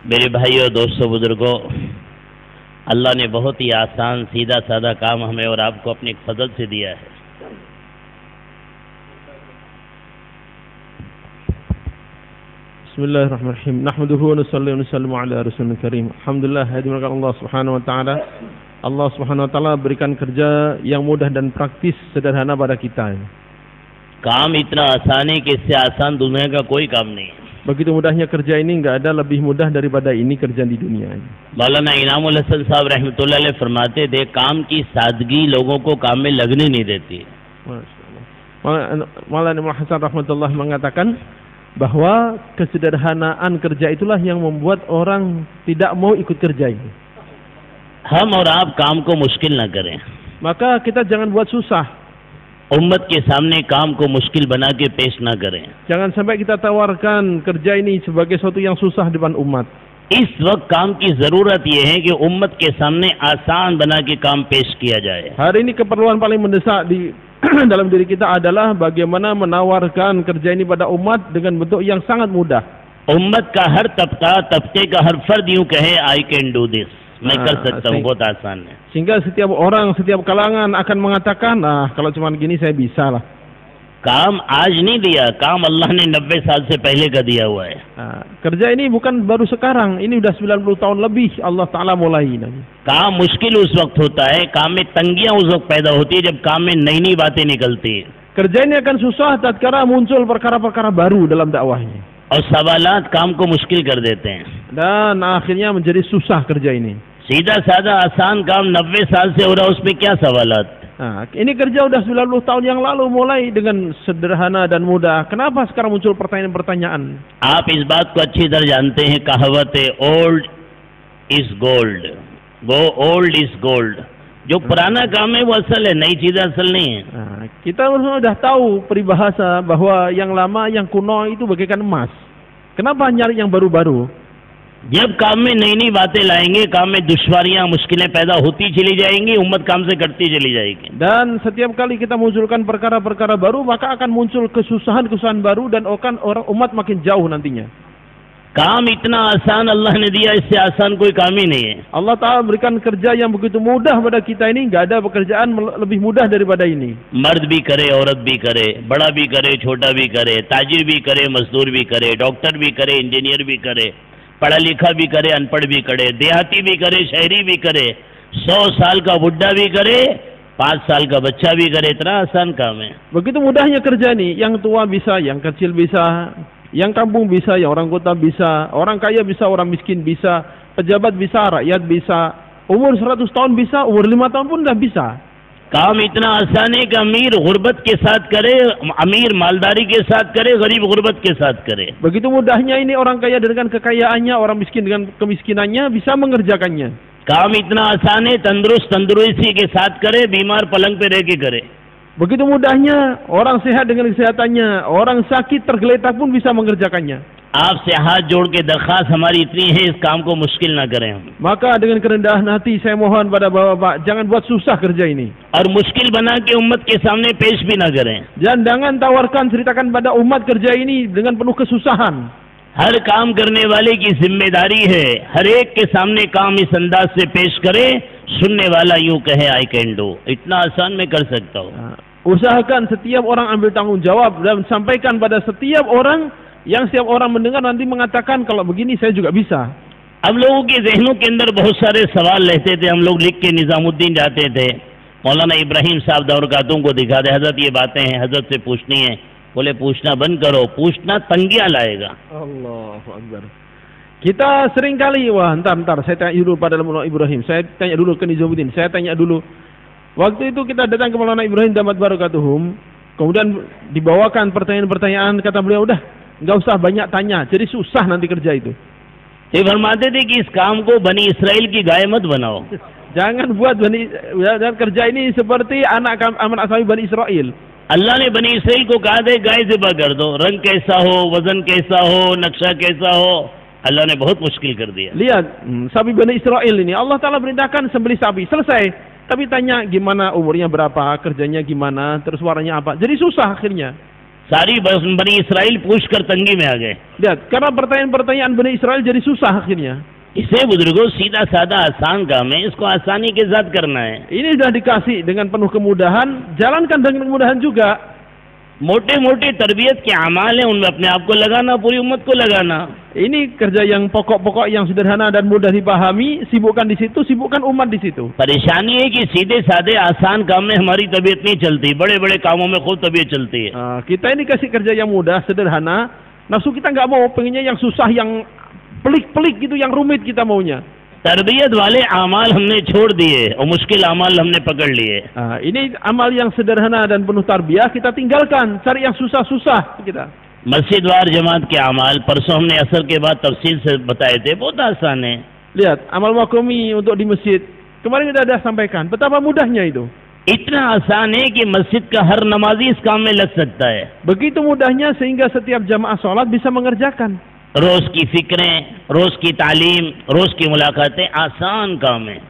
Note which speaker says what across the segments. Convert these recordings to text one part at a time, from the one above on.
Speaker 1: मेरे भाइयों, दोस्तों, बुजुर्गों, अल्लाह ने बहुत ही आसान सीधा साधा काम हमें और आपको अपने फजल से दिया है।
Speaker 2: Bismillahirrahmanirrahim. Nahmaduhu wa nusalli wa nusallimu ala rasulil karim. Alhamdulillah, hadirat Allah Subhanahu wa taala. Allah Subhanahu wa taala berikan kerja yang mudah dan praktis, sederhana pada kita.
Speaker 1: काम इतना आसान है कि इससे आसान दुनिया का कोई काम नहीं है।
Speaker 2: Begitu mudahnya kerja ini, enggak ada lebih mudah daripada ini kerja di dunia ini.
Speaker 1: मौलाना इनामुल हसन साहब रहमतुल्लाह अलैह फरमाते थे, काम की सादगी लोगों को काम में लगने नहीं देती।
Speaker 2: Maulana Imam Hasan rahmatullah mengatakan bahwa kesederhanaan kerja itulah yang membuat orang tidak mau ikut kerja ini.
Speaker 1: हम और आप काम को मुश्किल न करें।
Speaker 2: Maka kita jangan buat susah.
Speaker 1: उम्मत के सामने काम को मुश्किल बना के पेश ना करें।
Speaker 2: Jangan sampai kita tawarkan kerja ini sebagai sesuatu yang susah depan umat.
Speaker 1: इस वक्त काम की जरूरत यह है कि उम्मत के सामने आसान बना के काम पेश किया जाए।
Speaker 2: Hari ini keperluan paling mendesak di dalam diri kita adalah bagaimana menawarkan kerja ini pada umat dengan bentuk yang sangat mudah.
Speaker 1: उम्मत का हर तबके का हर फर्द यूं कहे, आई कैन डू दिस, मैं कर सकता हूँ, बहुत आसान है।
Speaker 2: Sehingga setiap orang, setiap kalangan akan mengatakan, kalau cuma gini saya bisa lah.
Speaker 1: काम आज नहीं दिया, काम अल्लाह ने 90 साल से पहले का दिया हुआ है।
Speaker 2: Kerja ini bukan baru sekarang, ini udah 90 tahun lebih Allah Ta'ala mulai.
Speaker 1: काम मुश्किल उस वक्त होता है, काम में तंगियां उस वक्त पैदा होती है जब काम में नई नई बातें निकलती है।
Speaker 2: Kerja ini akan susah tatkala muncul perkara-perkara baru dalam dakwahnya.
Speaker 1: और सवालात काम को मुश्किल कर देते हैं।
Speaker 2: Dan akhirnya menjadi susah kerja ini.
Speaker 1: सीधा साधा आसान काम 90 साल से हो रहा, उसमें क्या सवालात?
Speaker 2: Ini kerja udah 90 tahun yang lalu mulai dengan sederhana dan mudah. Kenapa sekarang muncul pertanyaan-pertanyaan?
Speaker 1: आप इस बात को अच्छी तरह जानते हैं, कहावत है ओल्ड इज गोल्ड, वो ओल्ड इज गोल्ड। जो पुराना काम है वो असल है, नई चीजें असल नहीं है।
Speaker 2: Kita sudah tahu peribahasa bahwa yang lama, yang kuno itu bagaikan emas. Kenapa nyari yang baru-baru?
Speaker 1: जब काम में नई नई बातें लाएंगे, काम में दुश्वारियां, मुश्किलें पैदा होती चली जाएंगी, उम्मत काम से करती चली जाएगी।
Speaker 2: Dan setiap kali kita munculkan perkara-perkara baru, maka akan muncul kesusahan-kesusahan baru dan orang umat makin jauh nantinya.
Speaker 1: काम इतना आसान अल्लाह ने दिया, इससे आसान कोई काम ही नहीं है।
Speaker 2: Allah Ta'ala berikan kerja yang begitu mudah pada kita ini, nggak ada pekerjaan lebih mudah daripada ini.
Speaker 1: मर्द भी करे, औरत भी करे, बड़ा भी करे, छोटा भी करे, ताजिर भी करे, मजदूर भी करे, डॉक्टर भी करे, इंजीनियर भी करे, पढ़ा लिखा भी करे, अनपढ़ भी करे, देहाती भी करे, शहरी भी करे, 100 साल का बुढ़ा भी करे, 5 साल का बच्चा भी करे, इतना आसान काम है।
Speaker 2: Begitu mudahnya kerja ini, yang tua bisa, yang kecil bisa, yang kampung bisa, yang orang kota bisa, orang kaya bisa, orang miskin bisa, pejabat bisa, rakyat bisa, umur 100 tahun bisa, umur 5 tahun pun dah bisa.
Speaker 1: काम इतना आसान है कि अमीर गुर्बत के साथ करे, अमीर मालदारी के साथ करे, गरीब गुर्बत के साथ करे।
Speaker 2: Begitu mudahnya ini, orang kaya dengan kekayaannya, orang miskin dengan kemiskinannya bisa mengerjakannya.
Speaker 1: काम इतना आसान है, तंदुरुस्त तंदुरुस्ती के साथ करे, बीमार पलंग पे रह के करे।
Speaker 2: Begitu mudahnya, orang sehat dengan kesehatannya, orang sakit tergeletak pun bisa mengerjakannya.
Speaker 1: आपसे हाथ जोड़ के दरखास्त हमारी इतनी है, इस काम को मुश्किल ना करें हम।
Speaker 2: Maka dengan kerendahan hati saya mohon pada bapak-bapak, jangan buat susah kerja ini.
Speaker 1: और मुश्किल बना के उम्मत के सामने पेश भी ना करें।
Speaker 2: Dan jangan tawarkan, ceritakan pada umat kerja ini dengan penuh kesusahan.
Speaker 1: हर काम करने वाले की जिम्मेदारी है, हर एक के सामने काम इस अंदाज से पेश करे, सुनने वाला यूं कहे आई कैन डू, इतना आसान मैं कर सकता हूँ।
Speaker 2: Usahakan setiap orang ambil tanggung jawab dan sampaikan pada setiap orang, yang setiap orang mendengar nanti mengatakan kalau begini saya juga bisa.
Speaker 1: अब लोगों के जहनों के अंदर बहुत सारे सवाल रहते थे, हम लोग लिख के निजामुद्दीन जाते थे, मौलाना इब्राहिम साहब दौरकातों को दिखा दे, हजरत ये बातें हैं, हजरत से पूछनी है। बोले पूछना बंद करो, पूछना तंगियां लाएगा।
Speaker 2: Allahu Akbar. Kita sering kali, ntar saya tanya dulu pada Maulana Ibrahim, saya tanya dulu ke Nizamuddin, saya tanya dulu. Waktu itu kita datang ke Maulana Ibrahim damat barakatuhum, kemudian dibawakan pertanyaan-pertanyaan, kata beliau udah nggak usah banyak tanya, jadi susah nanti kerja itu.
Speaker 1: ये फरमाते थे कि इस काम को बनी इसराइल की गाय मत बनाओ।
Speaker 2: Jangan buat dan kerja ini seperti anak kami Bani Israel.
Speaker 1: अल्लाह ने बनी इसराइल को कहा था गाय ज़िबा कर दो, रंग कैसा हो, वजन कैसा हो, नक्शा कैसा हो, अल्लाह ने बहुत मुश्किल कर दिया।
Speaker 2: Lihat, sapi Bani Israel ini Allah Ta'ala perintahkan sembelih sapi, selesai. Tapi tanya gimana umurnya berapa, kerjanya gimana, terus warnanya apa. Jadi susah akhirnya.
Speaker 1: सारी बनी इसराइल पूछ कर तंगी में आ गए।
Speaker 2: Lihat, karena pertanyaan-pertanyaan Bani Israel jadi susah akhirnya.
Speaker 1: इसे बुजुर्गों सीधा साधा आसान काम है, इसको आसानी के साथ करना है।
Speaker 2: Ini sudah dikasih dengan penuh kemudahan, jalankan dengan kemudahan juga.
Speaker 1: मोटे मोटे तरबियत के अमाल हैं, उनमें अपने आप को लगाना, पूरी उम्मत को लगाना।
Speaker 2: Ini kerja yang pokok-pokok yang sederhana dan mudah dipahami, sibukkan di situ, sibukkan umat di situ.
Speaker 1: परेशानी है कि सीधे साधे आसान काम में हमारी तबीयत नहीं चलती, बड़े बड़े कामों में खूब तबीयत चलती है।
Speaker 2: Kita ini kasih kerja yang mudah, sederhana, nafsu kita nggak mau, pengennya yang susah, yang pelik-pelik gitu, yang rumit kita maunya.
Speaker 1: तरबियत वाले अमाल हमने छोड़ दिए और मुश्किल अमाल हमने पकड़ लिए।
Speaker 2: Ini amal yang sederhana dan penuh tarbiyah kita tinggalkan, cari yang susah-susah kita.
Speaker 1: मस्जिद वार जमात के अमाल परसों हमने असर के बाद तफसील से बताए थे, बहुत आसान है।
Speaker 2: Lihat, amal makomi untuk di masjid. Kemarin kita sudah sampaikan, betapa mudahnya itu.
Speaker 1: इतना आसान है कि मस्जिद का हर नमाजी इस काम में लग सकता है।
Speaker 2: Begitu mudahnya sehingga setiap jamaah sholat bisa mengerjakan.
Speaker 1: रोज की फिक्रें, रोज की तालीम, रोज की मुलाकातें आसान काम है।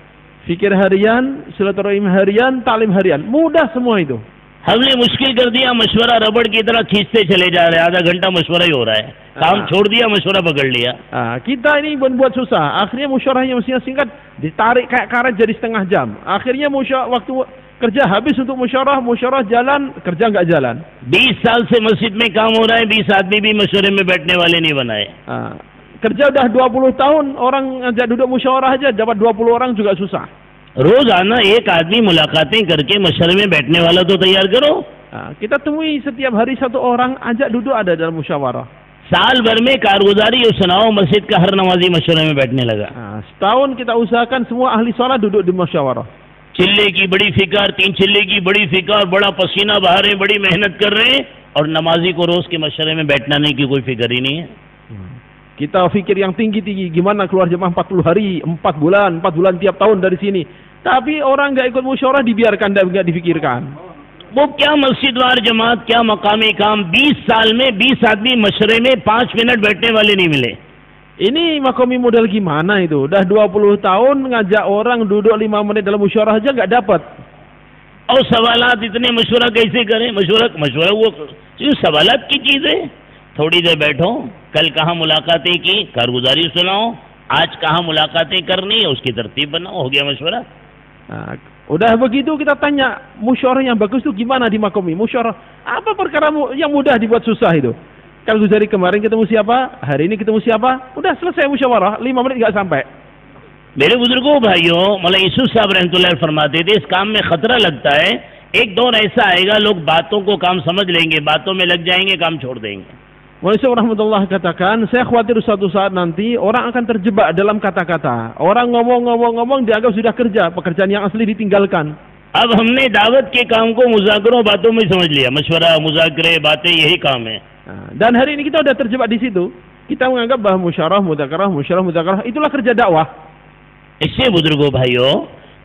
Speaker 2: Fikir harian, silaturahim harian, talim harian, mudah semua itu.
Speaker 1: हमने मुश्किल कर दिया, मशवरा रबड़ की तरह खींचते चले जा रहे हैं, आधा घंटा मशवरा ही हो रहा है, काम छोड़ दिया, मशवरा पकड़ लिया।
Speaker 2: Kita ini buat susah, akhirnya musyawarahnya mestinya singkat, ditarik kayak karet jadi setengah jam. Akhirnya waktu kerja habis untuk musyawarah jalan, kerja nggak jalan.
Speaker 1: 20 साल से मस्जिद में काम हो रहा है, 20 आदमी भी मशवरे में बैठने वाले नहीं बनाए।
Speaker 2: Kerja udah 20 tahun, orang ngajak duduk musyawarah aja dapat 20 orang juga susah.
Speaker 1: रोजाना एक आदमी मुलाकातें करके मशवरे में बैठने वाला तो तैयार करो।
Speaker 2: Kita temui setiap hari satu orang, ajak duduk ada dalam musyawarah.
Speaker 1: साल भर में कारगुजारी और सुनाओ, मस्जिद का हर नमाजी मशवरे में बैठने लगा।
Speaker 2: Setahun kita usahakan semua ahli sholat duduk di musyawarah.
Speaker 1: चिल्ले की बड़ी फिकर, 3 चिल्ले की बड़ी फिकर, बड़ा पसीना बहा रहे, बड़ी मेहनत कर रहे हैं, और नमाजी को रोज के मशवरे में बैठना नहीं की कोई फिक्र ही नहीं है।
Speaker 2: Kita fikir yang tinggi-tinggi, gimana keluar jemaah 40 hari, 4 bulan tiap tahun dari sini. Tapi orang nggak ikut musyawarah, dibiarkan dan nggak difikirkan.
Speaker 1: वो क्या मस्जिद वार जमात, क्या मकामी काम, 20 साल में 20 आदमी मशवरे में 5 मिनट बैठने वाले नहीं मिले।
Speaker 2: Ini makomi model gimana itu? Udah 20 tahun ngajak orang duduk 5 menit dalam musyawarah aja nggak dapat.
Speaker 1: और सवालात इतने मशवरा कैसे करें? मशवरा वो सवालात की चीज है। थोड़ी देर बैठो, कल कहाँ मुलाकातें की, कारगुजारी सुनाओ, आज कहाँ मुलाकातें करनी है, उसकी तरतीब बनाओ, हो गया मशवरा।
Speaker 2: Udah begitu kita tanya, musyawarah yang bagus itu gimana di makomi? Musyawarah apa perkara yang mudah dibuat susah itu? कारगुजारी kemarin ketemu siapa, hari ini ketemu siapa, udah selesai musyawarah, 5 menit nggak sampai.
Speaker 1: मेरे बुजुर्गों भाइयों, मौलाना यूसुफ साहब रहमतुल्लाह फरमाते थे, इस काम में खतरा लगता है, एक दौर ऐसा आएगा लोग बातों को काम समझ लेंगे, बातों में लग जाएंगे, काम छोड़ देंगे।
Speaker 2: Malaysia rahmatullah katakan, saya khawatir suatu saat nanti orang akan terjebak dalam kata-kata. Orang ngomong dianggap sudah kerja, pekerjaan yang asli ditinggalkan.
Speaker 1: अब हमने दावत के काम को मुज़ाकरों बातों में समझ लिया, मशवरा, मुज़ाकरे, बातें यही काम है।
Speaker 2: Dan hari ini kita sudah terjebak di situ. Kita menganggap bahwa musyawarah, mudzakarah itulah kerja dakwah.
Speaker 1: इससे बुजुर्गों भाइयों,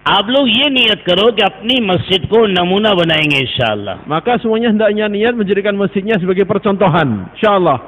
Speaker 1: आप लोग ये नियत करो कि अपनी मस्जिद को नमूना बनाएंगे इंशाअल्लाह।
Speaker 2: Maka semuanya hendaknya niat menjadikan masjidnya sebagai percontohan, insyaallah.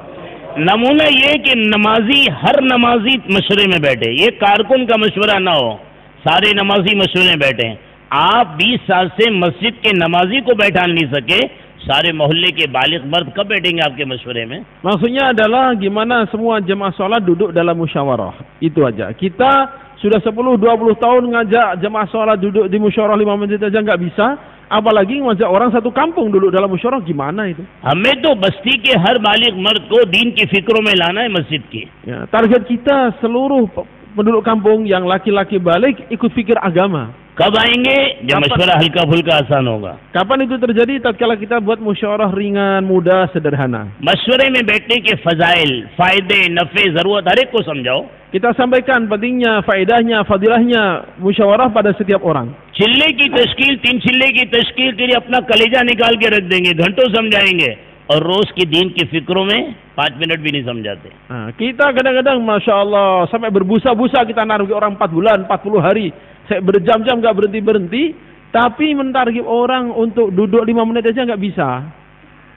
Speaker 1: नमूना ये कि नमाजी हर नमाजी मशवरे में बैठे, ये कारकुन का मशवरा ना हो, सारे नमाजी मशवरे में बैठे। आप 20 साल से मस्जिद के नमाजी को बैठा नहीं सके, सारे मोहल्ले के बालिग मर्द कब बैठेंगे आपके मशवरे में?
Speaker 2: Maksudnya adalah gimana semua jemaah sholat duduk dalam musyawarah. Itu aja. Kita sudah 10-20 tahun ngajak jemaah sholat duduk di musyawarah 5 menit aja nggak bisa, apalagi ngajak orang satu kampung duduk dalam musyawarah, gimana itu?
Speaker 1: हमें तो बस्ती के हर बालिग मर्द को दीन की फिक्रों में लाना है मस्जिद की।
Speaker 2: Target kita seluruh penduduk kampung yang laki-laki balik ikut fikir agama.
Speaker 1: कब आएंगे? जब मशवरा हल्का फुल्का आसान होगा।
Speaker 2: Kapan itu terjadi? Tatkala kita buat musyawarah ringan, mudah, sederhana.
Speaker 1: मशवरे में बैठने के फजाइल, फायदे, नफे, जरूरत हर एक को समझाओ।
Speaker 2: Kita sampaikan pentingnya, faedahnya, fadilahnya musyawarah pada setiap orang.
Speaker 1: चिल्ले की तश्कील, 3 चिल्ले की तश्कील के लिए अपना कलेजा निकाल के रख देंगे, घंटों समझाएंगे, और रोज की दीन की फिक्रों में 5 मिनट भी नहीं समझाते।
Speaker 2: Kita kadang-kadang Masya Allah sampai berbusa-busa kita naruh orang 4 bulan, 40 hari, saya berjam-jam nggak berhenti-berhenti, tapi mentarget orang untuk duduk 5 menit aja nggak bisa.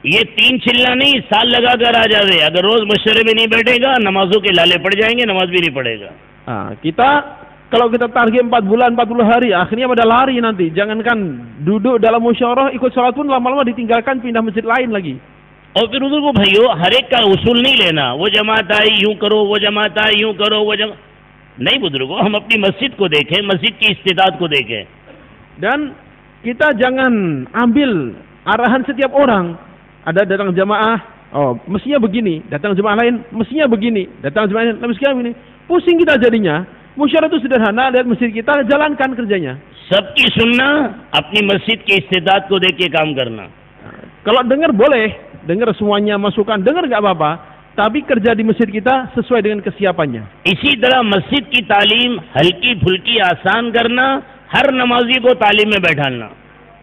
Speaker 1: ये 3 चिल्ला नहीं, साल लगा कर आ जावे, अगर रोज मशवरे में नहीं बैठेगा, नमाजों के लाले पड़ जाएंगे, नमाज भी नहीं पढ़ेगा।
Speaker 2: Kita kalau kita target 4 bulan, 40 hari, akhirnya pada lari nanti. Jangankan duduk dalam musyawarah, ikut sholat pun lama-lama ditinggalkan, pindah masjid lain lagi.
Speaker 1: और फिर उधर को भाइयों हर एक का उसूल नहीं लेना, वो जमात आई यूं करो, वो जमात आई यूं करो, नहीं बुजुर्गों, हम अपनी मस्जिद को देखें, मस्जिद की इस्तिदाद को देखें.
Speaker 2: Dan kita jangan ambil arahan setiap orang. Ada datang jamaah, oh mestinya begini, datang jemaah lain mestinya begini, datang jemaah lain mestinya begini. Pusing kita jadinya. Musyawarah itu sederhana, lihat masjid kita, jalankan kerjanya.
Speaker 1: सबकी सुनना, अपनी मस्जिद की इस्तिदाद को देख के काम करना.
Speaker 2: Kalau dengar boleh, dengar semuanya masukan, dengar nggak apa-apa, tapi kerja di masjid kita sesuai dengan kesiapannya.
Speaker 1: इसी तरह मस्जिद की तालीम हल्की फुल्की आसान करना, हर नमाजी को तालीम में बैठाना.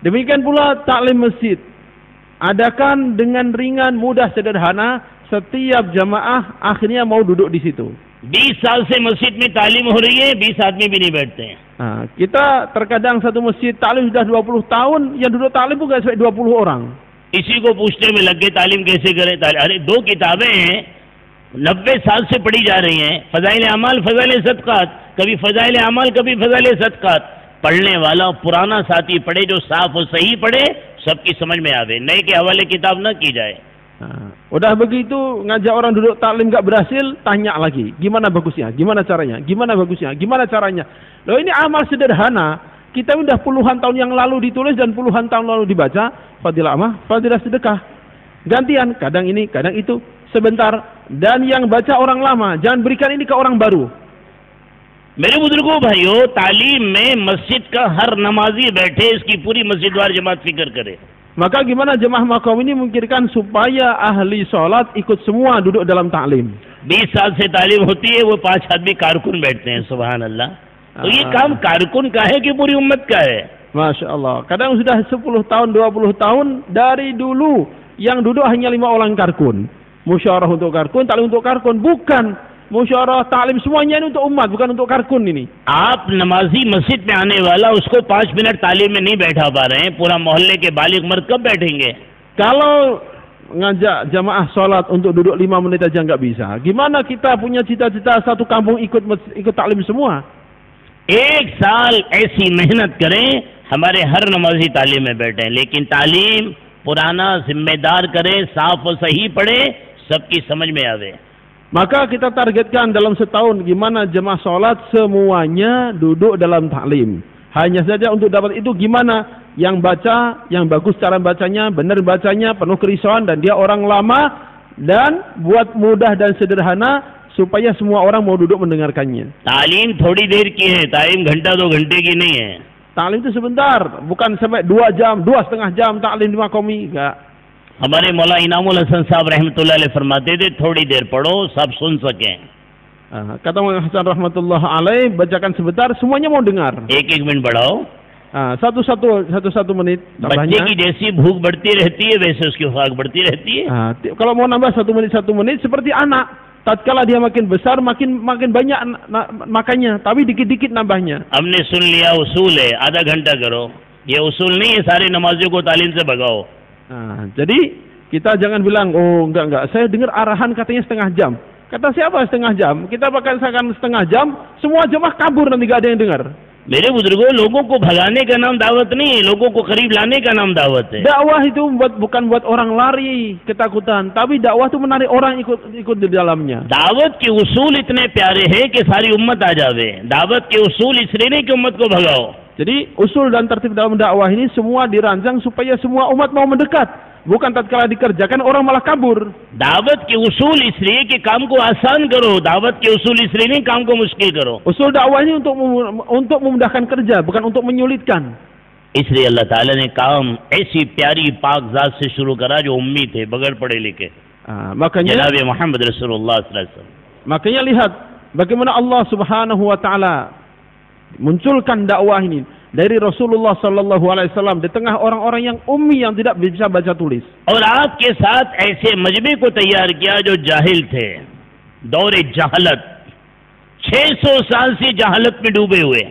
Speaker 2: Demikian pula taklim masjid. Adakan dengan ringan, mudah, sederhana. Setiap jamaah akhirnya mau duduk di situ.
Speaker 1: 20 साल से मस्जिद में तालीम हो रही है, 20 आदमी भी नहीं बैठते हैं.
Speaker 2: Kita terkadang satu masjid taklim sudah 20 tahun, yang duduk taklim pun sampai 20 orang.
Speaker 1: इसी को पूछने में लग गए तालीम कैसे करें. अरे 2 किताबें हैं 90 साल से पढ़ी जा रही हैं, फजाइल अमाल, फजाइल सदकात. कभी फजाइल अमाल, कभी फजाइल सदकात. पढ़ने वाला पुराना साथी पढ़े, जो साफ और सही पढ़े, सबकी समझ में आवे. नए के हवाले किताब न की जाए.
Speaker 2: Udah begitu ngajak orang duduk taklim gak berhasil, tanya lagi, gimana bagusnya, gimana caranya, gimana bagusnya, gimana caranya. Loh ini amal sederhana, kita udah puluhan tahun yang lalu ditulis dan puluhan tahun lalu dibaca. Fadilah amal, fadilah sedekah. Gantian, kadang ini, kadang itu, sebentar. Dan yang baca orang lama, jangan berikan ini ke orang baru.
Speaker 1: मेरे बुजुर्गों भाइयों, तालीम में मस्जिद का हर नमाजी बैठे, इसकी पूरी मस्जिदवार जमात फिक्र करे.
Speaker 2: Maka gimana jemaah makom ini memikirkan supaya ahli sholat ikut semua duduk dalam taklim.
Speaker 1: 20 साल से तालीम होती है, वो 5 आदमी कारकुन बैठते हैं. सुभान अल्लाह. तो ये काम कारकुन का है कि पूरी उम्मत का है?
Speaker 2: Masya Allah. Kadang sudah 10 tahun, 20 tahun dari dulu yang duduk hanya 5 orang karkun. Musyawarah untuk karkun, taklim untuk karkun. Bukan. Musyawarah taklim semuanya ini untuk umat, bukan untuk karkun ini.
Speaker 1: आप नमाजी मस्जिद में आने वाला उसको 5 मिनट तालीम में नहीं बैठा पा रहे हैं, पूरा मोहल्ले के बालिग मर्द कब बैठेंगे?
Speaker 2: Kalau ngajak jamaah sholat untuk duduk 5 menit aja nggak bisa, gimana kita punya cita-cita satu kampung ikut taklim semua?
Speaker 1: 1 साल ऐसी मेहनत करें, हमारे हर नमाजी तालीम में बैठे, लेकिन तालीम पुराना जिम्मेदार करें, साफ और सही पढ़े, सबकी समझ में आवे.
Speaker 2: Maka kita targetkan dalam setahun gimana jemaah sholat semuanya duduk dalam taklim. Hanya saja untuk dapat itu gimana yang baca, yang bagus cara bacanya, benar bacanya, penuh kerisauan dan dia orang lama, dan buat mudah dan sederhana supaya semua orang mau duduk mendengarkannya.
Speaker 1: तालीम थोड़ी देर की है, तालीम घंटा 2 घंटे की नहीं है.
Speaker 2: Taklim itu sebentar, bukan sampai 2 jam, 2,5 jam taklim di makomi, enggak.
Speaker 1: हमारे मौला इनामुल हसन साहब रहमतुल्लाह अलैह फरमाते थे, थोड़ी देर पढ़ो, सब सुन सकें.
Speaker 2: Kata Maulana Hasan rahmatullah alaih, bacakan sebentar, semuanya mau dengar.
Speaker 1: 1-1 मिनट बढ़ाओ.
Speaker 2: Satu menit.
Speaker 1: बच्चे की जैसी भूख बढ़ती रहती है, वैसे उसकी खुराक बढ़ती रहती है.
Speaker 2: Kalau mau nambah 1 menit seperti anak. Tatkala dia makin besar, makin banyak makannya, tapi dikit-dikit nambahnya.
Speaker 1: हमने सुन लिया उसूल है, आधा घंटा करो. ये उसूल नहीं है सारे नमाजियों को तालीम से भगाओ.
Speaker 2: Jadi kita jangan bilang, oh enggak, saya dengar arahan katanya setengah jam. Kata siapa setengah jam? Kita paksakan setengah jam, semua jemaah kabur nanti gak ada yang dengar.
Speaker 1: मेरे बुजुर्गों, लोगों को भगाने का नाम दावत नहीं है, लोगों को करीब लाने का नाम दावत है.
Speaker 2: Dakwah itu bukan buat orang lari ketakutan, tapi dakwah itu menarik orang ikut di dalamnya.
Speaker 1: दावत के उसूल इतने प्यारे हैं कि सारी उम्मत आ जावे. दावत के उसूल इसलिए नहीं कि उम्मत को भगाओ. Jadi
Speaker 2: usul dan tertib dalam dakwah ini semua dirancang supaya semua umat mau mendekat. Bukan tatkala dikerjakan orang malah kabur.
Speaker 1: दावत के उसूल इसलिए कि काम को आसान करो. दावत के उसूल इसलिए नहीं काम को मुश्किल करो.
Speaker 2: Usul dakwah ini untuk memudahkan kerja, bukan untuk menyulitkan.
Speaker 1: इसलिए अल्लाह ताला ने काम ऐसी प्यारी पाक जात से शुरू करा जो उम्मी थे, बगैर पढ़े लिखे.
Speaker 2: Makanya
Speaker 1: जनाब मोहम्मद रसूलुल्लाह सल्लल्लाहु अलैहि वसल्लम.
Speaker 2: Makanya lihat bagaimana Allah Subhanahu wa taala munculkan dakwah ini dari Rasulullah sallallahu alaihi wasallam di tengah orang-orang yang ummi yang tidak bisa baca tulis.
Speaker 1: और आपके साथ ऐसे मजमे को तैयार किया जो जाहिल थे, दौरे जहालत, 600 साल से जहालत में डूबे हुए,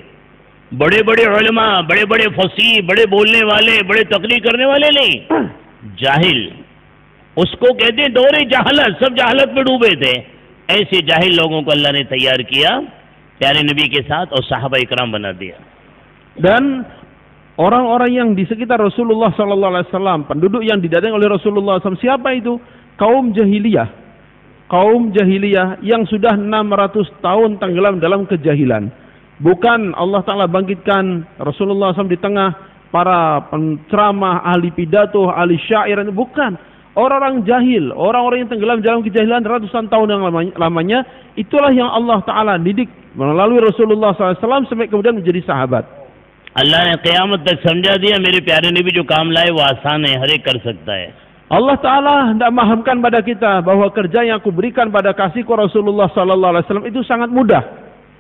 Speaker 1: बड़े बड़े उलमा, बड़े बड़े फसीह, बड़े बोलने वाले, बड़े तकरीर करने वाले नहीं, जाहिल. उसको कहते हैं दौरे जहालत, सब जहालत में डूबे थे. ऐसे जाहिल लोगों को अल्लाह ने तैयार किया, प्यारे नबी के साथ और सहाबा इकराम बना दिया.
Speaker 2: Dan orang-orang yang di sekitar Rasulullah SAW, penduduk yang didatangi oleh Rasulullah SAW, siapa itu? Kaum jahiliyah. Kaum jahiliyah yang sudah 600 tahun tenggelam dalam kejahilan. Bukan Allah Ta'ala bangkitkan Rasulullah SAW di tengah para penceramah, ahli pidato, ahli syair, bukan. Orang-orang jahil, orang-orang yang tenggelam dalam kejahilan ratusan tahun yang lamanya, itulah yang Allah Ta'ala didik melalui Rasulullah SAW sampai kemudian menjadi sahabat.
Speaker 1: अल्लाह ने क़यामत तक समझा दिया मेरे प्यारे नबी जो काम लाए वो आसान है, हर एक कर सकता है.
Speaker 2: Allah Ta'ala hendak memahamkan pada kita bahwa kerja yang aku berikan pada kasihku Rasulullah SAW itu sangat mudah.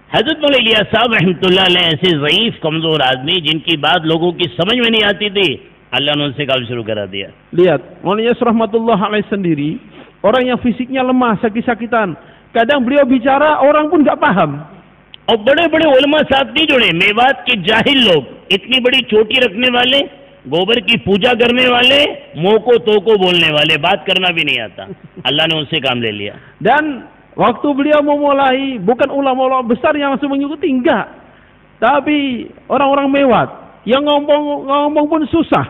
Speaker 1: हज़रत मौलाना इलियास साहब रहमतुल्लाह अलैह ऐसे ज़ईफ़ कमज़ोर आदमी जिनकी बात लोगों की समझ में नहीं आती थी, अल्लाह ने उनसे काम शुरू करा दिया.
Speaker 2: Lihat, Maulanah Ilyas rahmatullah alaih sendiri, orang yang fisiknya lemah, sakit-sakitan. Kadang beliau bicara, orang pun nggak paham.
Speaker 1: और बड़े बड़े उलमा साथ नहीं जुड़े, मेवात के जाहिल लोग, इतनी बड़ी चोटी रखने वाले, गोबर की पूजा करने वाले, मोको तोको बोलने वाले, बात करना भी नहीं आता. अल्लाह ने उनसे काम ले लिया.
Speaker 2: Dan waktu beliau memulai, bukan ulama-ulama besar yang langsung mengikuti, enggak. Tapi orang-orang mewat, yang ngomong pun susah,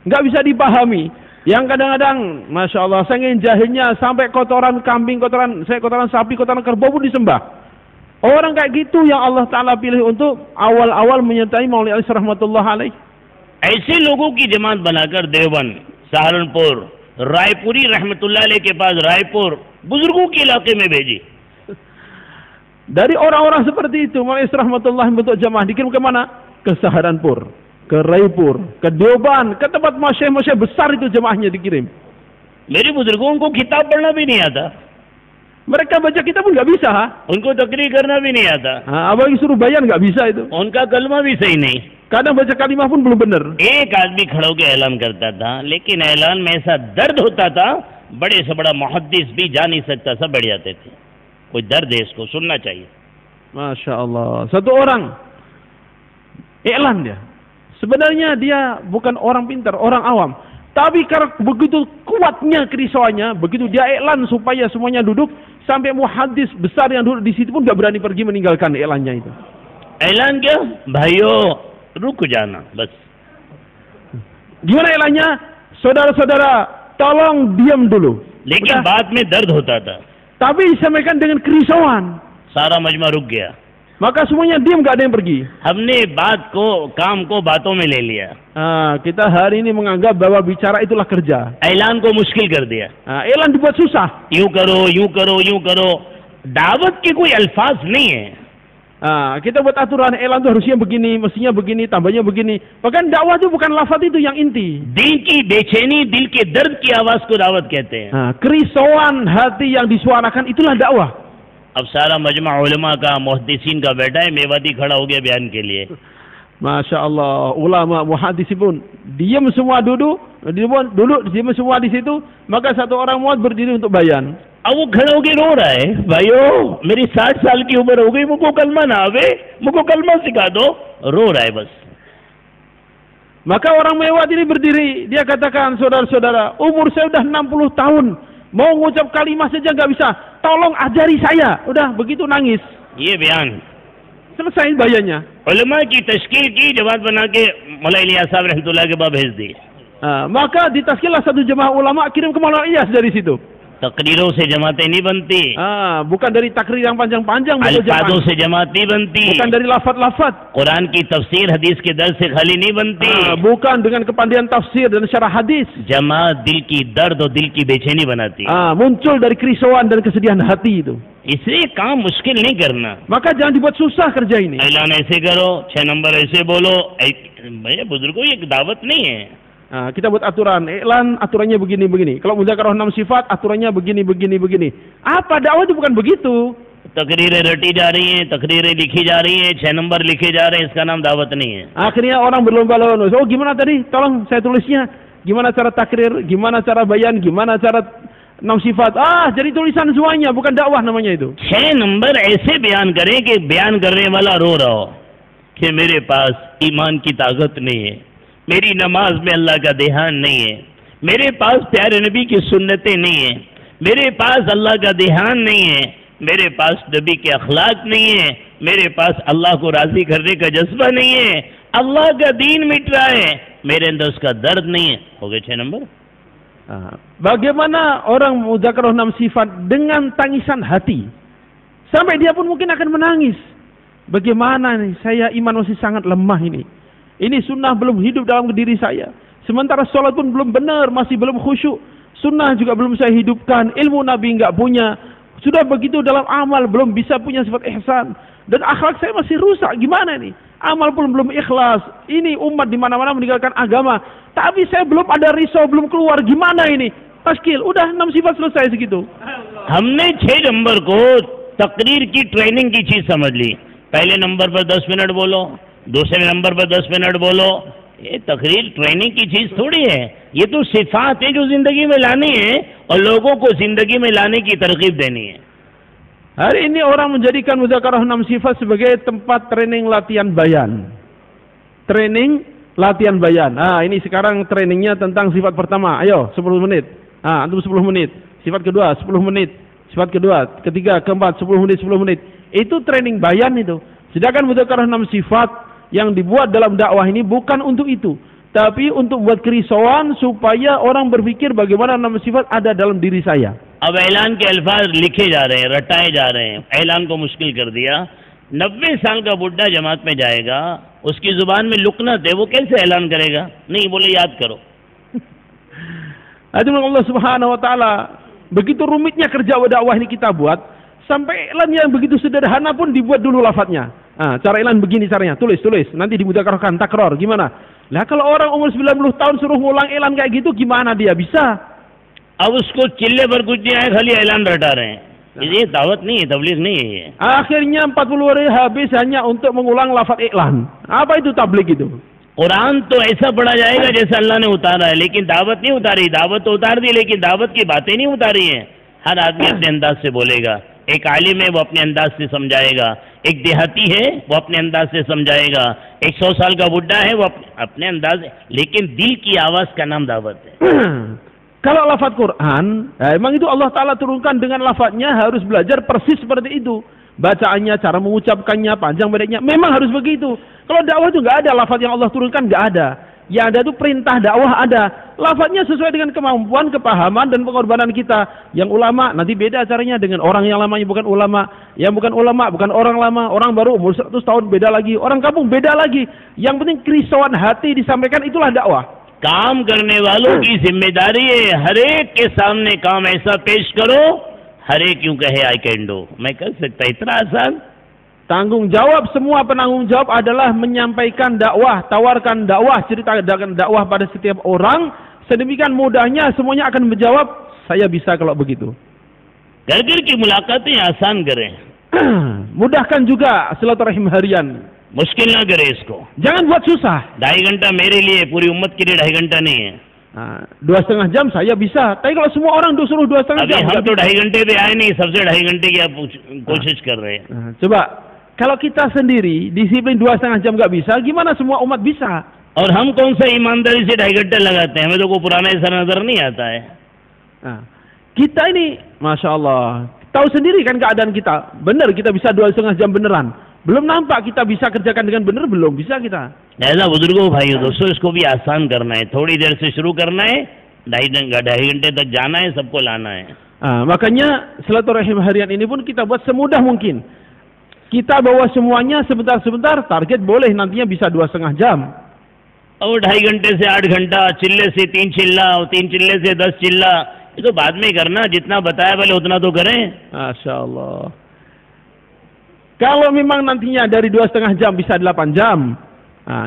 Speaker 2: nggak bisa dipahami. Yang kadang-kadang, Masya Allah, saking jahilnya sampai kotoran kambing, kotoran sapi, kotoran kerbau pun disembah. Orang kayak gitu yang Allah Ta'ala pilih untuk awal-awal menyertai Maulanah Ilyas rahmatullah alaih.
Speaker 1: ऐसे लोगों की जमात बनाकर देवबंद, सहारनपुर, रायपुरी रहमतुल्लाह अलैह के पास रायपुर, बुजुर्गों के इलाके में भेजी.
Speaker 2: Dari orang-orang seperti itu, Maulanah Ilyas rahmatullah bentuk jamaah dikirim ke mana? Ke Saharanpur, ke Raipur, ke Deoban, ke tempat masyayikh besar itu jamaahnya dikirim.
Speaker 1: मेरे बुजुर्गों को किताब पढ़ना भी नहीं आता.
Speaker 2: Mereka baca kitab pun nggak bisa.
Speaker 1: उनको तकरीर करना भी नहीं आता.
Speaker 2: Abang suruh bayan nggak bisa itu.
Speaker 1: उनका कलमा भी सही नहीं.
Speaker 2: Kadang baca kalimah pun belum benar.
Speaker 1: एक आदमी खड़ा होकर ऐलान करता था, लेकिन ऐलान में ऐसा दर्द होता था, बड़े से बड़ा मुहद्दिस भी जा नहीं सकता, सब बैठ जाते थे. कोई दर्द है, इसको सुनना चाहिए. Masya
Speaker 2: Allah. Satu orang iklan dia. Sebenarnya dia bukan orang pintar, orang awam. Tapi karena begitu kuatnya kerisauannya, begitu dia iklan supaya semuanya duduk, sampai muhaddis besar yang duduk di situ pun nggak berani pergi meninggalkan iklannya itu.
Speaker 1: Iklan क्या? भाइयों रुक जाना बस.
Speaker 2: Gimana iklannya? Saudara-saudara, tolong diam dulu.
Speaker 1: लेकिन बाद में दर्द होता था.
Speaker 2: Tapi disampaikan dengan kerisauan.
Speaker 1: सारा मजमा रुक गया.
Speaker 2: Maka semuanya diam, nggak ada yang pergi.
Speaker 1: हमने बात को, काम को बातों में ले लिया.
Speaker 2: Kita hari ini menganggap bahwa bicara itulah kerja.
Speaker 1: ऐलान को मुश्किल कर दिया.
Speaker 2: Iklan dibuat susah.
Speaker 1: यूं करो, यूं करो, यूं करो. दावत के कोई अल्फाज नहीं है.
Speaker 2: Kita buat aturan, iklan itu harusnya begini, mestinya begini, tambahnya begini. Bahkan dakwah itu bukan lafaz itu yang inti.
Speaker 1: दिल की बेचैनी, दिल के दर्द की आवाज को दावत कहते हैं.
Speaker 2: Kerisauan hati yang disuarakan itulah dakwah.
Speaker 1: अब सारा मजमा उलमा का, मुहद्दिसीन का बैठा है, मेवाती खड़ा हो गया बयान के लिए.
Speaker 2: Masya Allah, ulama, muhaddisi pun diam semua duduk, diam semua di situ. Maka satu orang muad berdiri untuk bayan.
Speaker 1: अब वो खड़ा होके रो रहा है, भाइयों मेरी 60 साल की उम्र हो गई, मुझको कलमा ना आवे, मुझको कलमा सिखा दो. रो रहा है बस.
Speaker 2: Maka orang mewat ini berdiri, dia katakan, saudara-saudara, umur saya udah 60 tahun. Mau ngucap kalimah saja nggak bisa. Tolong ajari saya. Udah begitu nangis.
Speaker 1: ये बयान
Speaker 2: selesai bayannya.
Speaker 1: उलमा की तश्कील की, जमात बना के मौलाना इलियास साहब रहमतुल्लाह के पास भेज दी.
Speaker 2: Maka ditaskillah satu jemaah ulama kirim ke Maulanah Ilyas dari situ.
Speaker 1: तकरीरों से जमातें नहीं बनती.
Speaker 2: Bukan dari takrir yang panjang-panjang.
Speaker 1: अल्फाजों से जमात नहीं बनती.
Speaker 2: Bukan dari lafaz-lafaz.
Speaker 1: कुरान की तफसीर हदीस के दर्द से खाली नहीं बनती.
Speaker 2: Bukan dengan kepandaian tafsir dan syarah hadis.
Speaker 1: जमात दिल की दर्द और दिल की बेचैनी बनाती.
Speaker 2: Muncul dari kerisauan dan kesedihan hati itu.
Speaker 1: इसलिए काम मुश्किल नहीं करना.
Speaker 2: Maka jangan dibuat susah kerja ini.
Speaker 1: ऐलान ऐसे करो, 6 नंबर ऐसे बोलो. भैया बुजुर्गों ये दावत नहीं है.
Speaker 2: Kita buat aturan, iklan aturannya begini-begini. Kalau muzakarah 6 sifat, aturannya begini-begini. Apa dakwah itu bukan begitu.
Speaker 1: तकरीरें रटी जा रही हैं, तकरीरें लिखी जा रही हैं, 6 नंबर लिखे जा रहे हैं, इसका नाम दावत नहीं है.
Speaker 2: Akhirnya orang berlomba-lomba. Oh gimana tadi? Tolong saya tulisnya. Gimana cara takrir, gimana cara bayan, gimana cara 6 sifat. Jadi tulisan semuanya, bukan dakwah namanya itu.
Speaker 1: 6 नंबर ऐसे बयान करें कि बयान करने वाला रो रहा हो कि मेरे पास ईमान की ताकत नहीं है, मेरी नमाज में अल्लाह का ध्यान नहीं है, मेरे पास प्यारे नबी की सुन्नतें नहीं है, मेरे पास अल्लाह का ध्यान नहीं है, मेरे पास नबी के अखलाक नहीं है, मेरे पास अल्लाह को राजी करने का जज्बा नहीं है, अल्लाह का दीन मिट रहा है, मेरे अंदर उसका दर्द नहीं है. हो गए 6 number.
Speaker 2: Bagaimana orang mudzakarah 6 sifat dengan tangisan hati? Sampai dia pun mungkin akan menangis. Bagaimana nih, saya iman masih sangat lemah ini. Ini sunnah belum hidup dalam diri saya. Sementara sholat pun belum benar, masih belum khusyuk. Sunnah juga belum saya hidupkan. Ilmu Nabi enggak punya. Sudah begitu dalam amal belum bisa punya sifat ihsan. Dan akhlak saya masih rusak. Gimana nih? Amal pun belum ikhlas. Ini umat di mana-mana meninggalkan agama. Tapi saya belum ada risau, belum keluar. Gimana ini? Taskil, udah 6 sifat selesai segitu.
Speaker 1: हमने 6 नंबर को तकरीर की ट्रेनिंग की चीज समझ ली. पहले नंबर पर 10 मिनट बोलो, दूसरे नंबर पर 10 मिनट बोलो. ये तकरीर ट्रेनिंग की चीज थोड़ी है. ये तो सिफात है जो जिंदगी में लानी है और लोगों को जिंदगी में लाने की तरकीब देनी है.
Speaker 2: Hari ini orang menjadikan mudzakarah 6 sifat sebagai tempat training latihan bayan. Training latihan bayan. Ini sekarang trainingnya tentang sifat pertama. Ayo, 10 menit. Antum 10 menit. Sifat kedua 10 menit. Sifat kedua, ketiga, keempat 10 menit, 10 menit. Itu training bayan itu. Sedangkan mudzakarah 6 sifat yang dibuat dalam dakwah ini bukan untuk itu, tapi untuk buat kerisauan supaya orang berpikir bagaimana 6 sifat ada dalam diri saya.
Speaker 1: अब ऐलान के अल्फाज लिखे जा रहे हैं, रटाए जा रहे हैं. ऐलान को मुश्किल कर दिया. 90 साल का बुढ़ा जमात में जाएगा, उसकी जुबान में लुकनत है, वो कैसे ऐलान करेगा? नहीं, बोले याद करो.
Speaker 2: Allah Subhanahu wa taala, begitu rumitnya kerja dakwah ini kita buat, sampai iklan yang begitu sederhana pun dibuat dulu lafadznya. Cara iklan begini caranya, tulis, nanti dimudzakarahkan, takror, gimana? Lah kalau orang umur 90 tahun suruh ngulang iklan kayak gitu, gimana dia bisa?
Speaker 1: अब उसको चिल्ले पर कुछ नहीं आया, खाली ऐलान रटा रहे हैं. ये दावत नहीं है, तबलीग नहीं है ये.
Speaker 2: Akhirnya 40 hari habis hanya untuk mengulang lafaz iklan. Apa itu tabligh itu?
Speaker 1: Quran तो ऐसा पढ़ा जाएगा जैसे अल्लाह ने उतारा है, लेकिन दावत नहीं उतारी. दावत तो उतार दी, लेकिन दावत की बातें नहीं उतारी हैं. हर आदमी अपने अंदाज से बोलेगा. एक आलिम है, वो अपने अंदाज से समझाएगा. एक देहाती है, वो अपने अंदाज से समझाएगा. एक 100 साल का बुढ़ा है, वो अपने अंदाज, लेकिन दिल की आवाज का नाम दावत है.
Speaker 2: Kalau lafaz Quran, emang itu Allah Ta'ala turunkan dengan lafaznya harus belajar persis seperti itu. Bacaannya, cara mengucapkannya, panjang pendeknya, memang harus begitu. Kalau dakwah itu nggak ada lafaz yang Allah turunkan, nggak ada. Yang ada itu perintah dakwah ada. Lafaznya sesuai dengan kemampuan, kepahaman, dan pengorbanan kita. Yang ulama, nanti beda caranya dengan orang yang lamanya bukan ulama. Yang bukan ulama, bukan orang lama. Orang baru umur 100 tahun beda lagi. Orang kampung beda lagi. Yang penting kerisauan hati disampaikan, itulah dakwah.
Speaker 1: काम करने वालों की जिम्मेदारी है, हर एक के सामने काम ऐसा पेश करो, हर एक यूं कहे आई कैन डू, मैं कर सकता. इतना आसान.
Speaker 2: Tanggung jawab semua penanggung jawab adalah menyampaikan dakwah, tawarkan dakwah, ceritakan dakwah pada setiap orang. Sedemikian mudahnya semuanya akan menjawab, saya bisa kalau begitu.
Speaker 1: घर घर की मुलाकातें आसान करें.
Speaker 2: Mudahkan juga silaturahim harian.
Speaker 1: मुश्किल ना करे इसको.
Speaker 2: Jangan buat susah.
Speaker 1: 2.5 घंटा मेरे लिए, पूरी उम्मत के लिए 2.5 घंटा नहीं है.
Speaker 2: 2,5 jam saya bisa. Tapi kalau semua orang disuruh 2,5
Speaker 1: अभी
Speaker 2: jam.
Speaker 1: हम तो 2.5 घंटे पे आए नहीं, सबसे 2.5 घंटे की आप कोशिश कर रहे हैं.
Speaker 2: Coba, kalau kita sendiri disiplin 2,5 jam nggak bisa, gimana semua umat bisa?
Speaker 1: और हम कौन सा ईमानदारी से 2.5 घंटे लगाते हैं? हमें तो कोई पुराना ऐसा नजर नहीं आता है.
Speaker 2: Kita ini, Masya Allah, tahu sendiri kan keadaan kita. Benar kita bisa 2,5 jam beneran. belum nampak kita bisa kerjakan dengan benar, belum bisa kita.
Speaker 1: ऐसा बुजुर्गों भाइयों दोस्तों इसको भी आसान करना है, थोड़ी देर से शुरू करना है, 2.5 घंटे तक जाना है, सबको लाना है.
Speaker 2: Makanya silaturahim harian ini pun kita buat semudah mungkin. Kita bawa semuanya sebentar-sebentar, target boleh nantinya bisa 2,5 jam.
Speaker 1: और 2.5 घंटे से 8 घंटा, चिल्ले से 3 चिल्ला, 3 चिल्ले से 10 चिल्ला, ये तो बाद में करना, जितना बताया पहले उतना तो करें.
Speaker 2: Masya Allah. Kalau memang nantinya dari 2,5 jam bisa 8 jam,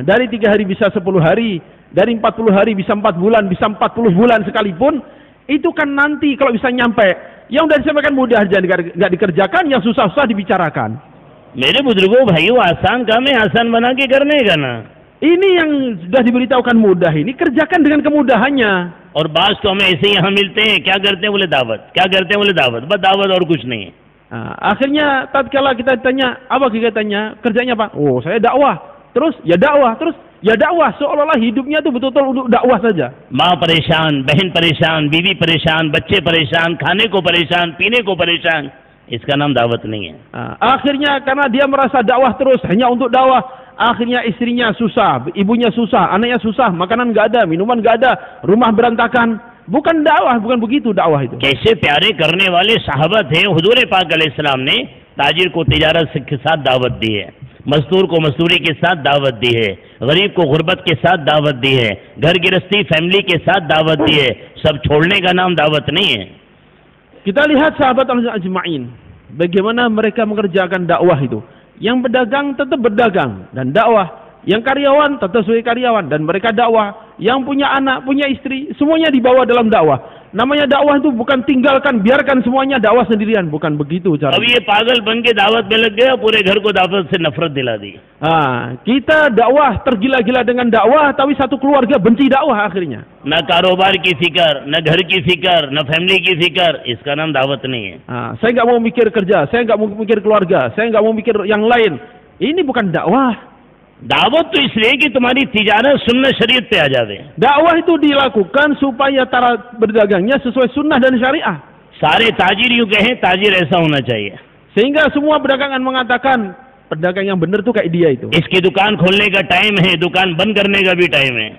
Speaker 2: dari 3 hari bisa 10 hari, dari 40 hari bisa 4 bulan, bisa 40 bulan sekalipun, itu kan nanti kalau bisa nyampe. Yang udah disampaikan mudah aja nggak dikerjakan, yang susah-susah dibicarakan.
Speaker 1: मेरे बुजुर्गों भाइयों आसान काम है, आसान बना के करने का ना.
Speaker 2: Ini yang sudah diberitahukan mudah ini, kerjakan dengan kemudahannya.
Speaker 1: और बास तो हमें ऐसे ही यहाँ मिलते हैं, क्या करते हैं बोले दावत, क्या करते हैं बोले दावत, बस दावत और कुछ नहीं है.
Speaker 2: Akhirnya tatkala kita tanya, apa kegiatannya, kerjanya apa? Oh saya dakwah, terus ya dakwah, terus ya dakwah, seolah-olah hidupnya itu betul-betul untuk dakwah saja.
Speaker 1: माँ परेशान, बहन परेशान, बीवी परेशान, बच्चे परेशान, खाने को परेशान, पीने को परेशान. इसका नाम दावत नहीं है।
Speaker 2: Akhirnya karena dia merasa dakwah terus hanya untuk dakwah, akhirnya istrinya susah, ibunya susah, anaknya susah, makanan nggak ada, minuman nggak ada, rumah berantakan. Bukan dakwah, bukan begitu dakwah itu.
Speaker 1: कैसे प्यारे करने वाले साहबा थे, हुजूर पाक अलैहिस्सलाम ने ताजिर को तिजारत के साथ दावत दी है, मजदूर को मजदूरी के साथ दावत दी है, गरीब को गुर्बत के साथ दावत दी है, घर गृहस्थी फैमिली के साथ दावत दी है। सब छोड़ने का नाम दावत नहीं है।
Speaker 2: Kita lihat sahabat ajma'in, bagaimana mereka mengerjakan dakwah itu. Yang berdagang tetap berdagang dan dakwah. Yang karyawan tetap sebagai karyawan dan mereka dakwah. Yang punya anak, punya istri, semuanya dibawa dalam dakwah. Namanya dakwah itu bukan tinggalkan, biarkan semuanya dakwah sendirian, bukan begitu cara.
Speaker 1: अब ये पागल बन के दावत में लग गया, पूरे घर को दावत से नफरत दिला दी।
Speaker 2: Kita dakwah tergila-gila dengan dakwah, tapi satu keluarga benci dakwah akhirnya.
Speaker 1: न कारोबार की फिकर, न घर की फिकर, न फैमिली की फिकर, इसका नाम दावत नहीं है।
Speaker 2: Saya nggak mau mikir kerja, saya nggak mau mikir keluarga, saya nggak mau mikir yang lain. Ini bukan dakwah.
Speaker 1: दावत तो इसलिए कि तुम्हारी तिजारत सुन्नत शरीयत पे आ जावे।
Speaker 2: Dakwah itu dilakukan supaya cara berdagangnya sesuai sunnah dan syariah.
Speaker 1: सारे ताजिर यूं कहें, ताजिर ऐसा होना चाहिए।
Speaker 2: Sehingga semua pedagangan mengatakan pedagang yang benar tuh kayak dia itu.
Speaker 1: इसकी दुकान खोलने का टाइम है, दुकान बंद करने का भी टाइम है।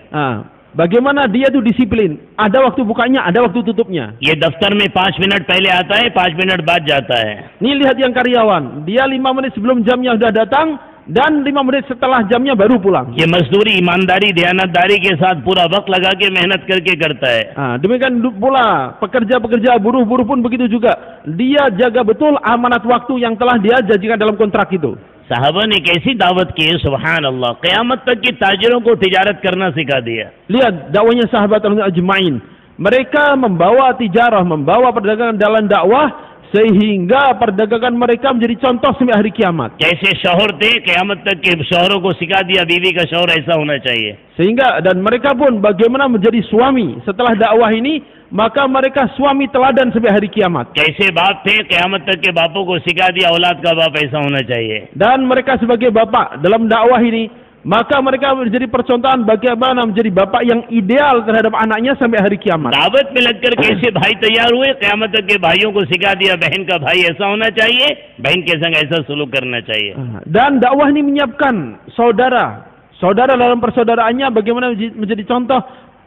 Speaker 2: Bagaimana dia tuh disiplin. Ada waktu bukanya, ada waktu tutupnya.
Speaker 1: ये दफ्तर में 5 मिनट पहले आता है, 5 मिनट बाद जाता है।
Speaker 2: Nih lihat yang karyawan, dia 5 menit sebelum jamnya sudah datang dan 5 menit setelah jamnya baru pulang.
Speaker 1: ये मजदूरी ईमानदारी दयानतदारी के साथ पूरा वक्त लगा के मेहनत करके करता है।
Speaker 2: Demikian pula pekerja-pekerja buruh-buruh pun begitu juga. Dia jaga betul amanat waktu yang telah dia janjikan dalam kontrak itu.
Speaker 1: साहबा ने कैसी दावत की है, सुभान अल्लाह। क़यामत तक की ताजिरों को तिजारत करना सिखा दिया।
Speaker 2: Lihat dakwahnya sahabat ajma'in. Mereka membawa tijarah, membawa perdagangan dalam dakwah sehingga perdagangan mereka menjadi contoh sampai hari kiamat.
Speaker 1: जैसे शौहर थे, क़यामत तक के शौहरों को सिखा दिया बीवी का शौहर ऐसा होना चाहिए।
Speaker 2: Sehingga dan mereka pun bagaimana menjadi suami setelah dakwah ini, maka mereka suami teladan sampai hari kiamat.
Speaker 1: जैसे बाप थे, क़यामत तक के बापों को सिखा दिया औलाद का बाप ऐसा होना चाहिए।
Speaker 2: Dan mereka sebagai bapak dalam dakwah ini, maka mereka menjadi percontohan bagaimana menjadi bapak yang ideal terhadap anaknya sampai hari kiamat.
Speaker 1: दावत में लगकर कैसे भाई तैयार हुए, क़यामत तक के भाइयों को सिखा दिया बहन का भाई ऐसा होना चाहिए, बहन के संग ऐसा सलूक करना चाहिए।
Speaker 2: Dan dakwah ini menyiapkan saudara dalam persaudaraannya bagaimana menjadi contoh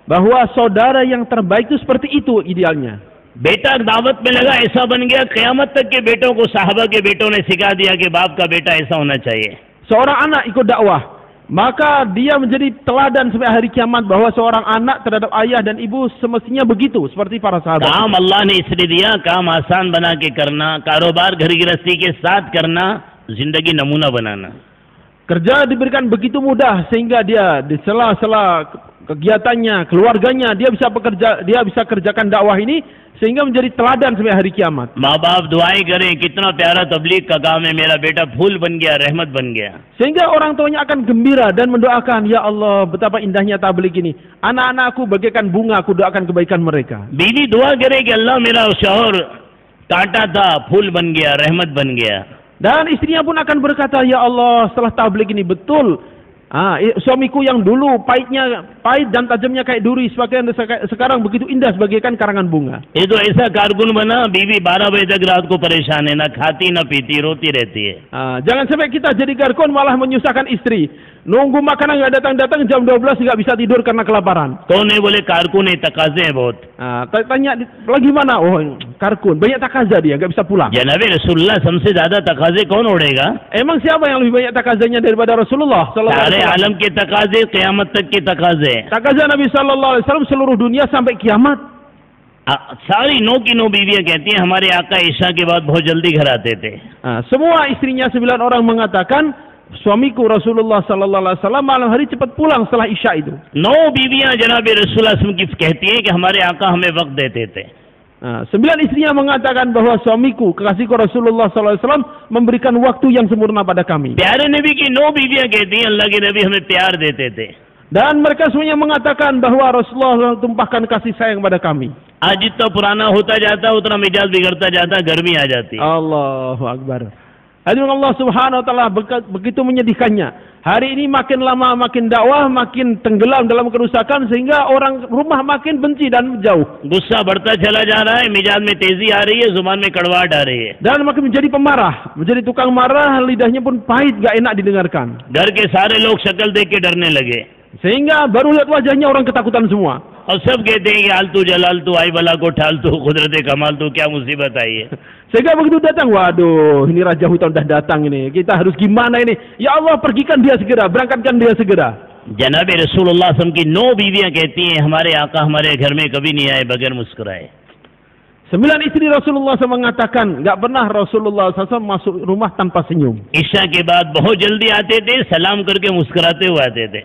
Speaker 2: bahwa saudara yang terbaik itu seperti itu idealnya.
Speaker 1: बेटा दावत में लगा ऐसा बन गया, क़यामत तक के बेटों को साहबा के बेटों ने सिखा दिया कि बाप का बेटा ऐसा होना चाहिए।
Speaker 2: Seorang anak ikut dakwah, maka dia menjadi teladan sampai hari kiamat bahwa seorang anak terhadap ayah dan ibu semestinya begitu seperti para sahabat.
Speaker 1: काम अल्लाह ने इसलिए दिया, काम आसान बना के करना, कारोबार घर गृहस्थी के साथ करना, जिंदगी नमूना बनाना।
Speaker 2: Kerja diberikan begitu mudah sehingga dia di sela-sela kegiatannya, keluarganya dia bisa kerjakan dakwah ini sehingga menjadi teladan sampai hari kiamat.
Speaker 1: माँ बाप दुआएं करें, कितना प्यारा तबलीग का काम है, मेरा बेटा फूल बन गया, रहमत बन गया।
Speaker 2: Sehingga orang tuanya akan gembira dan mendoakan, ya Allah betapa indahnya tabligh ini. Anak-anakku bagaikan bunga, aku doakan kebaikan mereka.
Speaker 1: बीवी दुआ करे कि अल्लाह मेरा शौहर कांटा था, फूल बन गया, रहमत बन गया।
Speaker 2: Dan istrinya pun akan berkata, ya Allah setelah tabligh ini betul, suamiku yang dulu pahit dan tajamnya kayak duri, sekarang begitu indah sebagaikan karangan bunga.
Speaker 1: ये तो ऐसा कारकुन बना, बीवी 12 बजे तक रात को परेशान है, ना खाती ना पीती, रोती रहती है।
Speaker 2: Jangan sampai kita jadi कारकुन malah menyusahkan istri. Nunggu makanan nggak datang-datang, jam 12 nggak bisa tidur karena kelaparan.
Speaker 1: कौन है? बोले कारकुन है, तकाजे हैं बहुत।
Speaker 2: Tanya lagi mana? Oh कारकुन, banyak takaza dia, nggak bisa pulang.
Speaker 1: जनाबे रसूलुल्लाह हमसे ज्यादा तकाजे कौन उड़ेगा?
Speaker 2: Emang siapa yang lebih banyak takazanya daripada Rasulullah sallallahu alaihi
Speaker 1: सारे
Speaker 2: wasallam?
Speaker 1: आलम के तकाजे, क़यामत तक के तकाजे।
Speaker 2: Takaza Nabi sallallahu alaihi wasallam seluruh dunia sampai kiamat.
Speaker 1: सारी 9 की 9 बीवियां कहती हैं हमारे आका ईशा के बाद बहुत जल्दी घर आते थे।
Speaker 2: Semua istrinya 9 orang mengatakan suamiku Rasulullah sallallahu alaihi wasallam malam hari cepat pulang setelah Isya itu.
Speaker 1: 9 बीवियां जनाबे रसूलुल्लाह की कहती हैं कि हमारे आका हमें वक्त देते थे।
Speaker 2: 9 istrinya mengatakan bahwa suamiku, kekasihku Rasulullah sallallahu alaihi wasallam memberikan waktu yang sempurna pada kami.
Speaker 1: प्यारे नबी की 9 बीवियां कहती हैं अल्लाह के नबी हमें प्यार देते थे।
Speaker 2: Dan mereka semuanya mengatakan bahwa Rasulullah tumpahkan kasih sayang pada kami.
Speaker 1: आज जितना पुराना होता जाता उतना मिजाज बिगड़ता जाता, गर्मी आ जाती।
Speaker 2: Allahu Akbar. Hadirin Allah Subhanahu wa taala, begitu menyedihkannya. Hari ini makin lama makin dakwah, makin tenggelam dalam kerusakan sehingga orang rumah makin benci dan jauh.
Speaker 1: गुस्सा बढ़ता चला जा रहा है, मिजाज में तेजी आ रही है, जुबान में कड़वाहट आ रही है.
Speaker 2: Dan makin menjadi pemarah, menjadi tukang marah, lidahnya pun pahit, gak enak didengarkan.
Speaker 1: घर के सारे लोग शक्ल देख के डरने लगे.
Speaker 2: Sehingga baru lihat wajahnya orang ketakutan semua.
Speaker 1: और सब कहते हैं कि आलतू जलालतू आई बला को ठालतू कुदरत कमाल तू क्या मुसीबत आई है.
Speaker 2: Sehingga begitu datang, waduh, ini Raja Hutan dah datang ini. Kita harus gimana ini? Ya Allah, pergikan dia segera, berangkatkan dia segera.
Speaker 1: जनाब रसूलुल्लाह सल्लल्लाहु अलैहि वसल्लम की 9 बीवियां कहती हैं हमारे आका हमारे घर में कभी नहीं आए बगैर मुस्कुराए.
Speaker 2: 9 istri Rasulullah SAW mengatakan, enggak pernah Rasulullah SAW masuk rumah tanpa senyum.
Speaker 1: Isha के बाद बहुत जल्दी आते थे, सलाम करके मुस्कुराते हुए आते थे.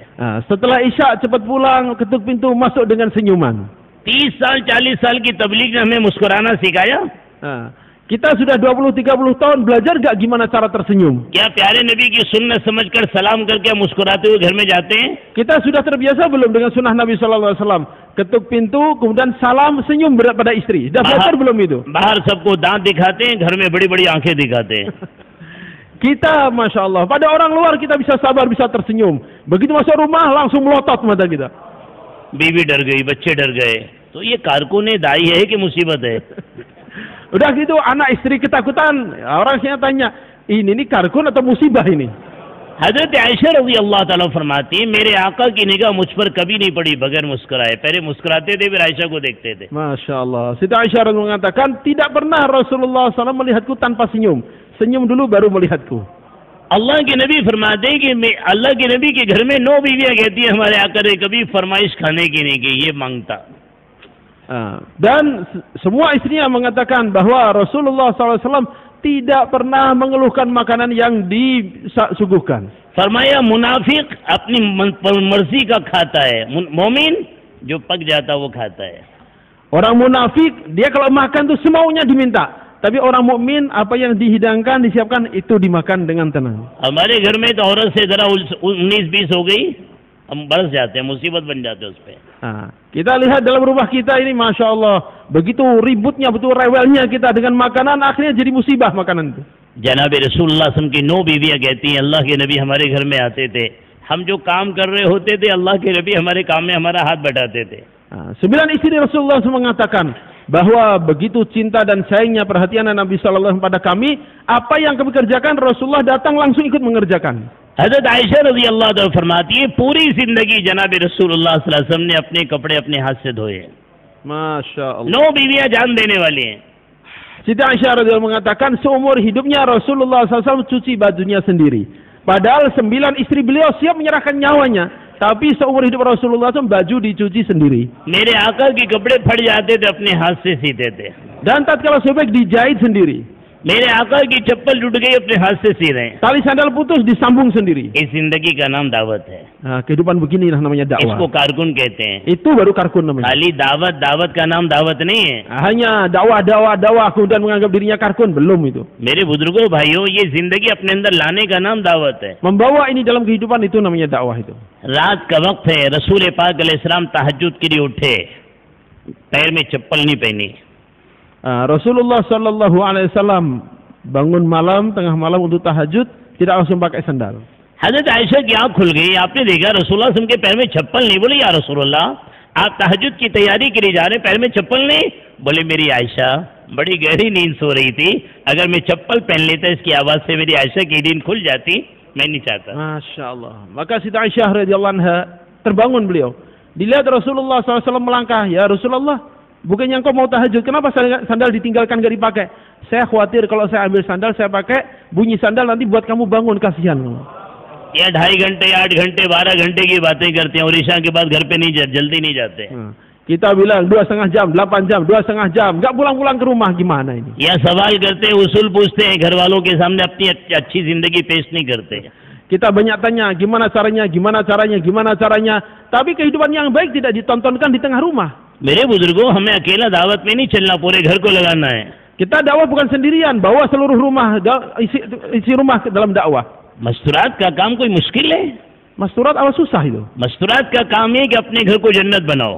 Speaker 2: Setelah Isya cepat pulang, ketuk pintu, masuk dengan senyuman.
Speaker 1: 30 साल 40 साल की तबलीग ने हमें मुस्कुराना सिखाया.
Speaker 2: Kita sudah 20-30 tahun belajar gak gimana cara tersenyum?
Speaker 1: क्या प्यारे नबी की सुन्नत समझकर सलाम करके मुस्कुराते हुए घर में जाते हैं?
Speaker 2: Kita sudah terbiasa belum dengan sunnah Nabi SAW? Ketuk pintu, kemudian salam, senyum pada istri. Sudah belajar belum itu?
Speaker 1: बाहर सबको दांत दिखाते हैं, घर में बड़ी-बड़ी आंखें दिखाते हैं.
Speaker 2: Kita, Masya Allah, pada orang luar kita bisa sabar, bisa tersenyum. Begitu masuk rumah, langsung melotot mata kita.
Speaker 1: बीवी डर गई, बच्चे डर गए. तो ये कारकुन दाई है कि मुसीबत है?
Speaker 2: Udah gitu anak istri ketakutan, orang saya tanya, ini karkun atau musibah ini?
Speaker 1: हजरत आयशा रज़ी अल्लाह ताला फरमाती है मेरे आका की निगाह मुझ पर कभी नहीं पड़ी बगैर मुस्कुराए. पहले मुस्कुराते थे फिर आयशा को देखते थे.
Speaker 2: Masya Allah. Siti Aisyah mengatakan tidak pernah Rasulullah SAW melihatku tanpa senyum. Senyum dulu baru melihatku.
Speaker 1: अल्लाह के नबी फरमाते हैं कि अल्लाह के नबी के घर में 9 बीवियां कहती हैं हमारे आका ने कभी फरमाइश खाने की नहीं की, ये मांगता.
Speaker 2: Dan semua istrinya mengatakan bahwa Rasulullah SAW tidak pernah mengeluhkan makanan yang disuguhkan.
Speaker 1: फरमाया मुनाफिक अपनी मर्जी का खाता है, मोमिन जो पक जाता वो खाता है.
Speaker 2: Orang munafik dia kalau makan tuh semaunya diminta, tapi orang mukmin apa yang dihidangkan disiapkan itu dimakan dengan tenang.
Speaker 1: हमारे घर में तो औरत से जरा 19-20 हो गई हम बरस जाते हैं, मुसीबत बन जाते हैं उस पे.
Speaker 2: Kita lihat dalam rumah kita ini, Masya Allah, begitu ributnya, betul rewelnya kita dengan makanan, akhirnya jadi musibah makanan itu.
Speaker 1: जनाब रसूलुल्लाह सल्लल्लाहु अलैहि वसल्लम की 9 बीवियां कहती हैं अल्लाह के नबी हमारे घर में आते थे, हम जो काम कर रहे होते थे अल्लाह के नबी हमारे काम में हमारा हाथ बटाते थे.
Speaker 2: 9 istri Rasulullah SAW mengatakan bahwa begitu cinta dan sayangnya perhatian Nabi SAW pada kami, apa yang kami kerjakan Rasulullah datang langsung ikut mengerjakan.
Speaker 1: हजरत आयशा रज़ी अल्लाह तआला फरमाती है पूरी जिंदगी जनाब रसूलुल्लाह सल्लल्लाहु अलैहि वसल्लम ने अपने कपड़े अपने हाथ से धोए.
Speaker 2: Masya Allah.
Speaker 1: 9 बीवियां जान देने वाली हैं.
Speaker 2: Siti Aisyah radhiyallahu mengatakan seumur hidupnya Rasulullah SAW cuci bajunya sendiri. Padahal 9 istri beliau siap menyerahkan nyawanya, tapi seumur hidup Rasulullah SAW baju dicuci sendiri.
Speaker 1: मेरे आका के कपड़े फट जाते थे अपने हाथ से सीते थे.
Speaker 2: Dan tatkala sobek dijahit sendiri.
Speaker 1: मेरे आका की चप्पल टूट गई अपने हाथ से सी रहे हैं.
Speaker 2: Tali sandal putus disambung sendiri.
Speaker 1: इस जिंदगी का नाम दावत है.
Speaker 2: Kehidupan beginilah namanya dakwah.
Speaker 1: इसको कारकुन कहते हैं.
Speaker 2: Itu baru karkun namanya.
Speaker 1: खाली दावत का नाम दावत नहीं है.
Speaker 2: Hanya dakwah kemudian menganggap dirinya karkun, belum itu.
Speaker 1: मेरे बुजुर्गों भाइयों ये जिंदगी अपने अंदर लाने का नाम दावत है.
Speaker 2: Membawa ini dalam kehidupan itu namanya dakwah itu.
Speaker 1: रात का वक्त है, रसूल पाक अलैहिस्सलाम तहज्जुद के लिए उठे, पैर में चप्पल नहीं पहनी.
Speaker 2: Rasulullah Sallallahu Alaihi Wasallam bangun malam, tengah malam untuk tahajud, tidak langsung pakai sandal.
Speaker 1: हजरत आयशा की आँख खुल गई. आपने देखा रसूलुल्लाह सल्लल्लाहु अलैहि वसल्लम के पैर में चप्पल नहीं. बोले या रसूलुल्लाह आप तहज्जुद की तैयारी के लिए जा रहे हैं, पैर में चप्पल नहीं? बोले मेरी आयशा बड़ी गहरी नींद सो रही थी, अगर मैं चप्पल पहन लेता इसकी आवाज से मेरी आयशा की नींद खुल जाती, मैं नहीं चाहता. Masya Allah. Maka Siti Aisyah radhiyallahu anha terbangun beliau. Dilihat Rasulullah SAW melangkah, ya Rasulullah, bukannya engkau mau tahajud, kenapa sandal ditinggalkan gak dipakai? Saya khawatir kalau saya ambil sandal, saya pakai, bunyi sandal nanti buat kamu bangun, kasihan. Ya 2.5 घंटे 8 घंटे 12 घंटे की बातें करते हैं और ईशा के बाद घर पे नहीं जल्दी नहीं जाते.
Speaker 2: Kita bilang 2,5 jam, 8 jam, 2,5 jam, nggak pulang-pulang ke rumah, gimana ini?
Speaker 1: Ya सवाल करते हैं, उसूल पूछते हैं, घर वालों के सामने अपनी अच्छी जिंदगी पेश नहीं करते.
Speaker 2: Kita banyak tanya, gimana caranya, tapi kehidupan yang baik tidak ditontonkan di tengah rumah.
Speaker 1: मेरे बुजुर्गों हमें अकेला दावत में नहीं चलना, पूरे घर को लगाना है.
Speaker 2: Kita dakwah bukan sendirian, bawa seluruh rumah, isi rumah dalam dakwah.
Speaker 1: मस्तूरात का काम कोई मुश्किल है?
Speaker 2: Masturat apa susah itu?
Speaker 1: मस्तूरात का काम है कि अपने घर को जन्नत बनाओ.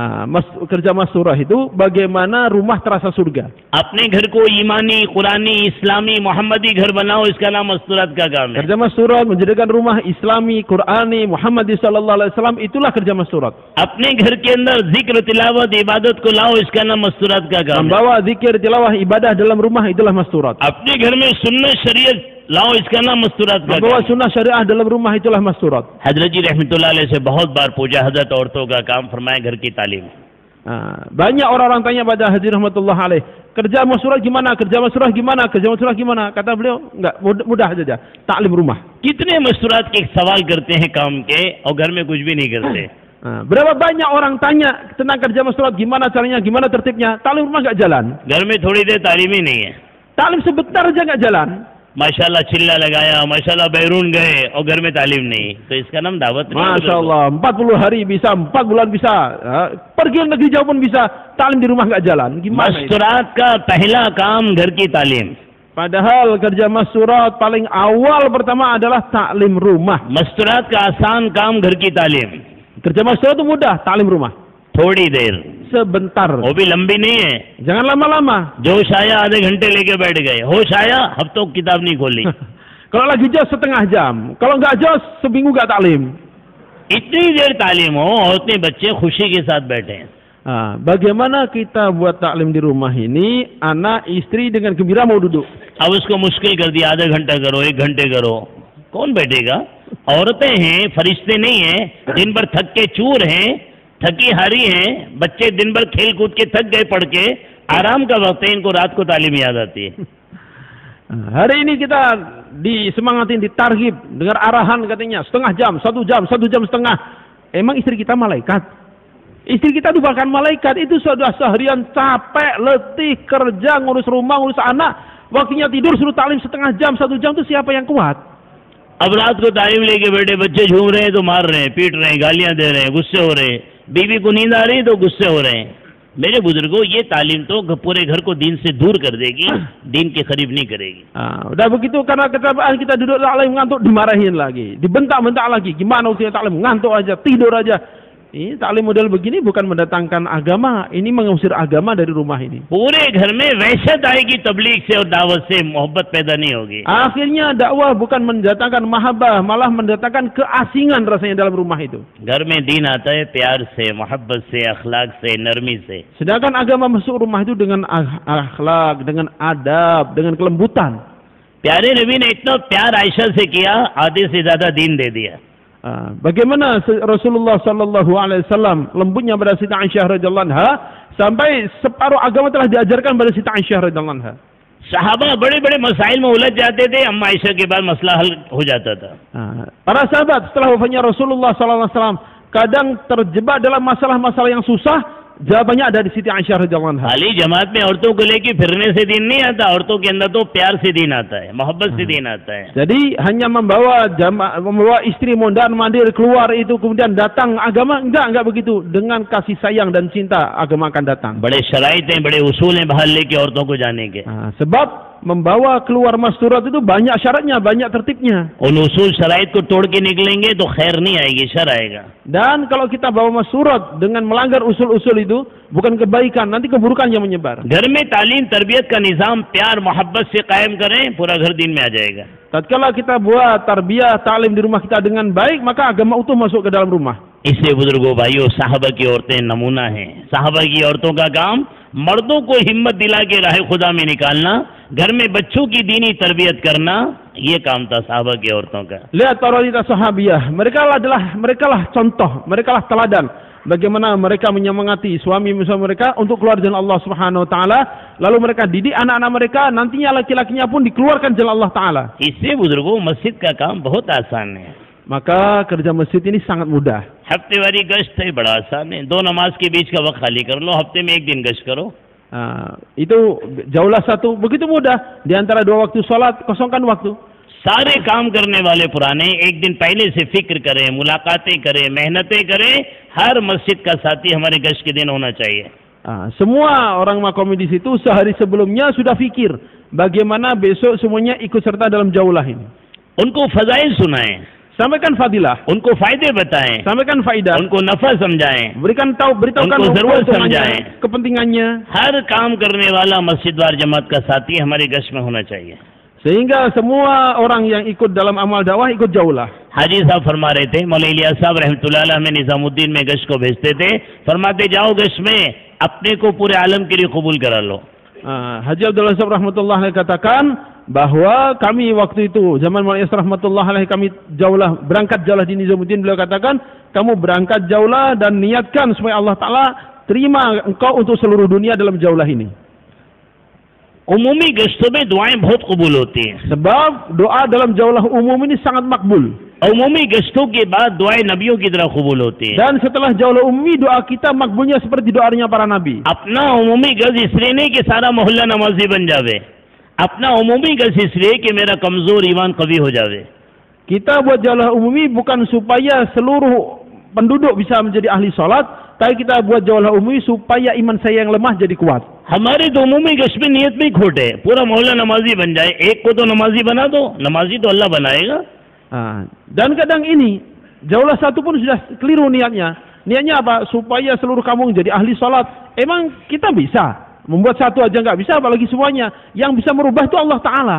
Speaker 2: kerja masturah itu bagaimana rumah terasa surga.
Speaker 1: अपने घर को ईमानी, कुरानी, इस्लामी, मोहम्मदी घर बनाओ, इसका नाम मस्तूरात का काम है।
Speaker 2: Kerja masturah menjadikan rumah Islami, Qurani, Muhammadi sallallahu alaihi wasallam, itulah kerja masturat.
Speaker 1: अपने घर के अंदर जिक्र, तिलावत, इबादत को लाओ, इसका नाम मस्तूरात का काम है।
Speaker 2: Membawa zikir, tilawah, ibadah dalam rumah, itulah masturat.
Speaker 1: अपने घर में सुन्नत शरीयत लाओ, इसका नाम मस्तूरात का
Speaker 2: Membawa
Speaker 1: काम है।
Speaker 2: sunnah syariah dalam rumah, itulah masturat.
Speaker 1: हजरत जी रहमतुल्लाह अलैह से बहुत बार पूछा, हजरत औरतों का काम फरमाए घर की तालीम।
Speaker 2: Banyak orang-orang tanya pada Haji rahmatullah alaih, kerja masturat gimana, kerja masturat gimana, kerja masturat gimana? Kata beliau, enggak, mudah saja, taklim rumah.
Speaker 1: कितने मस्तूरात के सवाल करते हैं काम के और घर में कुछ भी नहीं करते।
Speaker 2: Berapa banyak orang tanya tentang kerja masturat gimana caranya, gimana tertibnya, taklim rumah enggak jalan.
Speaker 1: घर में थोड़ी देर तालीम ही नहीं है।
Speaker 2: Taklim sebentar aja enggak jalan.
Speaker 1: माशाल्लाह चिल्ला लगाया, माशाल्लाह बैरून गए और घर में तालीम नहीं, तो इसका नाम दावत नहीं।
Speaker 2: Masya Allah, 40 hari bisa, 4 bulan bisa, pergi negeri jauh pun bisa, taklim di rumah enggak jalan. Gimana itu?
Speaker 1: मस्तूरात का पहला काम घर की तालीम।
Speaker 2: Padahal kerja masturat paling awal pertama adalah taklim rumah.
Speaker 1: मस्तूरात का आसान काम घर की तालीम।
Speaker 2: Kerja masturat itu mudah, taklim rumah.
Speaker 1: थोड़ी देर,
Speaker 2: Sebentar.
Speaker 1: वो भी लंबी नहीं है।
Speaker 2: Jangan lama-lama.
Speaker 1: जोश आया आधे घंटे लेके बैठ गए, होश आया हफ्तों किताब नहीं खोली।
Speaker 2: Kalau lagi jos setengah jam, kalau nggak jos seminggu nggak taklim.
Speaker 1: इतनी देर तालीम हो और इतने बच्चे खुशी के साथ बैठे हैं।
Speaker 2: Bagaimana kita buat taklim di rumah ini, anak istri dengan gembira mau duduk.
Speaker 1: अब उसको मुश्किल कर दिया, आधा घंटा करो, 1 घंटे करो, कौन बैठेगा? औरतें हैं, फरिश्ते नहीं हैं, दिन भर थक के चूर हैं, थकी हारी हैं, बच्चे दिन भर खेल कूद के थक गए पढ़ के, आराम का वक्त है, इनको रात को तालीम याद आती है।
Speaker 2: Hari ini kita disemangatin, ditarghib, dengar arahan katanya setengah jam, 1 jam, 1 jam setengah. Emang istri kita malaikat? Istri kita bukan malaikat, itu sudah seharian capek, letih, kerja, ngurus rumah, ngurus anak, waktunya tidur suruh taklim setengah jam, 1 jam, itu siapa yang kuat?
Speaker 1: अब रात को तालीम लेके बैठे, बच्चे झूम रहे हैं तो मार रहे हैं, पीट रहे हैं, गालियां दे रहे हैं, गुस्से हो रहे हैं, बीवी को नींद आ रही है तो गुस्से हो रहे हैं। मेरे बुजुर्गों, ये तालीम तो पूरे घर को दीन से दूर कर देगी, दीन के करीब नहीं करेगी।
Speaker 2: Udah begitu karena kita duduk taklim ngantuk, dimarahin lagi, dibentak-bentak lagi. Gimana usia taklim, ngantuk aja, tidur aja. Ini taklim model begini bukan mendatangkan agama, ini mengusir agama dari rumah ini.
Speaker 1: पूरे घर में वहशत आएगी तबलीग से और दावत से, मोहब्बत पैदा नहीं होगी।
Speaker 2: Akhirnya dakwah bukan mendatangkan mahabbah, malah mendatangkan keasingan rasanya dalam rumah itu.
Speaker 1: घर में दीन आता है प्यार से, मोहब्बत से, अखलाक से, नरमी से।
Speaker 2: Sedangkan agama masuk rumah itu dengan akhlak, dengan adab, dengan kelembutan.
Speaker 1: प्यारे नबी ने इतना प्यार आयशा से किया, आधे से ज्यादा दीन दे दिया।
Speaker 2: Bagaimana Rasulullah sallallahu alaihi wasallam lembutnya pada Siti Aisyah radhiyallahu anha sampai separuh agama telah diajarkan pada Siti Aisyah radhiyallahu anha.
Speaker 1: सहाबा बड़े बड़े मसाइल में उलझ जाते थे, अम्मा आयशा के बाद मसला हल हो जाता था।
Speaker 2: Para sahabat setelah wafatnya Rasulullah sallallahu alaihi wasallam kadang terjebak dalam masalah-masalah yang susah, jawabannya ada di Siti Aisyah radhiyallahu anha.
Speaker 1: खाली जमात में औरतों को लेके फिरने से दीन नहीं आता, औरतों के अंदर तो प्यार से दीन आता है, मोहब्बत से दीन आता है।
Speaker 2: Jadi hanya membawa istri mondar mandir keluar itu kemudian datang agama, enggak begitu. Dengan kasih sayang dan cinta agama akan datang.
Speaker 1: बड़े शराइत हैं, बड़े उसूल हैं बाहर लेके औरतों को जाने के।
Speaker 2: Sebab membawa keluar masturat itu banyak syaratnya, banyak tertibnya.
Speaker 1: उन उसूल शराइत को तोड़ के निकलेंगे तो खैर नहीं आएगी, शर आएगा।
Speaker 2: Dan kalau kita bawa masturat dengan melanggar usul-usul itu, bukan kebaikan, nanti keburukan yang menyebar.
Speaker 1: घर में तालीम तरबियत का निज़ाम प्यार मोहब्बत से कायम करें, पूरा घर दीन में आ जाएगा।
Speaker 2: Tatkala kita buat tarbiyah, taklim di rumah kita dengan baik, maka agama utuh masuk ke dalam rumah.
Speaker 1: इसलिए बुजुर्गों भाइयों, साहबा की औरतें नमूना हैं। साहबा की औरतों का काम मर्दों को हिम्मत दिला के राह खुदा में निकालना, घर में बच्चों की दीनी तरबियत करना, ये काम था साहबा की औरतों का।
Speaker 2: Lihat para wanita sahabiyah, mereka lah contoh, mereka lah teladan. Bagaimana mereka menyemangati suami mereka untuk keluar jalan Allah Subhanahu wa taala, lalu mereka didik anak-anak mereka, nantinya laki-lakinya pun dikeluarkan jalan Allah taala.
Speaker 1: इससे बुजुर्गों मस्जिद का काम बहुत आसान है।
Speaker 2: Maka kerja masjid ini sangat mudah.
Speaker 1: हफ्तेवारी गश्त है, बड़ा आसान है। 2 नमाज के बीच का वक्त खाली कर लो, हफ्ते में 1 दिन गश्त करो।
Speaker 2: Itu jauhlah satu, begitu mudah. Di antara 2 waktu sholat, kosongkan waktu.
Speaker 1: सारे काम करने वाले पुराने एक दिन पहले से फिक्र करें, मुलाकातें करें, मेहनतें करें। हर मस्जिद का साथी हमारे गश्त के दिन होना चाहिए।
Speaker 2: Semua orang makomi di situ sehari sebelumnya sudah fikir bagaimana besok semuanya ikut serta dalam jaulah ini.
Speaker 1: उनको फजाइल सुनाएं।
Speaker 2: Sampaikan fadilah,
Speaker 1: उनको फायदे बताएं,
Speaker 2: sampaikan faidah,
Speaker 1: उनको नफा समझाएं,
Speaker 2: beritahukan
Speaker 1: उनको जरूरत
Speaker 2: keuntungannya,
Speaker 1: समझाएं।
Speaker 2: kepentingannya,
Speaker 1: हर काम करने वाला मस्जिद वार जमात का साथी हमारे गश्त में होना चाहिए।
Speaker 2: sehingga semua orang yang ikut dalam amal dakwah ikut jauhlah.
Speaker 1: हाजी साहब फरमा रहे थे, मौलाना इलियास साहब रहमतुल्लाह अलैह में निजामुद्दीन में गश्त को भेजते थे, फरमाते जाओ गश्त में अपने को पूरे आलम के लिए कबूल करा लो।
Speaker 2: Haji Abdullah Sahab rahmatullah alaih katakan bahwa kami waktu itu zaman Maulana Yasir rahmatullah alaih kami berangkat jauhlah di Nizamuddin. Beliau katakan, kamu berangkat jauhlah dan niatkan supaya Allah Ta'ala terima engkau untuk seluruh dunia dalam jauhlah ini.
Speaker 1: उमूमी गश्तों में दुआएं बहुत कबूल होती हैं,
Speaker 2: sebab doa dalam jauhlah umum ini sangat makbul.
Speaker 1: उमूमी गश्तों के बाद दुआएं नबियों की तरह कबूल होती हैं।
Speaker 2: Dan setelah jauhlah umumi doa kita makbulnya seperti doanya para nabi.
Speaker 1: अपना उमूमी गज इसलिए नहीं कि सारा मोहल्ला नमाजी बन जावे, अपना उमूमी गज इसलिए कि मेरा कमजोर ईमान कवी हो जावे।
Speaker 2: Kita buat jauhlah umumi bukan supaya seluruh penduduk bisa menjadi ahli salat, tapi kita buat jauhlah umumi supaya iman saya yang lemah jadi kuat.
Speaker 1: हमारे तो उमूमी गश्त में नियत में ही खोट है, पूरा मोहल्ला नमाजी बन जाए, एक को तो नमाजी बना दो, नमाजी तो अल्लाह बनाएगा।
Speaker 2: Dan kadang ini jauhlah satu pun sudah keliru niatnya. Niatnya apa? Supaya seluruh kampung jadi ahli salat. Emang kita bisa membuat satu aja nggak bisa, apalagi semuanya. Yang bisa merubah itu Allah Ta'ala.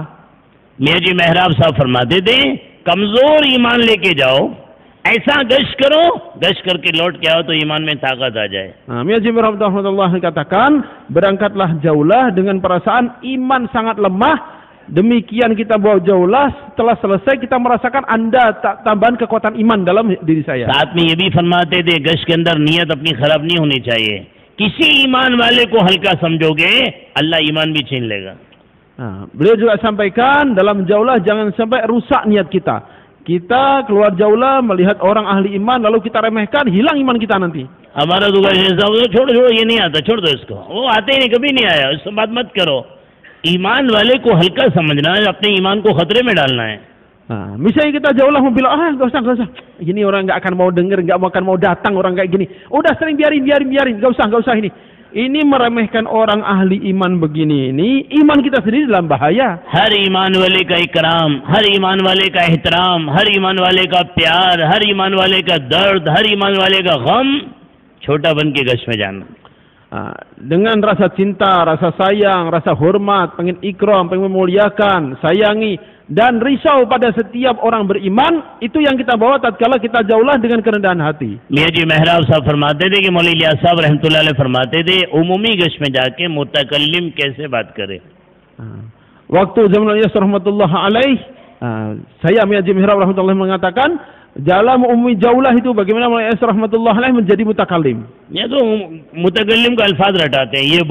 Speaker 1: मियां जी मेहराब साहब फरमाते थे, कमजोर ईमान लेके जाओ, ऐसा गश्त करो, गश्त करके लौट के आओ तो ईमान में ताकत आ जाए।
Speaker 2: Mian Ji rahmatullah katakan, berangkatlah jauhlah dengan perasaan iman sangat lemah. Demikian kita bawa jauhlah, setelah selesai kita merasakan Anda tambahan kekuatan iman dalam diri saya.
Speaker 1: साथ में ये भी फरमाते थे, गश्त के अंदर नियत अपनी खराब नहीं होनी चाहिए। किसी ईमान वाले को हल्का समझोगे, अल्लाह ईमान भी छीन लेगा।
Speaker 2: Beliau juga sampaikan dalam jauhlah jangan sampai rusak niat kita. Kita keluar jauhlah melihat orang ahli iman lalu kita remehkan, hilang iman kita nanti.
Speaker 1: हमारा तो छोड़ो ये नहीं आता, छोड़ दो इसको, वो आते ही नहीं, कभी नहीं आया, उससे बात मत करो। ईमान वाले को हल्का समझना है, अपने ईमान को खतरे में डालना है।
Speaker 2: Misalnya kita jauhlah mau bilang, gak usah. Gini orang gak akan mau denger, gak akan mau datang orang kayak gini. Udah sering biarin, gak usah ini. Ini meremehkan orang ahli iman begini ini, iman kita sendiri dalam bahaya.
Speaker 1: हर ईमान वाले का इकराम, हर ईमान वाले का एहतराम, हर ईमान वाले का प्यार, हर ईमान वाले का दर्द, हर ईमान वाले का गम छोटा बन के गश्त में जाना।
Speaker 2: Dengan rasa cinta, rasa sayang, rasa hormat, pengen ikram, pengen memuliakan, sayangi, dan risau pada setiap orang beriman, itu yang kita bawa tatkala kita jauhlah dengan kerendahan hati. मियां जी मेहराब साहब फरमाते थे कि मौलाना इलियास साहब रहमतुल्लाह अलैह फरमाते थे, उमूमी गश्त में जाके मुतकल्लिम कैसे बात करे। Waktu zaman Ilyas rahmatullah alaih, saya मियां जी मेहराब rahmatullah mengatakan, dalam umumi jauhlah itu bagaimana Maulana Yasir rahmatullah alaih menjadi mutakallim. Ya तो मुतकल्लिम का अल्फाज रटाते हैं, ये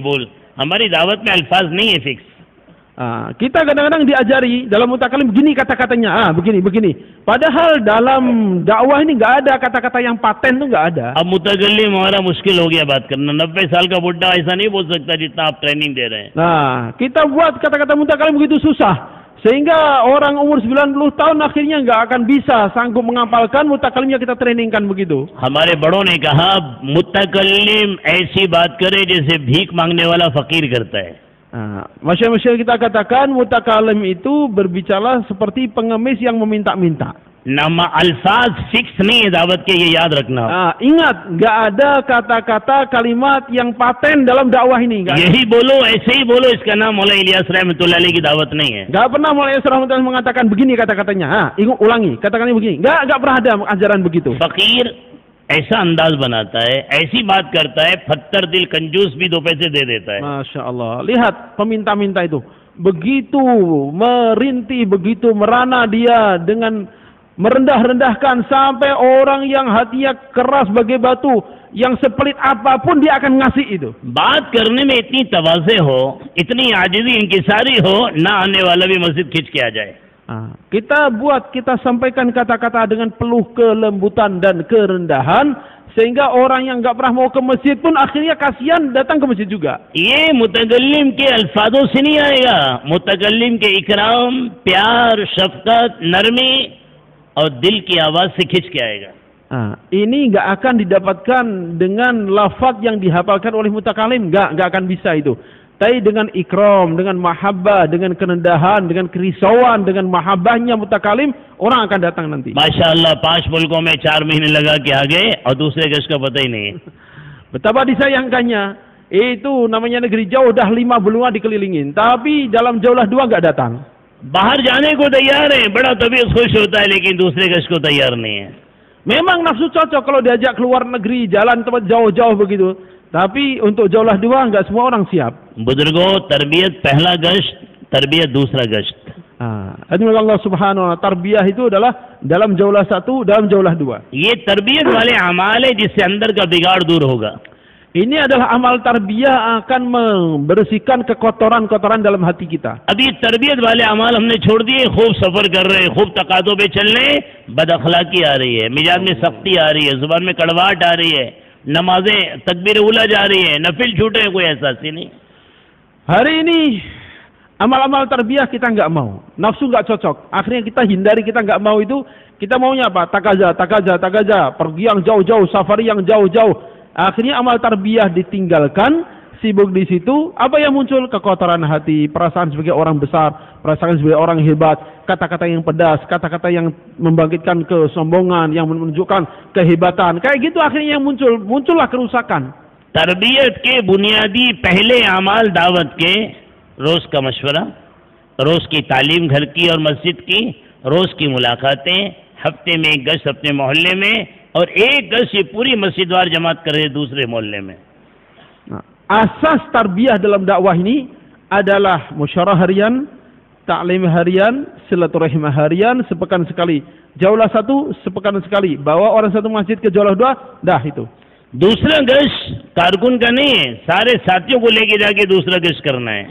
Speaker 2: बोल। हमारी दावत में अल्फाज नहीं है fix. Kita kadang-kadang diajari dalam mutakallim begini kata-katanya, begini. Padahal dalam dakwah ini nggak ada kata-kata yang paten tuh nggak ada. अब मुतकल्लिम हमारा मुश्किल हो गया बात करना, 90 साल का बुड्ढा ऐसा नहीं बोल सकता जितना आप ट्रेनिंग दे रहे हैं। Nah, kita buat kata-kata mutakallim begitu susah. Sehingga orang umur 90 tahun akhirnya nggak akan bisa sanggup menghafalkan mutakallim yang kita trainingkan begitu. हमारे बड़ों ने कहा मुतकल्लिम ऐसी बात करे जैसे भीख मांगने वाला फकीर करता है। Masyarakat kita katakan mutakallim itu berbicara seperti pengemis yang meminta-minta. Nama alfaz fix नहीं है दावत के, ये याद रखना। Ingat, nggak ada kata-kata kalimat yang paten dalam dakwah ini. यही बोलो, ऐसे ही बोलो, इसका नाम मौलाना इलियास रहमतुल्लाह अलैह की दावत नहीं है। Nggak pernah Maulana Ilyas rahmatullah mengatakan begini kata-katanya. Ulangi, katakannya begini. Nggak pernah ada ajaran begitu. Fakir ऐसा अंदाज बनाता है, ऐसी बात करता है, फत्तर दिल कंजूस भी 2 पैसे दे देता है। Masya Allah, lihat peminta-minta itu, begitu merintih, begitu merana dia dengan merendah-rendahkan sampai orang yang hatinya keras bagai batu, yang sepelit apapun dia akan ngasih itu. बात करने में इतनी तवाज़े हो, इतनी आजिज़ी इंकिसारी हो, ना आने वाला भी मस्जिद खींच के आ जाए। Kita sampaikan kata-kata dengan penuh kelembutan dan kerendahan sehingga orang yang nggak pernah mau ke masjid pun akhirnya kasihan datang ke masjid juga. ये मुतकल्लिम के अल्फाजों से नहीं आएगा, मुतकल्लिम के इकराम, प्यार, शफकत, नरमी और दिल की आवाज से खींच के आएगा। Ini nggak akan didapatkan dengan lafaz yang dihafalkan oleh mutakallim, nggak akan bisa itu. Tapi dengan ikram, dengan mahabbah, dengan kerendahan, dengan kerisauan, dengan mahabbahnya mutakalim, orang akan datang nanti.
Speaker 1: माशाअल्लाह 5 मुल्कों में 4 महीने लगा के आ गए और दूसरे गश का पता ही नहीं है.
Speaker 2: Betapa disayangkannya, itu namanya negeri jauh, dah 5 benua dikelilingin, tapi dalam jauhlah 2 enggak datang.
Speaker 1: बाहर जाने को तैयार है, बड़ा तबीयत खुश होता है, लेकिन दूसरे गश को तैयार नहीं है.
Speaker 2: Memang nafsu cocok kalau diajak keluar negeri, jalan tempat jauh-jauh begitu. Tapi untuk jauhlah 2 enggak semua orang siap.
Speaker 1: बुजुर्गों, तरबियत पहला गश्त, तरबियत दूसरा गश्त.
Speaker 2: Allah Subhanahu wa ta'ala, tarbiyah itu adalah dalam jauhlah 1, dalam jauhlah 2.
Speaker 1: ये तरबियत वाले अमाल है जिससे अंदर का बिगाड़ दूर होगा.
Speaker 2: Ini adalah amal tarbiyah akan membersihkan kekotoran-kotoran dalam hati kita.
Speaker 1: अभी तरबियत वाले अमाल हमने छोड़ दिए, खूब सफर कर रहे हैं, खूब तकातों पे चल रहे हैं, बदअखलाकी आ रही है, मिजाज में सख्ती आ रही है, जुबान में कड़वाहट आ रही है, नमाजें तकबीर उला जा रही है, नफिल छूटे, कोई एहसास ही नहीं.
Speaker 2: Hari ini amal-amal tarbiyah kita nggak mau, nafsu nggak cocok, akhirnya kita hindari, kita nggak mau itu. Kita maunya apa? Takaza, pergi yang jauh-jauh, safari yang jauh-jauh. Akhirnya amal tarbiyah ditinggalkan, sibuk di situ. Apa yang muncul? Kekotoran hati, perasaan sebagai orang besar, perasaan sebagai orang hebat, kata-kata yang pedas, kata-kata yang membangkitkan kesombongan, yang menunjukkan kehebatan. Kayak gitu akhirnya yang muncullah kerusakan.
Speaker 1: तरबियत के बुनियादी पहले अमाल दावत के, रोज का मशवरा, रोज की तालीम घर की और मस्जिद की, रोज की मुलाकातें, हफ्ते में 1 गश्त अपने मोहल्ले में, और 1 गश्त ये पूरी मस्जिद वार जमात कर रहे दूसरे मोहल्ले में.
Speaker 2: Asas tarbiyah dalam dakwah ini adalah musyawarah harian, taklim harian, silaturahim harian, sepekan sekali. Jauhlah 1, sepekan sekali. Bawa orang 1 masjid ke jauhlah 2, dah itu.
Speaker 1: दूसरा गश्त कारकुन का नहीं है, सारे साथियों को लेके जाके दूसरा गश्त करना है.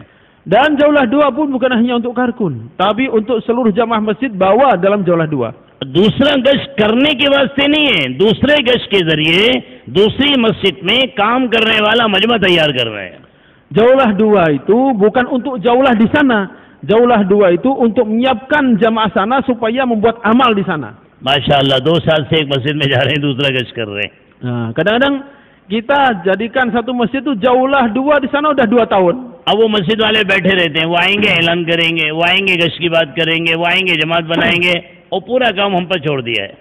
Speaker 2: Dan jauhlah 2 pun bukan hanya untuk karkun, tapi untuk seluruh jamaah masjid bawa dalam jauhlah 2.
Speaker 1: दूसरा गश्त करने के वास्ते नहीं है, दूसरे गश्त के जरिए दूसरी मस्जिद में काम करने वाला मजमा तैयार कर रहे हैं.
Speaker 2: Jauhlah 2 itu bukan untuk jauhlah di sana. Jauhlah 2 itu untuk menyiapkan jamaah sana supaya membuat amal di sana.
Speaker 1: माशाअल्लाह 2 साल से एक मस्जिद में जा रहे हैं, दूसरा गश्त कर रहे हैं.
Speaker 2: Kadang-kadang kita jadikan satu masjid itu jauhlah 2, di sana udah 2 tahun.
Speaker 1: अब वो मस्जिद वाले बैठे रहते हैं, वो आएंगे ऐलान करेंगे, वो आएंगे गश्त की बात करेंगे, वो आएंगे जमात बनाएंगे, और पूरा काम हम पर छोड़ दिया है.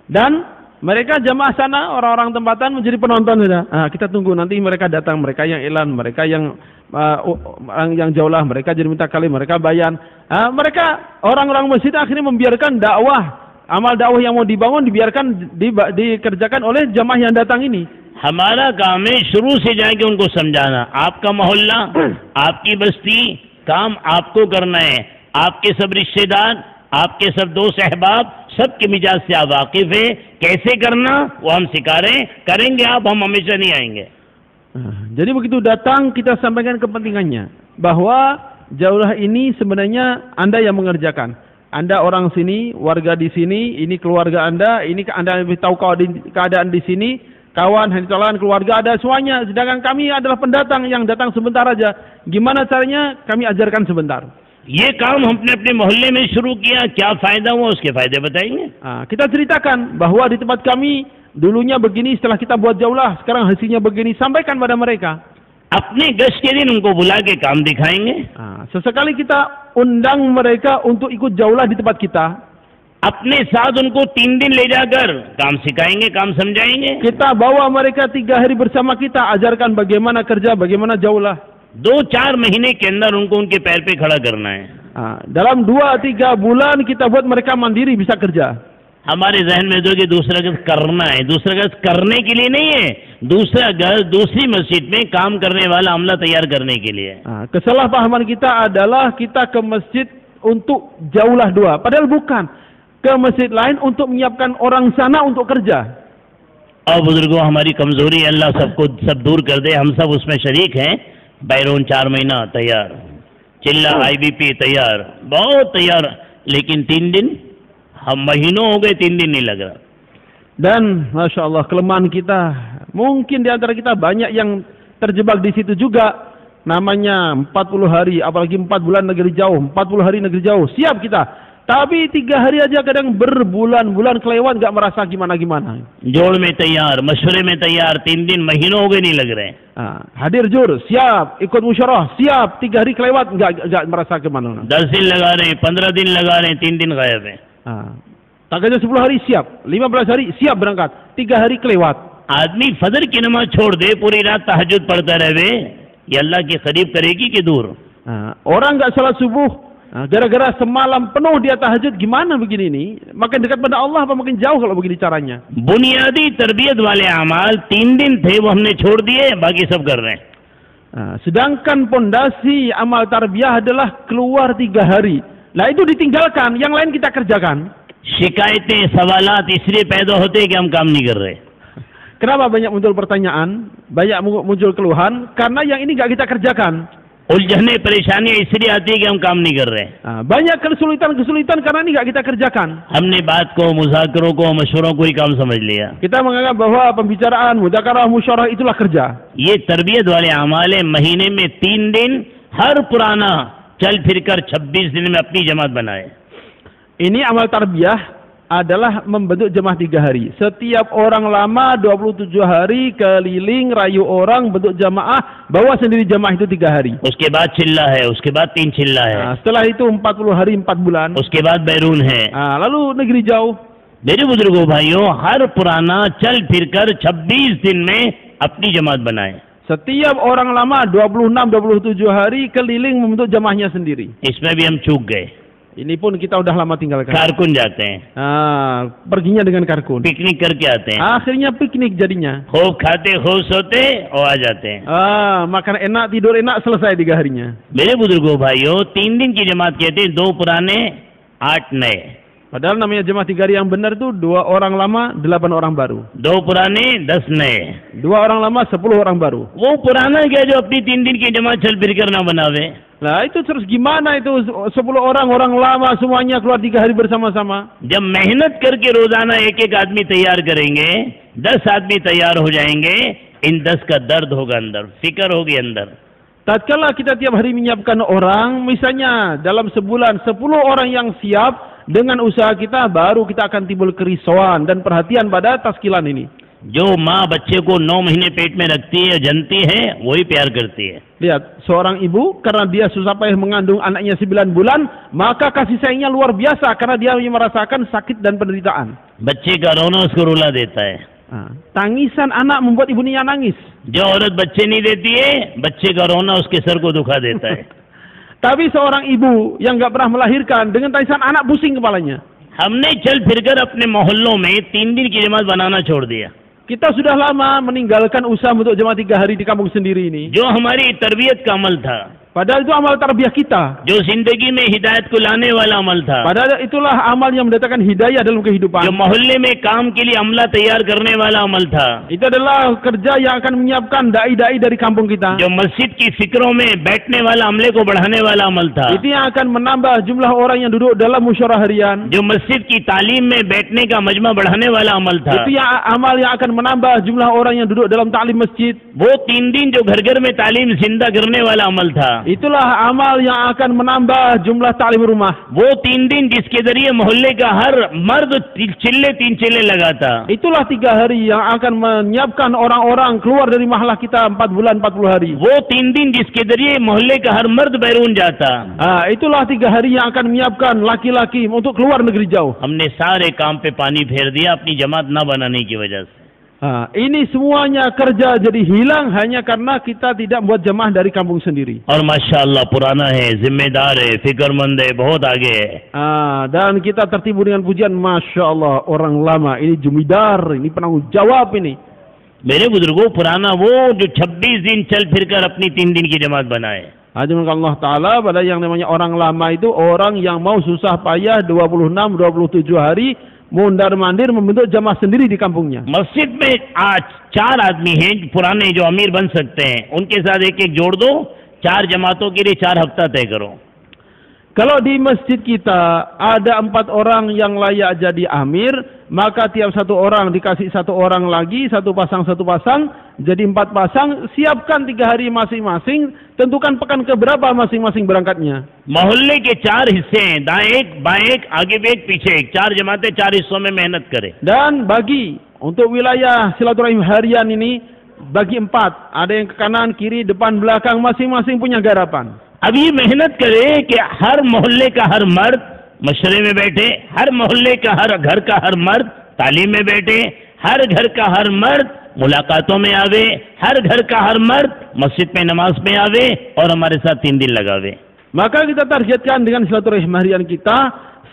Speaker 2: Dan mereka jamaah sana, orang-orang tempatan menjadi penonton saja. Kita tunggu nanti mereka datang, mereka yang elan, mereka yang jauhlah, mereka jadi minta kali, mereka bayan. Mereka orang-orang masjid akhirnya membiarkan dakwah, amal dakwah yang mau dibangun dibiarkan dikerjakan oleh jamaah yang datang ini.
Speaker 1: हमारा काम है शुरू से जाके उनको समझाना, आपका मोहल्ला, आपकी बस्ती, काम आपको करना है. आपके सब रिश्तेदार, आपके सब दोस्त अहबाब, सबके मिजाज से आप वाकिफ है, कैसे करना वो हम सिखा रहे हैं. करेंगे आप, हम हमेशा नहीं आएंगे.
Speaker 2: Jadi begitu datang kita sampaikan kepentingannya, bahwa jauhlah ini sebenarnya Anda yang mengerjakan. Anda orang sini, warga di sini, ini keluarga Anda, ini Anda lebih tahu keadaan di sini, kawan, hantalan, keluarga ada semuanya. Sedangkan kami adalah pendatang yang datang sebentar aja. Gimana caranya? Kami ajarkan sebentar.
Speaker 1: ये काम हमने अपने मोहल्ले में शुरू किया, क्या फायदा हुआ, उसके फायदे बताएंगे.
Speaker 2: Kita ceritakan bahwa di tempat kami dulunya begini, setelah kita buat jauhlah, sekarang hasilnya begini. Sampaikan pada mereka.
Speaker 1: अपने गश्त के दिन उनको बुला के काम दिखाएंगे.
Speaker 2: Sesekali kita undang mereka untuk ikut jauhlah di tempat kita.
Speaker 1: अपने साथ उनको 3 दिन ले जाकर काम सिखाएंगे, काम समझाएंगे.
Speaker 2: Kita bawa mereka 3 hari bersama kita, ajarkan bagaimana kerja, bagaimana jauhlah.
Speaker 1: 2-4 महीने के अंदर उनको उनके पैर पे खड़ा करना है.
Speaker 2: Dalam 2-3 bulan kita buat mereka mandiri bisa kerja.
Speaker 1: हमारे जहन में जो कि दूसरा गश्त करना है, दूसरा गश्त करने के लिए नहीं है, दूसरा गश्त दूसरी मस्जिद में काम करने वाला अमला तैयार करने के लिए.
Speaker 2: Kesalahpahaman kita adalah kita ke masjid untuk jauhlah 2, padahal bukan. Ke masjid lain untuk menyiapkan orang sana untuk kerja.
Speaker 1: और बुजुर्गों, हमारी कमजोरी अल्लाह सबको सब दूर कर दे. हम सब उसमें शरीक हैं. बैरून 4 महीना तैयार, चिल्ला IBP तैयार, बहुत तैयार, लेकिन 3 दिन, हम महीनों हो गए 3 दिन नहीं लग रहा.
Speaker 2: Dan Masya Allah kelemahan kita, mungkin di antara kita banyak yang terjebak di situ juga. Namanya 40 hari, apalagi 4 bulan negeri jauh, 40 hari negeri jauh. Siap kita. Tapi 3 hari aja kadang berbulan-bulan kelewat nggak merasa gimana-gimana.
Speaker 1: जोड़ में तैयार, मशवरे में तैयार, 3 दिन महीनों हो गए नहीं लग रहे।
Speaker 2: Hadir jur, siap, ikut musyawarah, siap, 3 hari kelewat nggak merasa kemana.
Speaker 1: 10 दिन लगा रहे हैं, 15 दिन लगा रहे हैं, 3 दिन गायब है।
Speaker 2: Tak kerja 10 hari siap, 15 hari siap berangkat, 3 hari kelewat.
Speaker 1: आदमी फजर की नमाज छोड़ दे, पूरी रात तहज्जुद पढ़ता रहे, ये अल्लाह के करीब करेगी कि दूर?
Speaker 2: Orang nggak salat subuh, gara-gara semalam penuh dia tahajud, gimana begini nih? Makin dekat pada Allah apa makin jauh kalau begini caranya?
Speaker 1: बुनियादी तरबियत वाले अमाल 3 दिन थे, वो हमने छोड़ दिए, बाकी सब कर रहे हैं।
Speaker 2: Sedangkan pondasi amal tarbiyah adalah keluar 3 hari. Nah itu ditinggalkan, yang lain kita kerjakan.
Speaker 1: शिकायतें, सवालात इसलिए पैदा होते हैं कि हम काम नहीं कर रहे।
Speaker 2: Kenapa banyak muncul pertanyaan, banyak muncul keluhan? Karena yang ini nggak kita kerjakan.
Speaker 1: उलझने परेशानियां इसलिए आती है कि हम काम नहीं कर रहे।
Speaker 2: Banyak kesulitan karena ini nggak kita kerjakan.
Speaker 1: हमने बात को, मुज़ाकरों को, मशवरों को ही काम समझ लिया।
Speaker 2: Kita menganggap bahwa pembicaraan, mudzakarah, musyawarah itulah kerja.
Speaker 1: ये तरबियत वाले अमाल महीने में 3 दिन हर पुराना चल फिरकर 26 दिन में अपनी जमात बनाए।
Speaker 2: Ini amal tarbiyah adalah membentuk jemaah 3 hari. Setiap orang lama 27 hari keliling rayu orang bentuk jamaah, bawa sendiri jamaah itu 3 hari.
Speaker 1: उसके बाद चिल्ला है, उसके बाद 3 चिल्ला है।
Speaker 2: Setelah itu 40 hari 4 bulan.
Speaker 1: उसके बाद बैरून है।
Speaker 2: Lalu negeri jauh.
Speaker 1: मेरे बुजुर्गों भाइयों, हर पुराना चल फिरकर 26 दिन में अपनी जमात बनाए।
Speaker 2: Setiap orang lama 26-27 hari keliling membentuk jamaahnya sendiri.
Speaker 1: इसमें भी हम चूक गए।
Speaker 2: Ini pun kita udah lama tinggalkan.
Speaker 1: कारकुन जाते हैं,
Speaker 2: perginya dengan karkun.
Speaker 1: पिकनिक करके आते हैं,
Speaker 2: Akhirnya piknik jadinya.
Speaker 1: खूब खाते, खूब सोते और आ जाते हैं।
Speaker 2: Makan enak, tidur enak, selesai 3 harinya.
Speaker 1: मेरे बुजुर्गों भाइयों, 3 दिन की जमात कहते हैं, 2 पुराने 8 नए।
Speaker 2: Padahal namanya jemaah 3 hari yang benar itu 2 orang lama, 8 orang baru.
Speaker 1: 2 पुराने 10 नए।
Speaker 2: 2 orang lama, 10 orang baru.
Speaker 1: वो पुराना क्या जो अपनी 3 दिन की जमात चल फिर कर ना बनावे?
Speaker 2: Lah itu terus gimana itu 10 orang lama semuanya keluar 3 hari bersama-sama.
Speaker 1: जब मेहनत करके रोजाना एक आदमी तैयार करेंगे, 10 आदमी तैयार हो जाएंगे, इन 10 का दर्द होगा अंदर, फिक्र होगी अंदर।
Speaker 2: Tatkala kita tiap hari menyiapkan orang, misalnya dalam sebulan 10 orang yang siap, dengan usaha kita baru kita akan timbul kerisauan dan perhatian pada taskilan ini.
Speaker 1: जो माँ बच्चे को 9 महीने पेट में रखती है, जनती है, वही प्यार करती है।
Speaker 2: Lihat, seorang ibu karena dia susah payah mengandung anaknya 9 bulan, maka kasih sayangnya luar biasa karena dia merasakan sakit dan penderitaan.
Speaker 1: बच्चे का रोना उसको रुला देता है।
Speaker 2: Tangisan anak membuat ibunya nangis.
Speaker 1: जो औरत बच्चे नहीं देती है, बच्चे का रोना उसके सर को दुखा देता है।
Speaker 2: Tapi seorang ibu yang nggak pernah melahirkan dengan tangisan anak pusing kepalanya.
Speaker 1: हमने चल फिरकर अपने मोहल्लों में 3 दिन की जमात बनाना छोड़ दिया।
Speaker 2: Kita sudah lama meninggalkan usaha untuk jemaah 3 hari di kampung sendiri ini.
Speaker 1: जो हमारी तरबियत का अमल था,
Speaker 2: Padahal itu amal tarbiyah kita.
Speaker 1: जो जिंदगी में हिदायत को लाने वाला अमल था,
Speaker 2: Padahal itulah amal yang mendatangkan hidayah dalam kehidupan.
Speaker 1: जो मोहल्ले में काम के लिए अमला तैयार करने वाला अमल था,
Speaker 2: Itu adalah kerja yang akan menyiapkan dai-dai dari kampung kita.
Speaker 1: जो मस्जिद की फिक्रों में बैठने वाला अमले को बढ़ाने वाला अमल था,
Speaker 2: Itu yang akan menambah jumlah orang yang duduk dalam musyawarah harian.
Speaker 1: जो मस्जिद की तालीम में बैठने का मजमा बढ़ाने वाला अमल था,
Speaker 2: Itu yang amal yang akan menambah jumlah orang yang duduk dalam ta'lim masjid.
Speaker 1: वो 3 दिन जो घर घर में तालीम जिंदा करने वाला अमल था,
Speaker 2: Itulah amal yang akan menambah jumlah ta'lim rumah.
Speaker 1: वो 3 दिन जिसके जरिए मोहल्ले का हर मर्द चिल्ले 3 चिल्ले लगाता,
Speaker 2: Itulah 3 hari yang akan menyiapkan orang-orang keluar dari mahalah kita 4 bulan 40 hari.
Speaker 1: वो 3 दिन जिसके जरिए मोहल्ले का हर मर्द बैरून जाता।
Speaker 2: Itulah 3 hari yang akan menyiapkan laki-laki untuk keluar negeri jauh.
Speaker 1: हमने सारे काम पे पानी फेर दिया अपनी जमात ना बनाने की वजह से।
Speaker 2: Ini semuanya kerja jadi hilang hanya karena kita tidak membuat jemaah dari kampung sendiri.
Speaker 1: और माशाअल्लाह पुराना है, जिम्मेदार है, फिक्रमंद है, बहुत आगे है।
Speaker 2: Dan kita tertibu dengan pujian, Masya Allah, orang lama ini jumidar, ini penanggung jawab ini.
Speaker 1: मेरे बुजुर्गों, पुराना वो जो 26 दिन चल फिरकर अपनी 3 दिन की जमात बनाए।
Speaker 2: Ajaran Allah Ta'ala pada yang namanya orang lama itu orang yang mau susah payah 26-27 hari mondar-mandir membentuk jamaah sendiri di kampungnya.
Speaker 1: मस्जिद में आज 4 आदमी हैं पुराने जो अमीर बन सकते हैं, उनके साथ एक जोड़ दो, 4 जमातों के लिए 4 हफ्ता तय करो।
Speaker 2: Kalau di masjid kita ada 4 orang yang layak jadi amir, maka tiap 1 orang dikasih 1 orang lagi, 1 pasang, jadi 4 pasang. Siapkan 3 hari masing-masing, tentukan pekan keberapa masing-masing berangkatnya.
Speaker 1: मोहल्ले के 4 हिस्से हैं, दाएं एक, बाएं एक, आगे भी एक, पीछे एक, 4 जमातें 4 हिस्सों में मेहनत करें.
Speaker 2: Dan bagi untuk wilayah silaturahim harian ini bagi 4, ada yang ke kanan, kiri, depan, belakang, masing-masing punya garapan.
Speaker 1: अब ये मेहनत करें कि हर मोहल्ले का हर मर्द मशरे में बैठे, हर मोहल्ले का हर घर का हर मर्द तालीम में बैठे, हर घर का हर मर्द मुलाकातों में आवे, हर घर का हर मर्द मस्जिद में नमाज में आवे और हमारे साथ 3 दिन लगावे.
Speaker 2: Maka kita targetkan dengan silaturahim harian kita,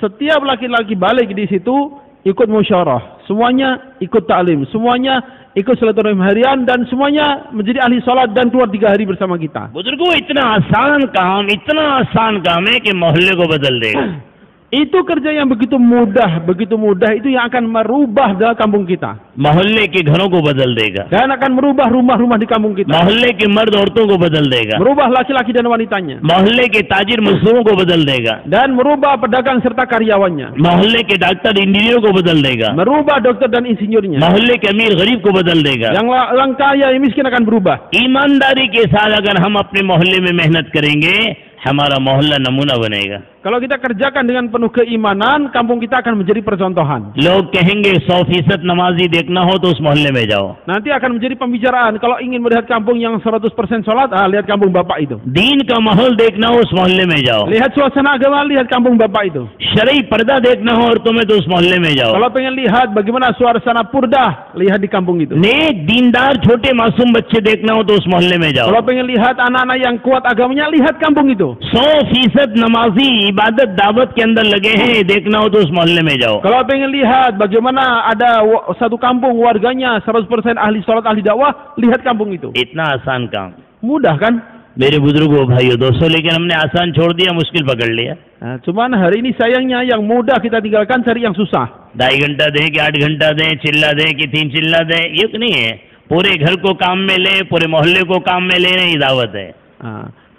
Speaker 2: setiap laki-laki balik di situ ikut musyawarah, semuanya ikut ta'lim, semuanya ikut silaturahim harian, dan semuanya menjadi ahli salat dan keluar 3 hari bersama kita.
Speaker 1: बुजुर्गों, इतना आसान काम है कि मोहल्ले को बदल देगा.
Speaker 2: Itu kerja yang begitu mudah itu yang akan merubah dalam kampung kita.
Speaker 1: मोहल्ले के घरों को बदल देगा.
Speaker 2: Dan akan merubah rumah-rumah di kampung kita.
Speaker 1: मोहल्ले के मर्द औरतों को बदल देगा.
Speaker 2: Merubah laki-laki dan wanitanya.
Speaker 1: मोहल्ले के ताजिर मजदूरों को बदल देगा.
Speaker 2: Dan merubah pedagang serta karyawannya.
Speaker 1: मोहल्ले के डॉक्टर इंजीनियर को बदल देगा.
Speaker 2: Merubah dokter dan insinyurnya.
Speaker 1: मोहल्ले के अमीर गरीब को बदल देगा.
Speaker 2: Yang orang kaya, yang miskin akan berubah.
Speaker 1: ईमानदारी के साथ अगर हम अपने मोहल्ले में मेहनत करेंगे, हमारा मोहल्ला नमूना बनेगा.
Speaker 2: Kalau kita kerjakan dengan penuh keimanan, kampung kita akan menjadi percontohan.
Speaker 1: लोग कहेंगे 100% नमाजी देखना हो तो उस मोहल्ले में जाओ.
Speaker 2: Nanti akan menjadi pembicaraan. Kalau ingin melihat kampung yang 100% sholat, lihat kampung bapak itu.
Speaker 1: दीन का माहौल देखना हो उस मोहल्ले में जाओ.
Speaker 2: Lihat suasana agama, lihat kampung bapak itu.
Speaker 1: शरई पर्दा देखना हो औरतों में तो उस मोहल्ले में जाओ.
Speaker 2: Kalau pengen lihat bagaimana suasana purdah, lihat di kampung itu.
Speaker 1: नेक दीनदार छोटे मासूम बच्चे देखना हो तो उस मोहल्ले में जाओ.
Speaker 2: Kalau pengen lihat anak-anak yang kuat agamanya, lihat kampung itu.
Speaker 1: 100% नमाजी इबादत दावत के अंदर लगे हैं, देखना हो तो उस मोहल्ले में जाओ.
Speaker 2: Kalau pengen lihat bagaimana ada satu kampung warganya 100% ahli sholat, ahli dakwah, lihat kampung itu.
Speaker 1: इतना आसान काम.
Speaker 2: Mudah kan?
Speaker 1: मेरे बुजुर्गों भाइयों दोस्तों, लेकिन हमने आसान छोड़ दिया, मुश्किल पकड़ लिया.
Speaker 2: Cuman hari ini sayangnya yang mudah kita tinggalkan, cari yang susah.
Speaker 1: 2.5 घंटा दें कि 8 घंटा दें, चिल्ला दें कि 3 चिल्ला दें, ये नहीं है. पूरे घर को काम में ले, पूरे मोहल्ले को काम में लेने की दावत है.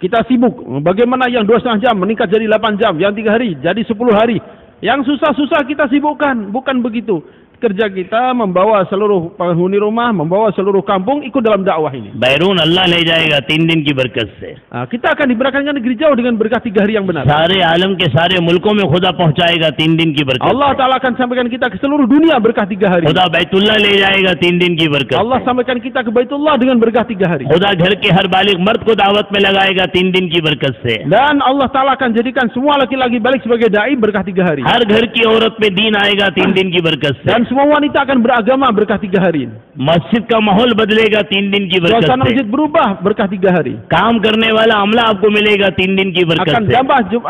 Speaker 2: Kita sibuk. Bagaimana yang 2,5 jam meningkat jadi 8 jam, yang 3 hari jadi 10 hari. Yang susah-susah kita sibukkan. Bukan begitu. Kerja kita membawa seluruh penghuni rumah, membawa seluruh kampung ikut dalam dakwah ini.
Speaker 1: बैरून अल्लाह ले जाएगा 3 दिन की बरकत से.
Speaker 2: Kita akan diberkatkan negeri jauh dengan berkah 3 hari yang benar.
Speaker 1: सारे आलम के सारे मुल्कों में खुदा पहुंचाएगा 3 दिन की बरकत.
Speaker 2: Allah Ta'ala akan sampaikan kita ke seluruh dunia berkah 3 hari.
Speaker 1: खुदा बैतुल्लाह ले जाएगा 3 दिन की बरकत.
Speaker 2: Allah sampaikan kita ke Baitullah dengan berkah 3 hari.
Speaker 1: खुदा घर के हर बालिग मर्द को दावत में लगाएगा 3 दिन की बरकत से.
Speaker 2: Dan Allah Ta'ala akan jadikan semua laki-laki balik sebagai dai berkah 3 hari.
Speaker 1: हर घर की औरत में दीन आएगा 3 दिन की बरकत से.
Speaker 2: Dan semua wanita akan beragama berkah 3 hari.
Speaker 1: मस्जिद का माहौल बदलेगा 3 दिन की बरकत
Speaker 2: Suasana
Speaker 1: से.
Speaker 2: masjid berubah berkah 3 hari.
Speaker 1: काम करने वाला अमला आपको मिलेगा 3 दिन की बरकत से.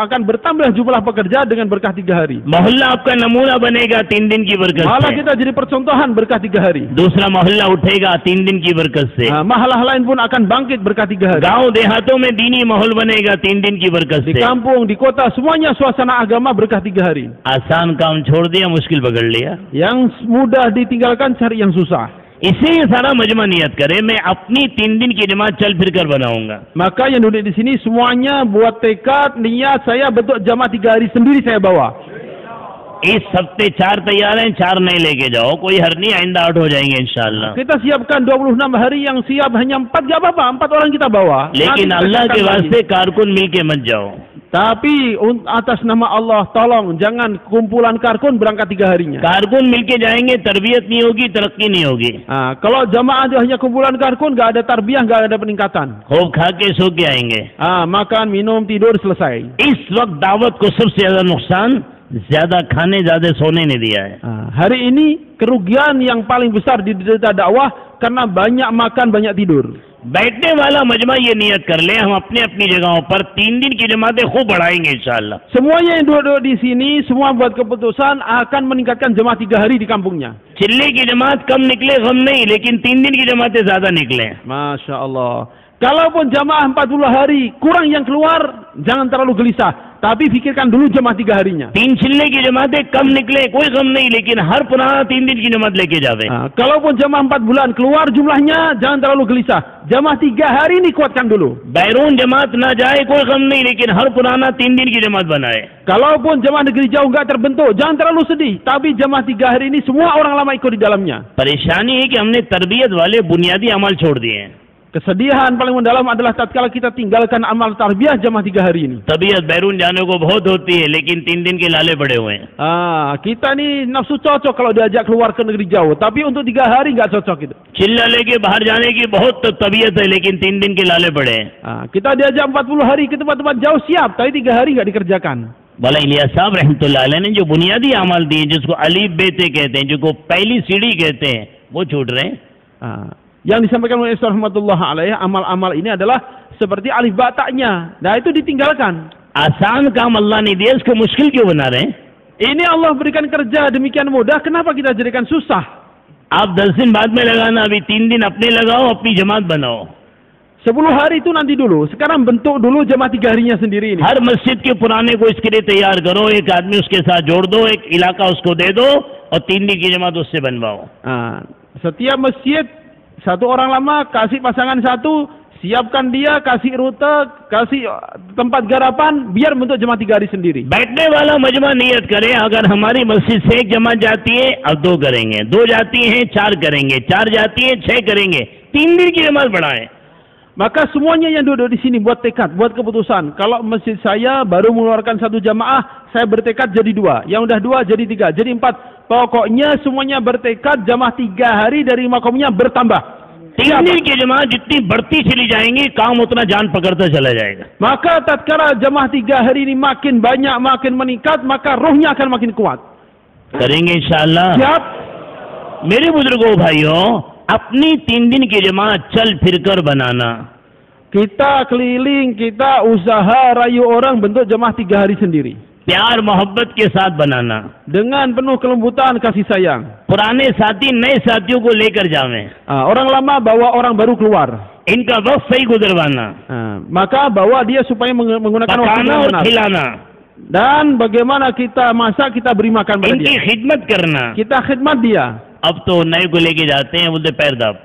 Speaker 2: Akan bertambah jumlah pekerja dengan berkah 3 hari.
Speaker 1: मोहल्ला आपका नमूना बनेगा 3 दिन की बरकत
Speaker 2: Malah
Speaker 1: से.
Speaker 2: kita jadi percontohan berkah 3 hari.
Speaker 1: दूसरा मोहल्ला उठेगा 3 दिन की बरकत से.
Speaker 2: Mahalah lain pun akan bangkit berkah 3 hari.
Speaker 1: गांव देहातों में दीनी माहौल बनेगा 3 दिन की बरकत
Speaker 2: Di
Speaker 1: से.
Speaker 2: kampung, di kota, semuanya suasana agama berkah 3 hari.
Speaker 1: आसान काम छोड़ दिया, मुश्किल पकड़ लिया.
Speaker 2: Yang mudah ditinggalkan, cari yang susah.
Speaker 1: इसे सारा मजमा नियत करे, मैं अपनी 3 दिन की जमात चल फिर कर बनाऊंगा.
Speaker 2: Maka yang duduk di sini semuanya buat tekad, niat, saya bentuk jamaah 3 hari sendiri saya bawa.
Speaker 1: इस हफ्ते 4 तैयार हैं, 4 नहीं लेके जाओ, कोई हर नहीं, आइंदा 8 हो जाएंगे इंशाअल्लाह.
Speaker 2: Kita siapkan 26 hari, yang siap hanya 4, gak apa-apa, 4 orang kita bawa.
Speaker 1: लेकिन
Speaker 2: Nanti
Speaker 1: अल्लाह के
Speaker 2: tekan lagi.
Speaker 1: वास्ते कारकुन मिल के मत जाओ.
Speaker 2: Tapi atas nama Allah, tolong jangan kumpulan karkun berangkat 3 harinya.
Speaker 1: कारकुन मिल के जाएंगे, तरबियत नहीं होगी, तरक्की नहीं होगी.
Speaker 2: Kalau jamaah itu hanya kumpulan karkun, gak ada tarbiyah, gak ada peningkatan.
Speaker 1: खूब खा के सो के आएंगे.
Speaker 2: Makan, minum, tidur, selesai.
Speaker 1: इस वक्त दावत को सबसे ज्यादा नुकसान ज्यादा खाने ज्यादा सोने ने दिया है.
Speaker 2: Hari ini kerugian yang paling besar di dalam dakwah karena banyak makan, banyak tidur.
Speaker 1: बैठने वाला मजमा ये नियत कर ले, हम अपने अपनी जगहों पर 3 दिन की जमातें खूब बढ़ाएंगे इंशाअल्लाह.
Speaker 2: Semuanya yang duduk di sini, semua buat keputusan akan meningkatkan jemaah 3 hari di kampungnya.
Speaker 1: चिल्ले की जमात कम निकले गम नहीं, लेकिन 3 दिन की जमातें ज्यादा निकले.
Speaker 2: Masya Allah. Kalaupun jamaah 40 hari kurang yang keluar, jangan terlalu gelisah. Tapi fikirkan dulu jamaah 3 harinya.
Speaker 1: 3 छिलने की जमातें कम निकले कोई गम नहीं, लेकिन हर पुराना 3 दिन की जमात लेके जावे।
Speaker 2: Kalaupun jamaah 4 bulan keluar jumlahnya, jangan terlalu gelisah. Jamaah 3 hari ini kuatkan dulu.
Speaker 1: बैरून जमात ना जाए कोई गम नहीं, लेकिन हर पुराना 3 दिन की जमात बनाए।
Speaker 2: Kalaupun jamaah negeri jauh enggak terbentuk, jangan terlalu sedih. Tapi jamaah 3 hari ini semua orang lama ikut di dalamnya.
Speaker 1: परेशानी है कि हमने तरबियत वाले बुनियादी अमल छोड़ दिए हैं।
Speaker 2: Kesedihan paling mendalam adalah tatkala kita tinggalkan amal tarbiyah jamaah 3 hari ini.
Speaker 1: तबीयत बैरून जाने को बहुत होती है, लेकिन 3 दिन के लाले पड़े हुए हैं।
Speaker 2: Kita ni nafsu cocok kalau diajak keluar ke negeri jauh, tapi untuk 3 hari enggak cocok itu.
Speaker 1: चिल्ला लेके बाहर जाने की बहुत तबीयत है, लेकिन 3 दिन के लाले पड़े हैं।
Speaker 2: Kita diajak 40 hari ke tempat-tempat jauh siap, tapi 3 hari enggak dikerjakan.
Speaker 1: वाला इलियास साहब रहमतुल्लाह अलैह ने जो बुनियादी अमल दिए, जिसको अलीफ बेते कहते हैं, जिसको पहली सीढ़ी कहते हैं, वो छूट रहे हैं।
Speaker 2: Yang disampaikan oleh Ustaz rahmatullah alaih, amal-amal ini adalah seperti alif bataknya. Nah, itu ditinggalkan.
Speaker 1: आसान काम अल्लाह ने दिया, इसको मुश्किल क्यों बना रहे हैं?
Speaker 2: Ini Allah berikan kerja demikian mudah, kenapa kita jadikan susah?
Speaker 1: आप 10 दिन बाद में लगाना, अभी 3 दिन अपने लगाओ, अपनी जमात बनाओ।
Speaker 2: 10 hari itu nanti dulu. Sekarang bentuk dulu jamaah 3 harinya sendiri ini.
Speaker 1: हर मस्जिद के पुराने को इसके लिए तैयार करो, एक आदमी उसके साथ जोड़ दो, एक इलाका उसको दे दो, और 3 दिन की जमात उससे बनवाओ।
Speaker 2: Setiap masjid satu orang lama, kasih pasangan satu, siapkan dia, kasih rute, kasih tempat garapan, biar bentuk jamaah 3 hari sendiri.
Speaker 1: बैठने वाला मजमा नियत करे, अगर हमारी मस्जिद से 1 जमात जाती है, अब 2 करेंगे, 2 जाती हैं 4 करेंगे, 4 जाती है 6 करेंगे, 3 दिन की जमात बढ़ाएं।
Speaker 2: Maka semuanya yang duduk di sini buat tekad, buat keputusan. Kalau masjid saya baru mengeluarkan 1 jamaah, saya bertekad jadi 2. Yang udah 2 jadi 3, jadi 4. Pokoknya semuanya bertekad jamaah 3 hari dari makomnya bertambah.
Speaker 1: 3 दिन की जमात जितनी बढ़ती चली जाएंगी, काम उतना जान पकड़ता चला जाएगा।
Speaker 2: Maka tatkala jamaah 3 hari ini makin banyak, makin meningkat, maka rohnya akan makin kuat.
Speaker 1: करेंगे इंशाअल्लाह।
Speaker 2: Siap?
Speaker 1: मेरे बुजुर्गों भाइयों, अपनी 3 दिन की जमात चल फिरकर बनाना।
Speaker 2: Kita keliling, kita usaha rayu orang bentuk jamaah 3 hari sendiri.
Speaker 1: प्यार मोहब्बत के साथ बनाना,
Speaker 2: dengan penuh kelembutan kasih sayang.
Speaker 1: पुराने साथी नए साथियों को लेकर जावें,
Speaker 2: Orang lama bawa orang baru keluar.
Speaker 1: इनका वक्त सही गुजरवाना,
Speaker 2: Maka bawa dia supaya menggunakan waktu
Speaker 1: पकाना
Speaker 2: dengan
Speaker 1: और
Speaker 2: benar.
Speaker 1: खिलाना,
Speaker 2: Dan bagaimana kita masak, kita beri makan pada
Speaker 1: इनकी
Speaker 2: dia.
Speaker 1: खिदमत करना।
Speaker 2: Kita khidmat dia.
Speaker 1: अब तो नए को लेके जाते हैं, बोलते पैर दाब।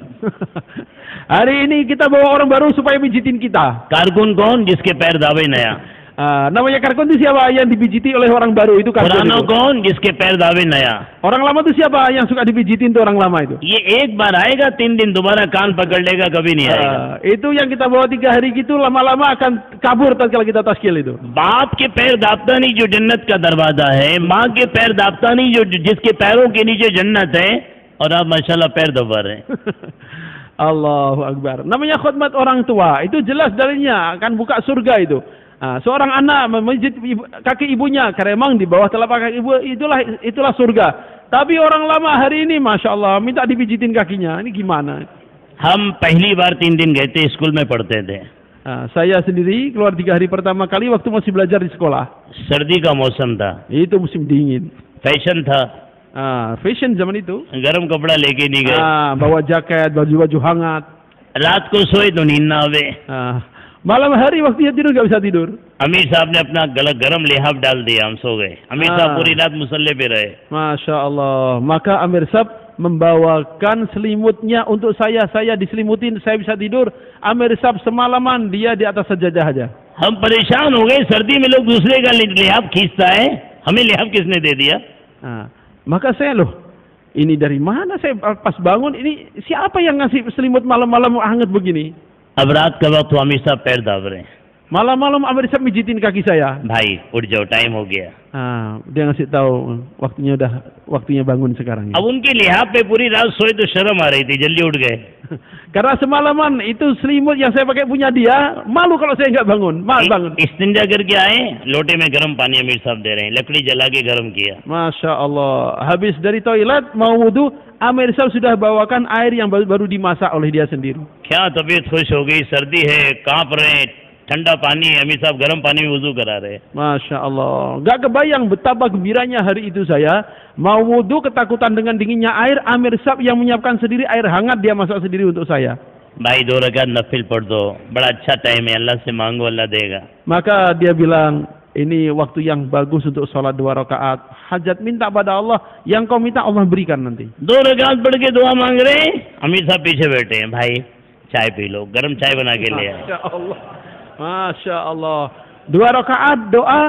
Speaker 2: Hari ini kita bawa orang baru supaya pijitin kita.
Speaker 1: कारकुन कौन? जिसके पैर दावे नया।
Speaker 2: Namanya karkun itu siapa? Yang dipijiti oleh orang baru itu karkun
Speaker 1: पुराना
Speaker 2: itu.
Speaker 1: कौन? जिसके पैर दावे नया।
Speaker 2: Orang lama itu siapa? Yang suka dipijitin itu orang lama itu.
Speaker 1: ये एक बार आएगा, 3 दिन दोबारा कान पकड़ लेगा, कभी नहीं आएगा।
Speaker 2: Itu yang kita bawa 3 hari gitu, lama-lama akan kabur tatkala kita taskil itu.
Speaker 1: बाप के पैर दापता नहीं जो जन्नत का दरवाजा है, माँ के पैर दापता नहीं जो जिसके पैरों के नीचे जन्नत है, और आप माशाल्लाह पैर दबा रहे हैं।
Speaker 2: Allahu Akbar. Namanya khidmat orang tua, itu jelas darinya akan buka surga itu. Seorang anak memijit kaki ibunya, karena memang di bawah telapak kaki ibu itulah surga. Tapi orang lama hari ini, masya Allah, minta dipijitin kakinya. Ini gimana?
Speaker 1: हम पहली बार 3 दिन गए थे, स्कूल में पढ़ते थे।
Speaker 2: Saya sendiri keluar 3 hari pertama kali waktu masih belajar di sekolah.
Speaker 1: सर्दी का मौसम था,
Speaker 2: Itu musim dingin.
Speaker 1: फैशन था,
Speaker 2: Fashion zaman itu.
Speaker 1: गरम कपड़ा लेके नहीं गए।
Speaker 2: Bawa jaket, baju-baju hangat.
Speaker 1: रात को सोए तो नींद ना आवे।
Speaker 2: Malam hari waktunya tidur nggak bisa tidur.
Speaker 1: अमीर साहब ने अपना गरम लिहाफ डाल दिया, हम सो गए। अमीर साहब पूरी रात मुसल्ले पे रहे।
Speaker 2: Masya Allah. Maka Amir Sab membawakan selimutnya untuk saya. Saya diselimutin, saya bisa tidur. Amir Sab semalaman dia di atas sajadah aja.
Speaker 1: हम परेशान हो गए, सर्दी में लोग दूसरे का लिहाफ खींचता है, हमें लिहाफ किसने दे दिया?
Speaker 2: Maka saya ini dari mana? Saya pas bangun, ini siapa yang ngasih selimut malam-malam hangat begini?
Speaker 1: अब रात का वक्त अमीर साहब पैर दाब रहे हैं।
Speaker 2: Malam-malam Amir Sab mijitin kaki saya.
Speaker 1: भाई उठ जाओ, टाइम हो गया।
Speaker 2: Dia ngasih tahu waktunya bangun sekarang.
Speaker 1: अब उनके लिहाफ पे पूरी रात सोए तो शर्म आ रही थी, जल्दी उठ गए।
Speaker 2: Karena semalaman itu selimut yang saya pakai punya dia, malu kalau saya nggak bangun. Bangun.
Speaker 1: इस्तिंजा करके आए, लोटे में गर्म पानी अमीर साहब दे रहे हैं, लकड़ी जला के गर्म किया।
Speaker 2: Masya Allah. Habis dari toilet mau wudu, Amir Sab sudah bawakan air yang baru dimasak oleh dia sendiri.
Speaker 1: क्या तबीयत खुश हो गई, सर्दी है, कांप रहे हैं, ठंडा पानी है, अमीर साहब गर्म पानी में वुजू करा रहे हैं।
Speaker 2: Masya Allah. Gak kebayang betapa gembiranya hari itu saya. Mau wudu ketakutan dengan dinginnya air, Amir Sab yang menyiapkan sendiri air hangat, dia masak sendiri untuk saya.
Speaker 1: भाई 2 रकात नफिल पढ़ दो, बड़ा अच्छा टाइम है, अल्लाह से मांगो, अल्लाह देगा.
Speaker 2: Maka dia bilang, ini waktu yang bagus untuk sholat 2 rakaat. Hajat minta pada Allah, yang kau minta Allah berikan nanti.
Speaker 1: 2 रकात पढ़ के दुआ मांग रहे हैं, अमीर साहब पीछे बैठे हैं, भाई चाय पी लो, गरम चाय बना के ले आए.
Speaker 2: Masya Allah, Masya Allah. 2 rakaat doa,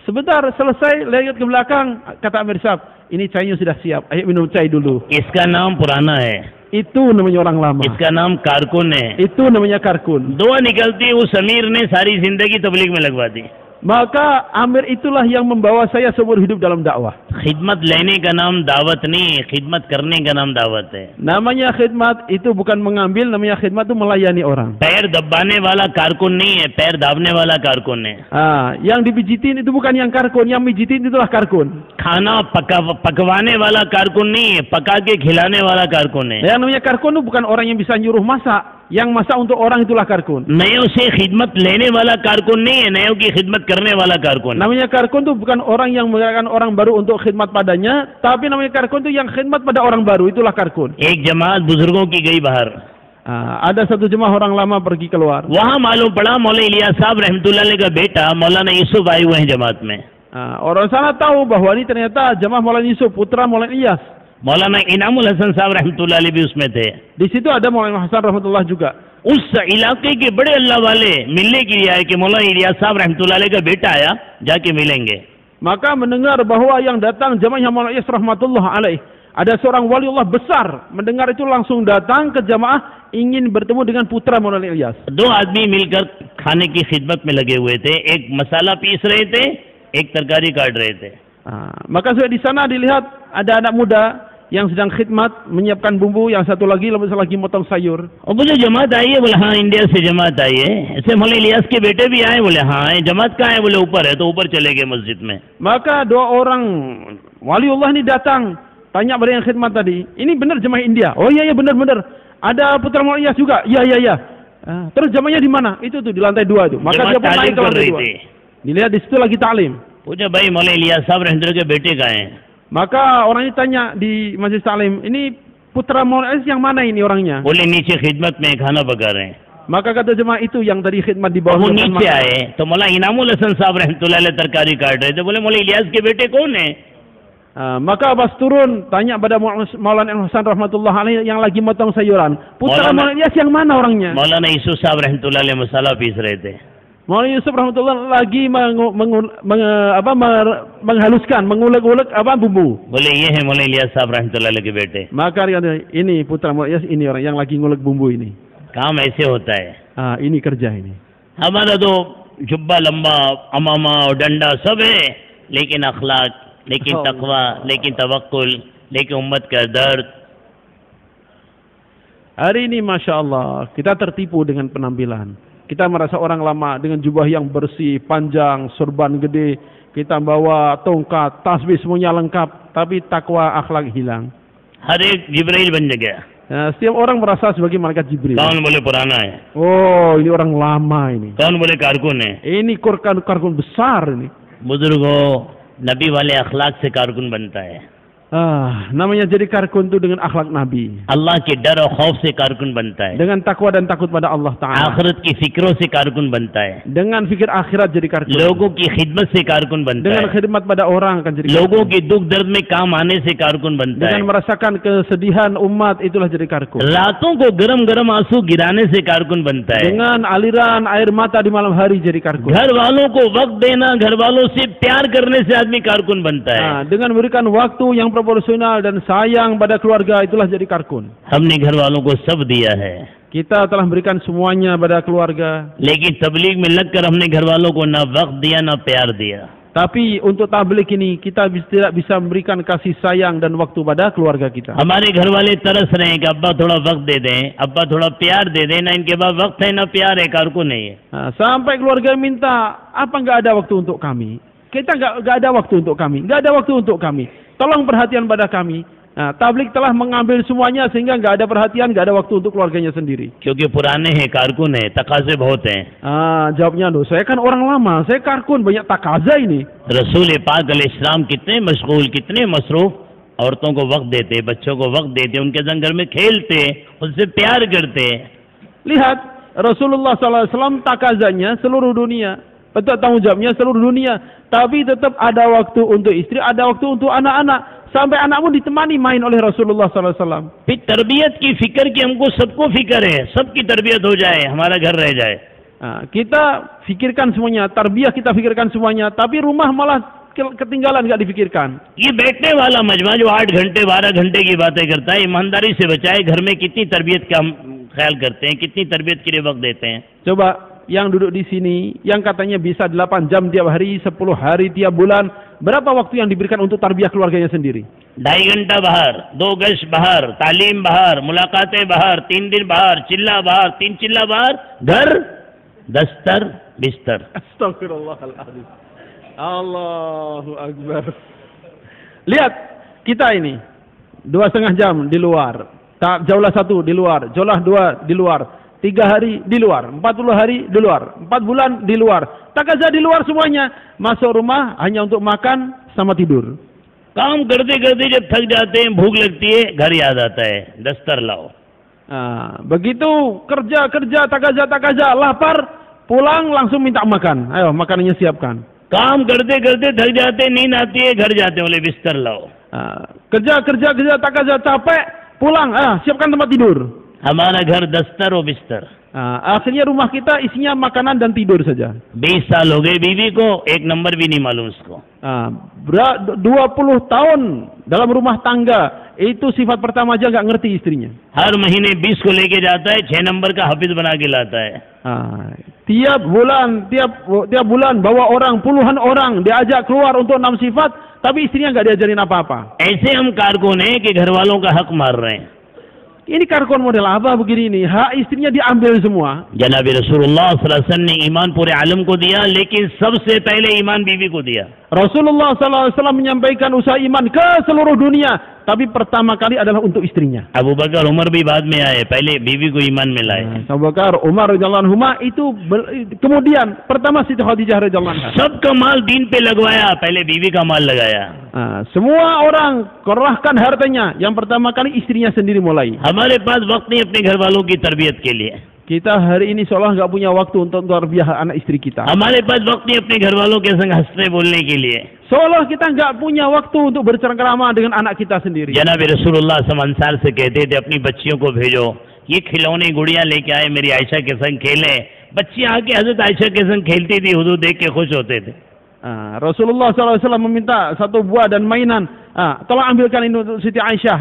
Speaker 2: sebentar selesai, lihat ke belakang, kata Amir Sahab, ini cainya sudah siap, ayo minum cai dulu.
Speaker 1: इसका नाम पुराना है,
Speaker 2: Itu namanya orang lama.
Speaker 1: इसका नाम कारकुन है.
Speaker 2: Itu namanya karkun.
Speaker 1: दुआ निकलती उस अमीर ने सारी जिंदगी तबलीग में लगवा दी.
Speaker 2: Maka Amir itulah yang membawa saya seumur hidup dalam dakwah.
Speaker 1: खिदमत लेने का नाम दावत नहीं है, खिदमत करने का नाम दावत है.
Speaker 2: Namanya khidmat itu bukan mengambil, namanya khidmat itu melayani orang.
Speaker 1: पैर दबाने वाला कारकुन नहीं है, पैर दाबने वाला कारकुन है.
Speaker 2: Yang dipijitin itu bukan yang karkun, yang mijitin itulah karkun.
Speaker 1: खाना पकवाने वाला कारकुन नहीं है, पका के खिलाने वाला कारकुन है.
Speaker 2: Yang namanya karkun itu bukan orang yang bisa nyuruh masak, yang masak untuk orang itulah karkun.
Speaker 1: नयों से खिदमत लेने वाला कारकुन नहीं है, नयों की खिदमत करने वाला कारकुन.
Speaker 2: Namanya karkun itu bukan orang yang menggunakan orang baru untuk khidmat padanya, tapi namanya karkun itu yang khidmat pada orang baru, itulah karkun.
Speaker 1: एक जमात बुजुर्गों की गई बाहर,
Speaker 2: Ada satu jemaah orang lama pergi keluar.
Speaker 1: वहाँ मालूम पड़ा मौलाना इलियास साहब रहमतुल्लाह अलैह का बेटा मौलाना यूसुफ आए हुए हैं जमात में.
Speaker 2: Orang sana tahu bahwa ini ternyata jemaah Maulana Yusuf, putra Maulana Ilyas.
Speaker 1: मौलाना इनामुल हसन साहब रहमतुल्लाह अलैह भी उसमें थे.
Speaker 2: Di situ ada Maulana Hasan rahmatullah juga.
Speaker 1: उस इलाके के बड़े अल्लाह वाले मिलने के लिए आए कि मौलाना इलियास साहब रहमतुल्लाह अलैह का बेटा आया, जाके मिलेंगे.
Speaker 2: Maka mendengar bahwa yang datang jemaah Maulana Ilyas rahmatullah alaih, ada seorang waliullah besar, mendengar itu langsung datang ke jemaah ingin bertemu dengan putra Maulana Ilyas.
Speaker 1: 2 आदमी मिलकर खाने की खिदमत में लगे हुए थे, एक मसाला पीस रहे थे, एक तरकारी काट रहे थे.
Speaker 2: Maka sudah di sana dilihat ada anak muda yang sedang khidmat menyiapkan bumbu, yang satu lagi motong sayur.
Speaker 1: और मुझे जमात आई है, बोले हाँ इंडिया से जमात आई है. ऐसे मौलाना इलियास के बेटे भी आए, बोले हाँ. जमात कहाँ है, बोले ऊपर है. तो ऊपर चले गए मस्जिद में.
Speaker 2: Maka 2 orang waliullah ini datang, tanya pada yang khidmat tadi, ini benar jemaah India? Oh iya benar. Ada putra Maulana Ilyas juga? Iya. Terus jemaahnya di mana? Itu tuh di lantai 2 itu. Maka dia pun naik ke lantai 2. Dilihat di situ lagi taklim.
Speaker 1: पूछा भाई मौलाना इलियास साहब रहमतुल्लाह के बेटे कहाँ हैं?
Speaker 2: Maka orang ini tanya di majlis taklim, ini putra Maulana Ilyas yang mana ini orangnya?
Speaker 1: बोले नीचे खिदमत में खाना पका रहे हैं.
Speaker 2: Maka kata jemaah itu yang tadi khidmat di bawah.
Speaker 1: वो नीचे आए तो मौलाना इनामुल हसन साहब रहमतुल्लाह अलैह तरकारी काट रहे थे. बोले मौलाना इलियास के बेटे कौन है?
Speaker 2: Maka pas turun tanya pada Maulana Hasan rahmatullah alaih yang lagi motong sayuran, putra Maulana Ilyas yang mana orangnya?
Speaker 1: मौलाना यूसुफ साहब रहमतुल्लाह अलैह मसाला पीस रहे थे.
Speaker 2: Maulana Yusuf rahmatullah lagi menghaluskan, mengulek-ulek bumbu.
Speaker 1: बोले ये है मौलाना इलियास साहब रहमतुल्लाह अलैह के बेटे.
Speaker 2: Maka dia kata, ini putra Maulana Ilyas, ini orang yang lagi ngulek bumbu ini.
Speaker 1: काम ऐसे होता है.
Speaker 2: Ini kerja ini.
Speaker 1: हमारा तो जुब्बा लंबा, अमामा और डंडा सब है, लेकिन अखलाक, लेकिन तकवा, लेकिन तवक्कुल, लेकिन उम्मत का दर्द.
Speaker 2: Hari ini Masya Allah kita tertipu dengan penampilan. Kita merasa orang lama dengan jubah yang bersih, panjang, sorban gede, kita bawa tongkat, tasbih semuanya lengkap, tapi takwa akhlak hilang.
Speaker 1: हर एक जिब्राइल बन गया.
Speaker 2: Setiap orang merasa sebagai malaikat Jibril.
Speaker 1: कौन बोले पुराना है?
Speaker 2: Oh, ini orang lama ini.
Speaker 1: कौन बोले कारकुन है?
Speaker 2: Ini karkun besar ini.
Speaker 1: बुजुर्गों, नबी वाले अखलाक से कारकुन बनता है.
Speaker 2: Namanya jadi karkun itu dengan akhlak Nabi.
Speaker 1: अल्लाह के डर और खौफ से कारकुन बनता है.
Speaker 2: Dengan takwa dan takut pada Allah Ta'ala.
Speaker 1: आखिरत की फिक्रों से कारकुन बनता है.
Speaker 2: Dengan fikir akhirat jadi karkun.
Speaker 1: लोगों की खिदमत से कारकुन बनता
Speaker 2: Dengan
Speaker 1: है.
Speaker 2: khidmat pada orang akan jadi karkun.
Speaker 1: लोगों के दुख दर्द में काम आने से कारकुन बनता है.
Speaker 2: Dengan merasakan kesedihan umat itulah jadi karkun.
Speaker 1: रातों को गरम गरम आंसू गिराने से कारकुन बनता है.
Speaker 2: Dengan aliran air mata di malam hari jadi karkun.
Speaker 1: घर वालों को वक्त देना, घर वालों से प्यार करने से आदमी कारकुन बनता है.
Speaker 2: Dengan memberikan waktu yang proporsional dan sayang pada keluarga itulah jadi karkun.
Speaker 1: हमने घर वालों को सब दिया है,
Speaker 2: Kita telah berikan semuanya pada keluarga.
Speaker 1: लेकिन तबलीग में लगकर हमने घर वालों को ना वक्त दिया ना प्यार दिया.
Speaker 2: Tapi untuk tabligh ini kita tidak bisa memberikan kasih sayang dan waktu pada keluarga kita.
Speaker 1: हमारे घर वाले तरस रहे हैं कि अब्बा थोड़ा वक्त दे दें, अब्बा थोड़ा प्यार दे दें. ना इनके पास वक्त है ना प्यार है, कारकुन नहीं है.
Speaker 2: Sampai keluarga minta, apa nggak ada waktu untuk kami? Kita nggak ada waktu untuk kami, nggak ada waktu untuk kami. Tolong perhatian pada kami. Tabligh telah mengambil semuanya sehingga nggak ada perhatian, nggak ada waktu untuk keluarganya sendiri.
Speaker 1: क्योंकि पुराने हैं, कारकुन है, तकाजे बहुत हैं.
Speaker 2: Jawabnya, loh, saya kan orang lama, saya karkun, banyak takaza ini.
Speaker 1: रसूल पाक अलैहिस्सलाम कितने मशगूल, कितने मसरूफ, औरतों को वक्त देते, बच्चों को वक्त देते, उनके संग घर में खेलते, उनसे प्यार करते.
Speaker 2: Lihat, Rasulullah SAW takazanya seluruh dunia. Betul, tanggung jawabnya seluruh dunia. Tapi tetap ada waktu untuk istri, ada waktu untuk anak-anak. Sampai anak pun ditemani main oleh Rasulullah SAW.
Speaker 1: फिर तरबियत की फिक्र की हमको सबको फिक्र है, सबकी तरबियत हो जाए, हमारा घर रह जाए.
Speaker 2: Kita fikirkan semuanya, tarbiyah kita fikirkan semuanya, tapi rumah malah ketinggalan, nggak dipikirkan.
Speaker 1: ये बैठने वाला मजमा जो 8 घंटे 12 घंटे की बातें करता है, ईमानदारी से बचाए, घर में कितनी तरबियत का ख्याल करते हैं, कितनी तरबियत के लिए वक्त देते हैं.
Speaker 2: Coba yang duduk di sini, yang katanya bisa 8 jam tiap hari, 10 hari tiap bulan, berapa waktu yang diberikan untuk tarbiyah keluarganya sendiri?
Speaker 1: 2.5 घंटा बाहर, 2 गश बाहर, तालीम बाहर, मुलाकातें बाहर, 3 दिन बाहर, चिल्ला बाहर, 3 चिल्ला बाहर, घर, दस्तर, बिस्तर.
Speaker 2: Astagfirullahaladzim. Allahu Akbar. Lihat, kita ini 2,5 jam di luar, tak jauhlah 1 di luar, jauhlah 2 di luar, 3 hari di luar, 40 hari di luar, 4 bulan di luar, tak aja di luar semuanya. Masuk rumah hanya untuk makan sama tidur.
Speaker 1: काम करते करते जब थक जाते हैं, भूख लगती है, घर याद आता है, दस्तर लाओ.
Speaker 2: Begitu kerja tak aja lapar, pulang langsung minta makan. Ayo makanannya siapkan.
Speaker 1: काम करते करते थक जाते, नींद आती है, घर जाते बोले बिस्तर लाओ.
Speaker 2: Kerja tak aja capek, pulang, siapkan tempat tidur.
Speaker 1: हमारा घर दस्तर और बिस्तर.
Speaker 2: Akhirnya rumah kita isinya makanan dan tidur saja.
Speaker 1: 20 साल हो गए बीवी को, एक नंबर भी नहीं मालूम उसको.
Speaker 2: 20 tahun dalam rumah tangga, itu sifat pertama aja nggak ngerti istrinya.
Speaker 1: हर महीने 20 को लेके जाता है, 6 नंबर का हाफिज बना के लाता है.
Speaker 2: Tiap bulan bawa orang, puluhan orang diajak keluar untuk 6 sifat, tapi istrinya nggak diajarin apa-apa.
Speaker 1: ऐसे हम कारकुन हैं कि घर वालों का हक मार रहे हैं.
Speaker 2: Ini karkon model apa begini ini? Hak istrinya diambil semua.
Speaker 1: जनाब रसूलुल्लाह सल्लल्लाहु अलैहि वसल्लम ने ईमान पूरे आलम को दिया, लेकिन सबसे पहले ईमान बीवी को दिया.
Speaker 2: Rasulullah SAW menyampaikan usaha iman ke seluruh dunia, tapi pertama kali adalah untuk istrinya.
Speaker 1: Abu बकर उमर भी बाद में आए, पहले बीवी को ईमान में लाए.
Speaker 2: Abu Bakar, Umar radhiyallahu anhuma itu kemudian pertama Siti Khadijah radhiyallahu anha.
Speaker 1: सबका माल दीन पे लगवाया, पहले बीवी का माल लगाया.
Speaker 2: Semua orang kerahkan hartanya, yang pertama kali istrinya sendiri mulai.
Speaker 1: हमारे पास वक्त नहीं अपने घर वालों की तरबियत के लिए.
Speaker 2: Kita hari ini seolah nggak punya waktu untuk tarbiyah anak istri kita.
Speaker 1: हमारे पास वक्त नहीं अपने घर वालों के संग हंसने बोलने के लिए.
Speaker 2: Seolah kita nggak punya waktu untuk bercengkrama dengan anak kita sendiri.
Speaker 1: जनाब रसूलुल्लाह सब अंसार से कहते थे अपनी बच्चियों को भेजो, ये खिलौने गुड़िया लेके आए, मेरी आयशा के संग खेले. बच्चियां आके हजरत आयशा के संग खेलती थी, हुजूर देख के खुश होते थे.
Speaker 2: Rasulullah SAW meminta satu buah dan mainan. Tolong ambilkan ini untuk Siti Aisyah.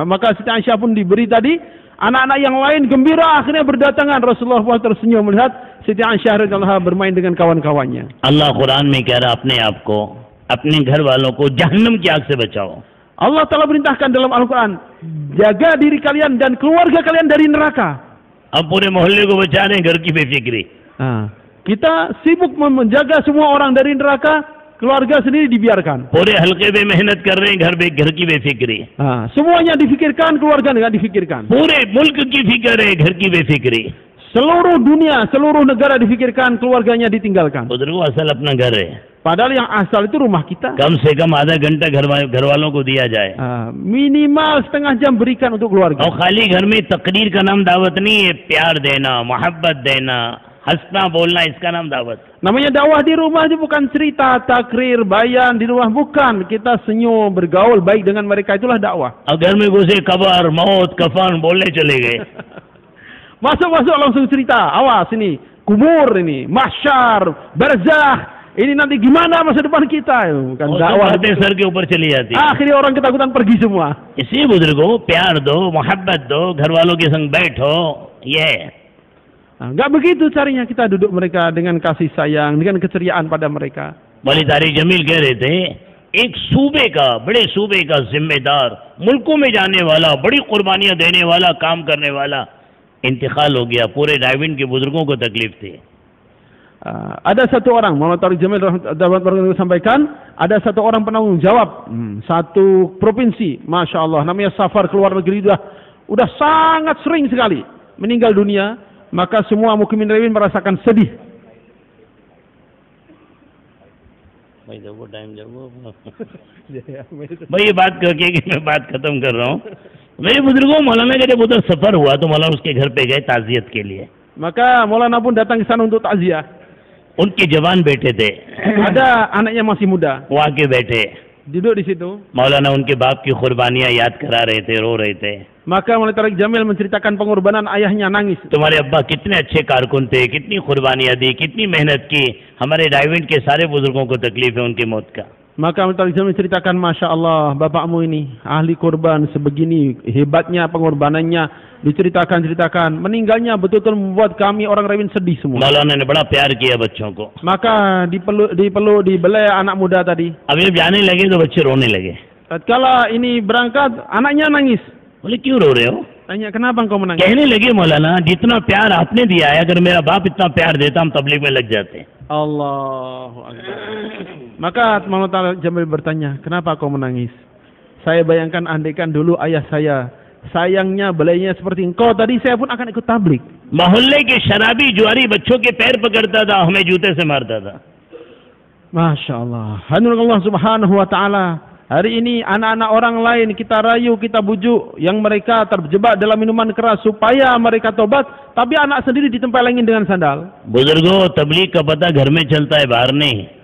Speaker 2: Maka Siti Aisyah pun diberi tadi. Anak-anak yang lain gembira akhirnya berdatangan. Rasulullah pun tersenyum melihat Siti Aisyah radhiyallahu anha bermain dengan kawan-kawannya.
Speaker 1: Allah Quran में कह रहा अपने आप को, अपने घर वालों को जहन्नम की आग से बचाओ.
Speaker 2: Allah telah perintahkan dalam Al-Quran, jaga diri kalian dan keluarga kalian dari neraka.
Speaker 1: अब पूरे मोहल्ले को बचा रहे हैं घर की बेफिक्री.
Speaker 2: Kita sibuk menjaga semua orang dari neraka, keluarga sendiri dibiarkan.
Speaker 1: पूरे हल्के में मेहनत कर रहे हैं, घर की बेफिक्री.
Speaker 2: Semuanya difikirkan, keluarga nggak difikirkan.
Speaker 1: पूरे मुल्क की फिक्र है, घर की बेफिक्री.
Speaker 2: Seluruh dunia, seluruh negara difikirkan, keluarganya ditinggalkan.
Speaker 1: बुजुर्गों असल अपना घर है.
Speaker 2: Padahal yang asal itu rumah kita.
Speaker 1: कम से कम आधा घंटा घर वालों को दिया जाए.
Speaker 2: Minimal setengah jam berikan untuk keluarga.
Speaker 1: और खाली घर में तकरीर का नाम दावत नहीं है, प्यार देना, मोहब्बत देना, हंसना बोलना, इसका नाम दावत.
Speaker 2: Namanya dakwah di rumah itu bukan cerita, takrir, bayan di rumah, bukan. Kita senyum, bergaul baik dengan mereka, itulah dakwah.
Speaker 1: और घर में घुसे कबर, मौत, कफन बोलने चले गए.
Speaker 2: Masuk langsung cerita, awas ini, kubur ini, mahsyar, barzakh, ini nanti gimana masa depan kita. Bukan dakwah.
Speaker 1: Sir के ऊपर चली जाती.
Speaker 2: Akhirnya orang ketakutan pergi semua.
Speaker 1: इसी बुजुर्गों प्यार दो, मोहब्बत दो, घर वालों के संग बैठो, ये.
Speaker 2: Enggak begitu caranya, kita duduk mereka dengan kasih sayang, dengan keceriaan pada mereka.
Speaker 1: मौलवी तारिक जमील कह रहे थे, एक सूबे का, बड़े सूबे का जिम्मेदार, मुल्कों में जाने वाला, बड़ी कुर्बानियां देने वाला, काम करने वाला इंतकाल हो गया. पूरे रायविंड के बुजुर्गों को तकलीफ थी.
Speaker 2: Ada satu orang, Maulana Tariq Jamil dapat sampaikan, ada satu orang penanggung jawab satu provinsi, masya Allah, namanya safar keluar negeri, udah sangat sering sekali meninggal dunia. Maka semua mukimin Raywin merasakan sedih.
Speaker 1: भाई ये बात करके कि मैं बात खत्म कर रहा हूँ. मेरे बुजुर्गों, मौलाना का जब उधर सफर हुआ तो मौलाना उसके घर पे गए ताजियत के लिए.
Speaker 2: Maka Maulana pun datang ke sana untuk takziah.
Speaker 1: उनके जवान बेटे थे,
Speaker 2: Ada anaknya masih muda,
Speaker 1: वो आके बैठे.
Speaker 2: duduk di situ.
Speaker 1: मौलाना उनके बाप की कुर्बानियां याद करा रहे थे, रो रहे थे.
Speaker 2: Maka Maulana Tariq Jamil menceritakan pengorbanan ayahnya, nangis.
Speaker 1: तुम्हारे अब्बा कितने अच्छे कारकुन थे, कितनी कुर्बानियां दी, कितनी मेहनत की. हमारे डाइवेंट के सारे बुजुर्गों को तकलीफ है उनकी मौत का.
Speaker 2: Maka Maulana Tariq Jamil menceritakan, Masya Allah, bapakmu ini ahli korban, sebegini hebatnya pengorbanannya. Diceritakan, meninggalnya betul-betul membuat kami orang Rawin sedih semua.
Speaker 1: मौलाना ने बड़ा प्यार किया बच्चों को.
Speaker 2: Maka dipeluk, dibelai anak muda tadi.
Speaker 1: अब ये जाने लगे तो बच्चे रोने लगे.
Speaker 2: Tatkala ini berangkat, anaknya nangis.
Speaker 1: बोले क्यों रो रहे हो?
Speaker 2: Tanya, kenapa engkau menangis?
Speaker 1: कहने लगे मौलाना, जितना प्यार आपने दिया है, अगर मेरा बाप इतना प्यार देता हम तबलीग में लग जाते.
Speaker 2: Allahu Akbar. Maka Maulana Tariq Jamil bertanya, kenapa kau menangis? Saya bayangkan andaikan dulu ayah saya sayangnya belainya seperti engkau tadi, saya pun akan ikut tablik.
Speaker 1: मोहल्ले के शराबी जुआरी बच्चों के पैर पकड़ता था, हमें जूते से मारता था.
Speaker 2: Masya Allah. Hanurullah Subhanahu Wa Taala. Hari ini anak-anak orang lain kita rayu, kita bujuk yang mereka terjebak dalam minuman keras supaya mereka tobat, tapi anak sendiri ditempelengin dengan sandal.
Speaker 1: बुजुर्गों, तबलीग का पता घर में चलता है, बाहर नहीं.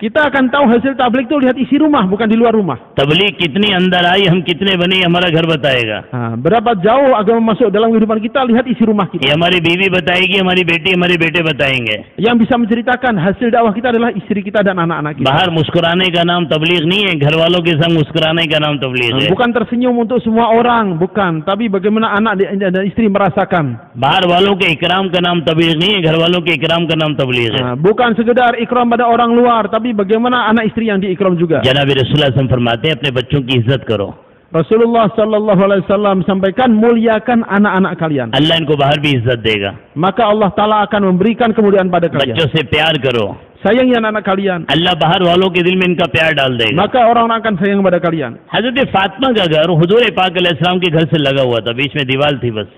Speaker 2: Kita akan tahu hasil tablik itu lihat isi rumah, bukan di luar rumah.
Speaker 1: तबलीग कितनी अंदर आई, हम कितने बने, हमारा घर बताएगा.
Speaker 2: Berapa jauh agama masuk dalam kehidupan kita, lihat isi rumah kita.
Speaker 1: ये हमारी बीवी बताएगी, हमारी बेटी, हमारे बेटे बताएंगे.
Speaker 2: Yang bisa menceritakan hasil dakwah kita adalah istri kita dan anak-anak kita.
Speaker 1: बाहर मुस्कुराने का नाम तबलीग नहीं है, घर वालों के संग मुस्कुराने का नाम तबलीग है.
Speaker 2: Bukan tersenyum untuk semua orang, bukan, tapi bagaimana anak dan istri merasakan.
Speaker 1: बाहर वालों के इकराम का नाम तबलीग नहीं है, घर वालों के इकराम का नाम तबलीग है.
Speaker 2: Bukan sekedar ikram pada orang luar, tapi bagaimana anak istri yang diikram juga.
Speaker 1: जनाब रसूलुल्लाह सल्लल्लाहु अलैहि वसल्लम फरमाते हैं, अपने बच्चों की इज्जत करो.
Speaker 2: Rasulullah sallallahu alaihi wasallam sampaikan, muliakan anak-anak kalian.
Speaker 1: अल्लाह इनको बाहर भी इज्जत देगा.
Speaker 2: Maka Allah Ta'ala akan memberikan kemuliaan pada kalian.
Speaker 1: बच्चों से प्यार करो.
Speaker 2: Sayangi anak-anak kalian.
Speaker 1: अल्लाह बाहर वालों के दिल में इनका प्यार डाल देगा.
Speaker 2: Maka orang akan sayang pada kalian.
Speaker 1: हजरत फातिमा का घर हुजूर पाक अलैहिस्सलाम के घर से लगा हुआ था, बीच में दीवार थी बस.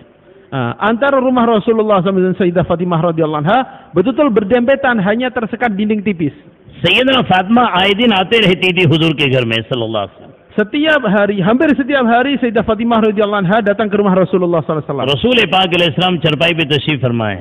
Speaker 2: Antara rumah Rasulullah SAW dan Sayyidah Fatimah radhiyallahu anha betul-betul berdempetan, hanya tersekat dinding tipis.
Speaker 1: सैयदना फातिमा आए दिन आते रहती थी हुजूर के घर में सल्लल्लाहु अलैहि वसल्लम.
Speaker 2: Setiap hari, hampir setiap hari Sayyidah Fatimah radhiyallahu anha datang ke rumah Rasulullah SAW.
Speaker 1: रसूल पाक अलैहिस्सलाम चरपाई पे तशरीफ फरमाए.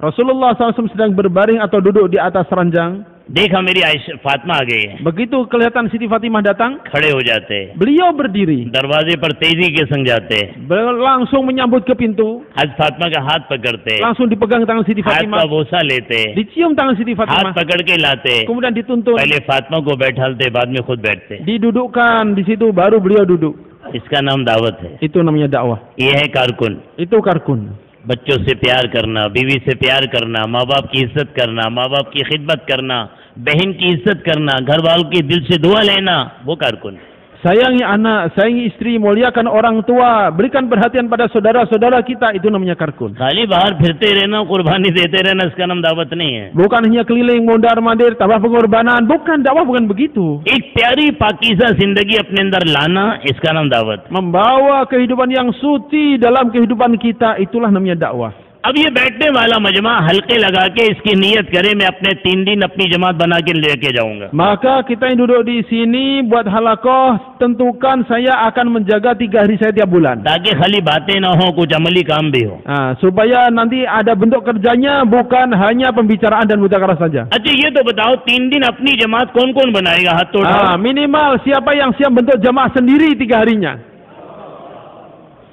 Speaker 2: Rasulullah SAW sedang berbaring atau duduk di atas ranjang.
Speaker 1: देखा मेरी आयशा फातिमा आ गई है.
Speaker 2: Begitu kelihatan Siti Fatimah datang,
Speaker 1: खड़े हो जाते.
Speaker 2: beliau berdiri,
Speaker 1: दरवाजे पर तेजी के संग जाते.
Speaker 2: langsung menyambut ke pintu.
Speaker 1: हज फातिमा का हाथ पकड़ते.
Speaker 2: Langsung dipegang tangan Siti
Speaker 1: हाथ
Speaker 2: Fatimah,
Speaker 1: का बोसा लेते.
Speaker 2: dicium tangan Siti
Speaker 1: हाथ
Speaker 2: Fatimah,
Speaker 1: पकड़ के लाते.
Speaker 2: kemudian dituntun,
Speaker 1: पहले फातिमा को बैठालते, बाद में खुद बैठते.
Speaker 2: didudukkan di situ, baru beliau duduk.
Speaker 1: इसका नाम दावत है.
Speaker 2: Itu namanya dakwah.
Speaker 1: ये है कारकुन.
Speaker 2: Itu karkun.
Speaker 1: बच्चों से प्यार करना, बीवी से प्यार करना, माँ बाप की इज्जत करना, माँ बाप की खिदमत करना, बहन की इज्जत करना, घर वालों के दिल से दुआ लेना, वो कारकुन.
Speaker 2: Sayangi anak, sayangi istri, muliakan orang tua, berikan perhatian pada saudara-saudara kita, itu namanya karkun.
Speaker 1: खाली बाहर फिरते रहना, कुर्बानी देते रहना, इसका नाम दावत नहीं है.
Speaker 2: Bukan hanya keliling mondar-mandir, tambah pengorbanan, bukan, dakwah bukan begitu.
Speaker 1: एक प्यारी पाकीज़ा जिंदगी अपने अंदर लाना, इसका नाम दावत.
Speaker 2: Membawa kehidupan yang suci dalam kehidupan kita, itulah namanya dakwah.
Speaker 1: अब ये बैठने वाला मजमा हल्के लगा के इसकी नीयत करे, मैं अपने 3 दिन अपनी जमात बना के लेके जाऊंगा.
Speaker 2: Maka kita yang duduk di sini buat halakoh, tentukan saya akan menjaga 3 hari saya tiap bulan.
Speaker 1: ताकि खाली बातें ना हो, कुछ अमली काम भी हो.
Speaker 2: Supaya nanti ada bentuk kerjanya, bukan hanya pembicaraan dan mudzakarah saja.
Speaker 1: अच्छा ये तो बताओ, 3 दिन अपनी जमात कौन कौन बनाएगा? हाथ तो उठाओ.
Speaker 2: Minimal siapa yang siap bentuk jamaah sendiri 3 harinya.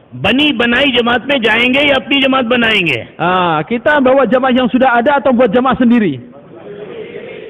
Speaker 1: बनी बनाई जमात में जाएंगे या अपनी जमात बनाएंगे?
Speaker 2: Kita bawa jamaah yang sudah ada atau buat jamaah sendiri?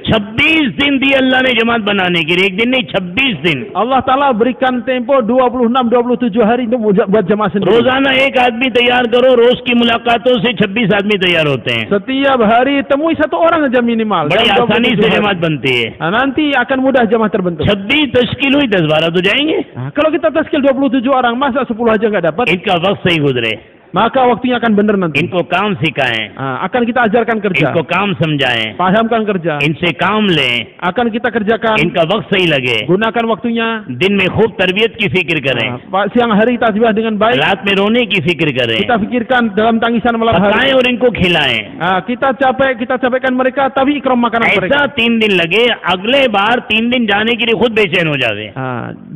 Speaker 1: 26 दिन दिए अल्लाह ने जमात बनाने के लिए, एक दिन नहीं, 26 दिन.
Speaker 2: Allah Ta'ala berikan tempo 26-27 hari untuk buat jamaah sendiri.
Speaker 1: रोजाना एक आदमी तैयार करो, रोज की मुलाकातों से 26 आदमी तैयार होते हैं.
Speaker 2: Setiap hari temui 1 orang aja minimal.
Speaker 1: बड़ी आसानी से जमात बनती है.
Speaker 2: Nanti akan mudah jamaah terbentuk.
Speaker 1: 26 तश्कील हुई, 10-12 तो जाएंगे.
Speaker 2: Kalau kita taskil 27 orang, masa 10 aja nggak dapat?
Speaker 1: इनका वक्त सही गुजरे.
Speaker 2: maka waktunya akan benar nanti.
Speaker 1: इनको काम सिखाएं,
Speaker 2: Akan kita ajarkan kerja,
Speaker 1: इनको काम समझाएं,
Speaker 2: pahamkan kerja,
Speaker 1: इनसे काम लें,
Speaker 2: akan kita kerjakan,
Speaker 1: इनका वक्त सही लगे,
Speaker 2: gunakan waktunya.
Speaker 1: दिन में खूब तरबियत की फिक्र करें,
Speaker 2: Siang hari tasbih dengan baik,
Speaker 1: रात में रोने की फिक्र करें,
Speaker 2: kita pikirkan dalam tangisan malam hari.
Speaker 1: पकाएं और इनको खिलाएं।
Speaker 2: Kita capekkan mereka, tapi ikram makanan mereka.
Speaker 1: ऐसा 3 दिन लगे, अगले बार 3 दिन जाने के लिए खुद बेचैन हो जावे।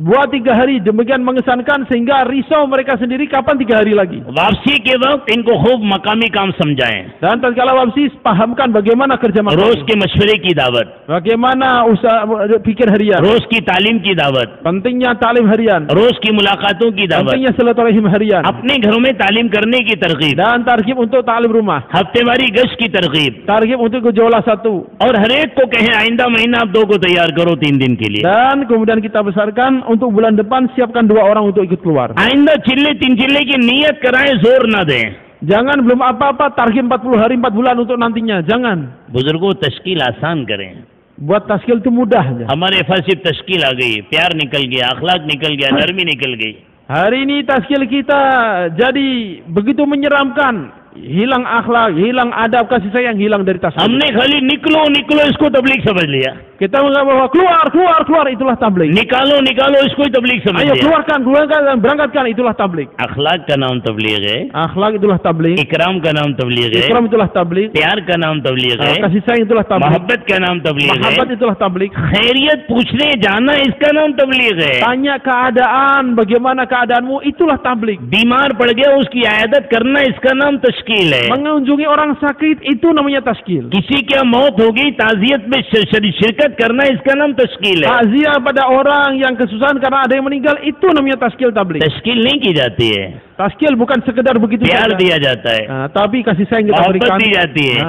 Speaker 2: Buat 3 hari demikian mengesankan sehingga risau mereka sendiri kapan 3 hari lagi.
Speaker 1: वापसी के वक्त इनको खूब मकामी काम समझाएं,
Speaker 2: Dan tatkala wabsi pahamkan bagaimana kerja
Speaker 1: रोज
Speaker 2: makam,
Speaker 1: के मशवरे की दावत,
Speaker 2: bagaimana usaha pikir harian,
Speaker 1: रोज की तालीम की दावत,
Speaker 2: pentingnya talim harian,
Speaker 1: रोज की मुलाकातों की दावत,
Speaker 2: pentingnya silaturahim harian,
Speaker 1: अपने घरों में तालीम करने की तरकीब,
Speaker 2: dan targhib untuk talim rumah,
Speaker 1: हफ्तेवारी गश्त की तरकीब,
Speaker 2: targhib untuk gejolak 1,
Speaker 1: और हर एक को कहें आइंदा महीना आप 2 को तैयार करो 3 दिन के लिए।
Speaker 2: dan kemudian kita besarkan untuk bulan depan siapkan 2 orang untuk ikut keluar.
Speaker 1: आइंदा चिल्ले 3 चिल्ले की नियत कराएं, जोर ना दें।
Speaker 2: Jangan belum apa-apa targhib 40 hari 4 bulan untuk nantinya, jangan.
Speaker 1: बुजुर्गों तश्कील आसान करें।
Speaker 2: Buat taskil itu mudah aja.
Speaker 1: हमारे फसिब तश्कील आ गई, प्यार निकल गया, अखलाक निकल गया, नरमी निकल गई।
Speaker 2: Hari ini taskil kita jadi begitu menyeramkan, hilang akhlak, hilang adab, kasih sayang hilang dari taskil.
Speaker 1: हमने खाली निकलो निकलो इसको तबलीग समझ लिया,
Speaker 2: Kita menganggap bahwa keluar itulah tabligh.
Speaker 1: निकालो निकालो इसको ही तबलीग समझ
Speaker 2: Ayo
Speaker 1: लिया।
Speaker 2: keluarkan dan berangkatkan itulah tabligh.
Speaker 1: अखलाक का नाम तबलीग है,
Speaker 2: Akhlak itulah tabligh,
Speaker 1: इकराम का नाम तबलीग है,
Speaker 2: ikram itulah tabligh,
Speaker 1: प्यार का नाम तबलीग है,
Speaker 2: kasih sayang itulah tabligh,
Speaker 1: मोहब्बत का नाम तबलीग है,
Speaker 2: mahabbat itulah tabligh.
Speaker 1: खैरियत पूछने जाना इसका नाम तबलीग है।
Speaker 2: Tanya keadaan, bagaimana keadaanmu, itulah tabligh.
Speaker 1: बीमार पड़ गया उसकी आयादत करना इसका नाम तश्कील है।
Speaker 2: Mengunjungi orang sakit itu namanya taskil.
Speaker 1: किसी क्या मौत हो गई ताजियत में शिरकत करना इसका नाम तश्कील है।
Speaker 2: Takziah pada orang yang kesusahan karena ada yang meninggal, itu namanya taskil tabligh.
Speaker 1: तश्कील नहीं की जाती है,
Speaker 2: Taskil bukan sekedar begitu
Speaker 1: प्यार
Speaker 2: saja.
Speaker 1: दिया जाता है,
Speaker 2: Tapi kasih sayang kita
Speaker 1: मोहब्बत
Speaker 2: berikan,
Speaker 1: दी जाती है,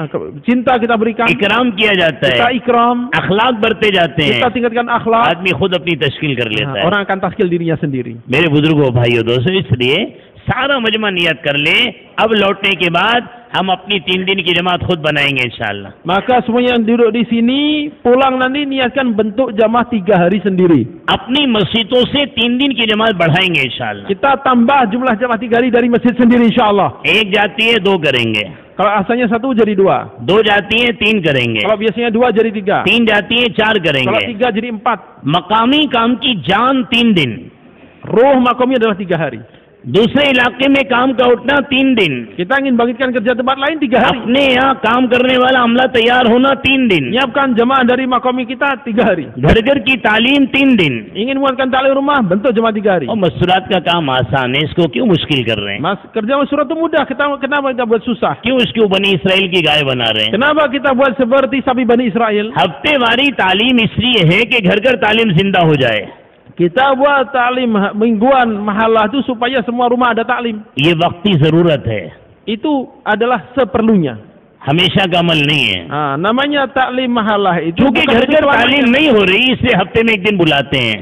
Speaker 2: cinta kita berikan,
Speaker 1: इकराम किया जाता
Speaker 2: kita
Speaker 1: है,
Speaker 2: ikram,
Speaker 1: अखलाक बढ़ते जाते हैं,
Speaker 2: kita tingkatkan akhlak.
Speaker 1: आदमी खुद अपनी तश्कील कर लेता है।
Speaker 2: Orang akan taskil dirinya sendiri.
Speaker 1: मेरे बुजुर्गों भाइयों दोस्तों, इसलिए सारा मजमा नियत कर ले, अब लौटने के बाद हम अपनी 3 दिन की जमात खुद बनाएंगे इंशाअल्लाह।
Speaker 2: Maka semua yang duduk di sini pulang nanti niatkan bentuk jamaah 3 hari sendiri.
Speaker 1: अपनी मस्जिदों से 3 दिन की जमात बढ़ाएंगे इंशाअल्लाह।
Speaker 2: Kita tambah jumlah jamaah 3 hari dari masjid sendiri insyaallah.
Speaker 1: एक जाती है 2 करेंगे,
Speaker 2: Kalau asalnya 1 jadi 2.
Speaker 1: 2 जाती है 3 करेंगे,
Speaker 2: Kalau biasanya 2 jadi 3.
Speaker 1: 3 जाती है 4
Speaker 2: Kalau
Speaker 1: करेंगे।
Speaker 2: 3 jadi 4.
Speaker 1: मकामी काम की जान 3 दिन,
Speaker 2: Ruh makomnya adalah 3 hari.
Speaker 1: दूसरे इलाके में काम का उठना 3 दिन,
Speaker 2: Kita ingin bangkitkan kerja tempat lain 3 hari.
Speaker 1: अपने यहाँ काम करने वाला अमला तैयार होना 3 दिन,
Speaker 2: Menyiapkan jamaah dari makomi kita 3 hari.
Speaker 1: घर घर की तालीम 3 दिन।
Speaker 2: Ingin muatkan tali rumah, bentuk jamaah 3 hari.
Speaker 1: और मसूरात का काम आसान है, इसको क्यों मुश्किल कर रहे हैं?
Speaker 2: Mas, kerja surat itu mudah, kenapa kita buat susah?
Speaker 1: क्यों इसको बनी इसराइल की गाय बना रहे हैं?
Speaker 2: Kenapa kita buat seperti sapi Bani Israel?
Speaker 1: हफ्तेवारी तालीम इसलिए है कि घर घर तालीम जिंदा हो जाए।
Speaker 2: Kita buat taklim mingguan mahalah itu supaya semua rumah ada taklim.
Speaker 1: ये वक्ती जरूरत है,
Speaker 2: Itu adalah seperlunya.
Speaker 1: हमेशा का अमल नहीं है।
Speaker 2: Namanya taklim mahalah itu
Speaker 1: क्योंकि
Speaker 2: bukan
Speaker 1: घर घर
Speaker 2: selamanya.
Speaker 1: तालीम नहीं हो रही, इसलिए हफ्ते में 1 दिन बुलाते हैं।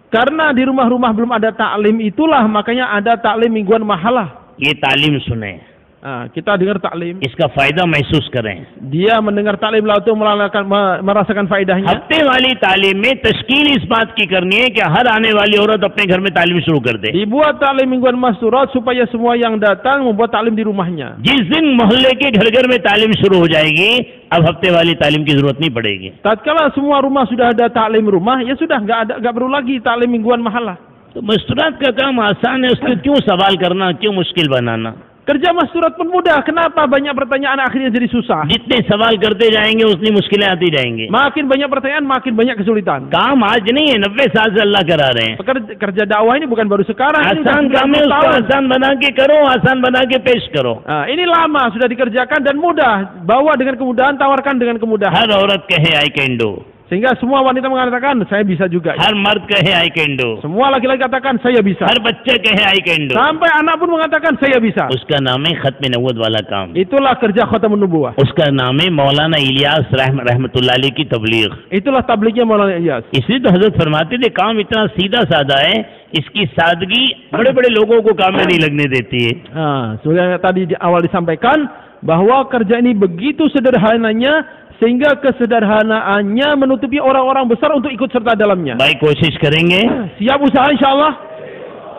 Speaker 2: Karena di rumah-rumah belum ada taklim, itulah makanya ada taklim mingguan mahalah.
Speaker 1: ये तालीम सुने,
Speaker 2: Kita dengar taklim,
Speaker 1: इसका फायदा महसूस करें।
Speaker 2: dia mendengar taklim lalu itu merasakan faedahnya.
Speaker 1: हफ्ते वाली तालीम में तश्कील इस बात की करनी है कि हर आने वाली औरत अपने घर में तालीम शुरू कर दे।
Speaker 2: Dibuat taklim mingguan masturat supaya semua yang datang membuat taklim di rumahnya.
Speaker 1: जिस दिन मोहल्ले के घर घर में तालीम शुरू हो जाएगी, अब हफ्ते वाली तालीम की जरूरत नहीं पड़ेगी।
Speaker 2: Tatkala semua rumah sudah ada taklim rumah, ya sudah nggak perlu lagi taklim mingguan mahalah.
Speaker 1: तो मस्तूरात का काम आसान है, उसको क्यों सवाल करना, क्यों मुश्किल बनाना?
Speaker 2: Kerja masturat pun mudah, kenapa banyak pertanyaan akhirnya jadi susah?
Speaker 1: जितने सवाल करते जाएंगे उतनी मुश्किलें आती जाएंगी।
Speaker 2: Makin banyak pertanyaan, makin banyak kesulitan.
Speaker 1: काम आज नहीं है, 90 साल से अल्लाह करा रहे हैं।
Speaker 2: Kerja dakwah ini bukan baru sekarang. Ini
Speaker 1: आसान
Speaker 2: sudah
Speaker 1: काम है,
Speaker 2: 30
Speaker 1: उसको
Speaker 2: tahun.
Speaker 1: आसान बना के करो, आसान बना के पेश करो।
Speaker 2: Ini lama sudah dikerjakan dan mudah. Bawa dengan kemudahan, tawarkan dengan kemudahan.
Speaker 1: हर औरत कहे I can do,
Speaker 2: Sehingga semua wanita mengatakan, saya bisa juga.
Speaker 1: हर मर्द कहे I can do,
Speaker 2: Semua laki-laki katakan, saya bisa.
Speaker 1: हर बच्चे कहे I can do.
Speaker 2: Sampai anak pun mengatakan, saya bisa.
Speaker 1: उसका नाम है खत्म नबूवत वाला काम।
Speaker 2: Itulah kerja khatamun nubuwah.
Speaker 1: उसका नाम है मौलाना इलियास रहमतुल्लाह अलैह की तबलीग।
Speaker 2: Itulah tablignya Maulana Ilyas.
Speaker 1: इसलिए तो हजरत फरमाते थे काम इतना सीधा साधा है, इसकी सादगी बड़े बड़े लोगों को काम में नहीं लगने देती है।
Speaker 2: Sebenarnya tadi di awal disampaikan bahwa kerja ini begitu sederhananya sehingga kesederhanaannya menutupi orang-orang besar untuk ikut serta dalamnya.
Speaker 1: भाई कोशिश करेंगे,
Speaker 2: Siap usaha insyaallah.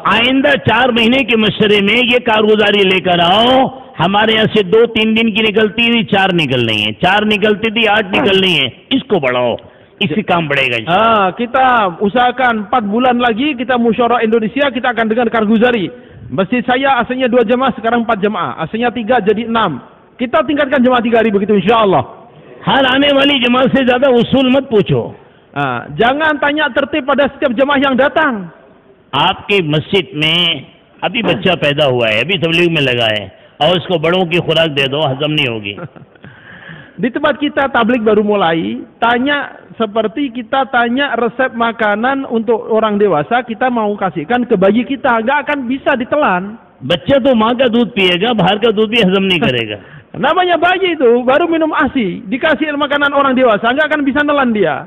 Speaker 1: आइंदा 4 महीने के मशवरे में ये कारगुजारी लेकर आओ। हमारे यहाँ से 2-3 दिन की निकलती थी, 4 निकल रही है, 4 निकलती थी, 8 निकल रही है। इसको बढ़ाओ, इससे काम बढ़ेगा।
Speaker 2: Kita usahakan 4 bulan lagi kita musyawarah Indonesia, kita akan dengar karguzari. Masjid saya asalnya 2 jemaah, sekarang 4 jemaah. Asalnya 3 jadi 6. Kita tingkatkan jemaah 3 hari begitu insyaallah.
Speaker 1: हर आने वाली जमात से ज्यादा उसूल मत पूछो।
Speaker 2: Jangan tanya tertib pada setiap jemaah yang datang.
Speaker 1: आपके मस्जिद में अभी बच्चा पैदा हुआ है, अभी तबलीग में लगा है, और उसको बड़ों की खुराक दे दो, हजम नहीं होगी।
Speaker 2: Di tempat kita tabligh baru mulai, tanya seperti kita tanya resep makanan untuk orang dewasa, kita mau kasihkan ke bayi kita, nggak akan bisa ditelan.
Speaker 1: बच्चा तो माँ का दूध पिएगा, बाहर का दूध भी हजम नहीं करेगा।
Speaker 2: Namanya bayi itu baru minum ASI, dikasih makanan orang dewasa, nggak akan bisa nelan dia.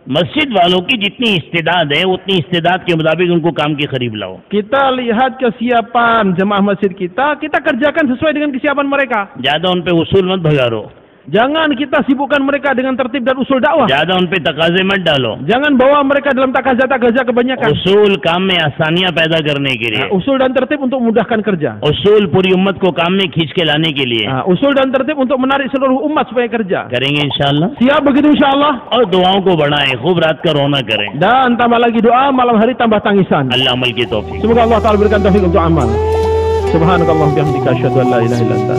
Speaker 1: मस्जिद वालों की जितनी इस्तेदाद है, उतनी इस्तेदाद के मुताबिक उनको काम के करीब लाओ।
Speaker 2: Kita lihat kesiapan jemaah masjid kita kerjakan sesuai dengan kesiapan mereka.
Speaker 1: ज्यादा उन पे उसूल मत भगारो,
Speaker 2: Jangan kita sibukkan mereka dengan tertib dan usul dakwah.
Speaker 1: ज्यादा उन पे तकाजे मत डालो।
Speaker 2: Jangan bawa mereka dalam takaza-takaza kebanyakan.
Speaker 1: उसूल काम में आसानियां पैदा करने के लिए,
Speaker 2: Usul dan tertib untuk memudahkan kerja.
Speaker 1: उसूल पूरी उम्मत को काम में खींच के लाने के लिए
Speaker 2: Usul dan tertib untuk menarik seluruh umat supaya kerja.
Speaker 1: करेंगे इंशाअल्लाह।
Speaker 2: Siap begitu insyaallah.
Speaker 1: और दुआओं को बढ़ाएं, खूब रात का रोना करें।
Speaker 2: Dan tambah lagi doa, malam hari tambah tangisan.
Speaker 1: अल्लाह अमल की तौफीक।
Speaker 2: Semoga Allah Ta'ala berikan taufik untuk amal. Subhanakallahumma bihamdika asyhadu an la ilaha illa anta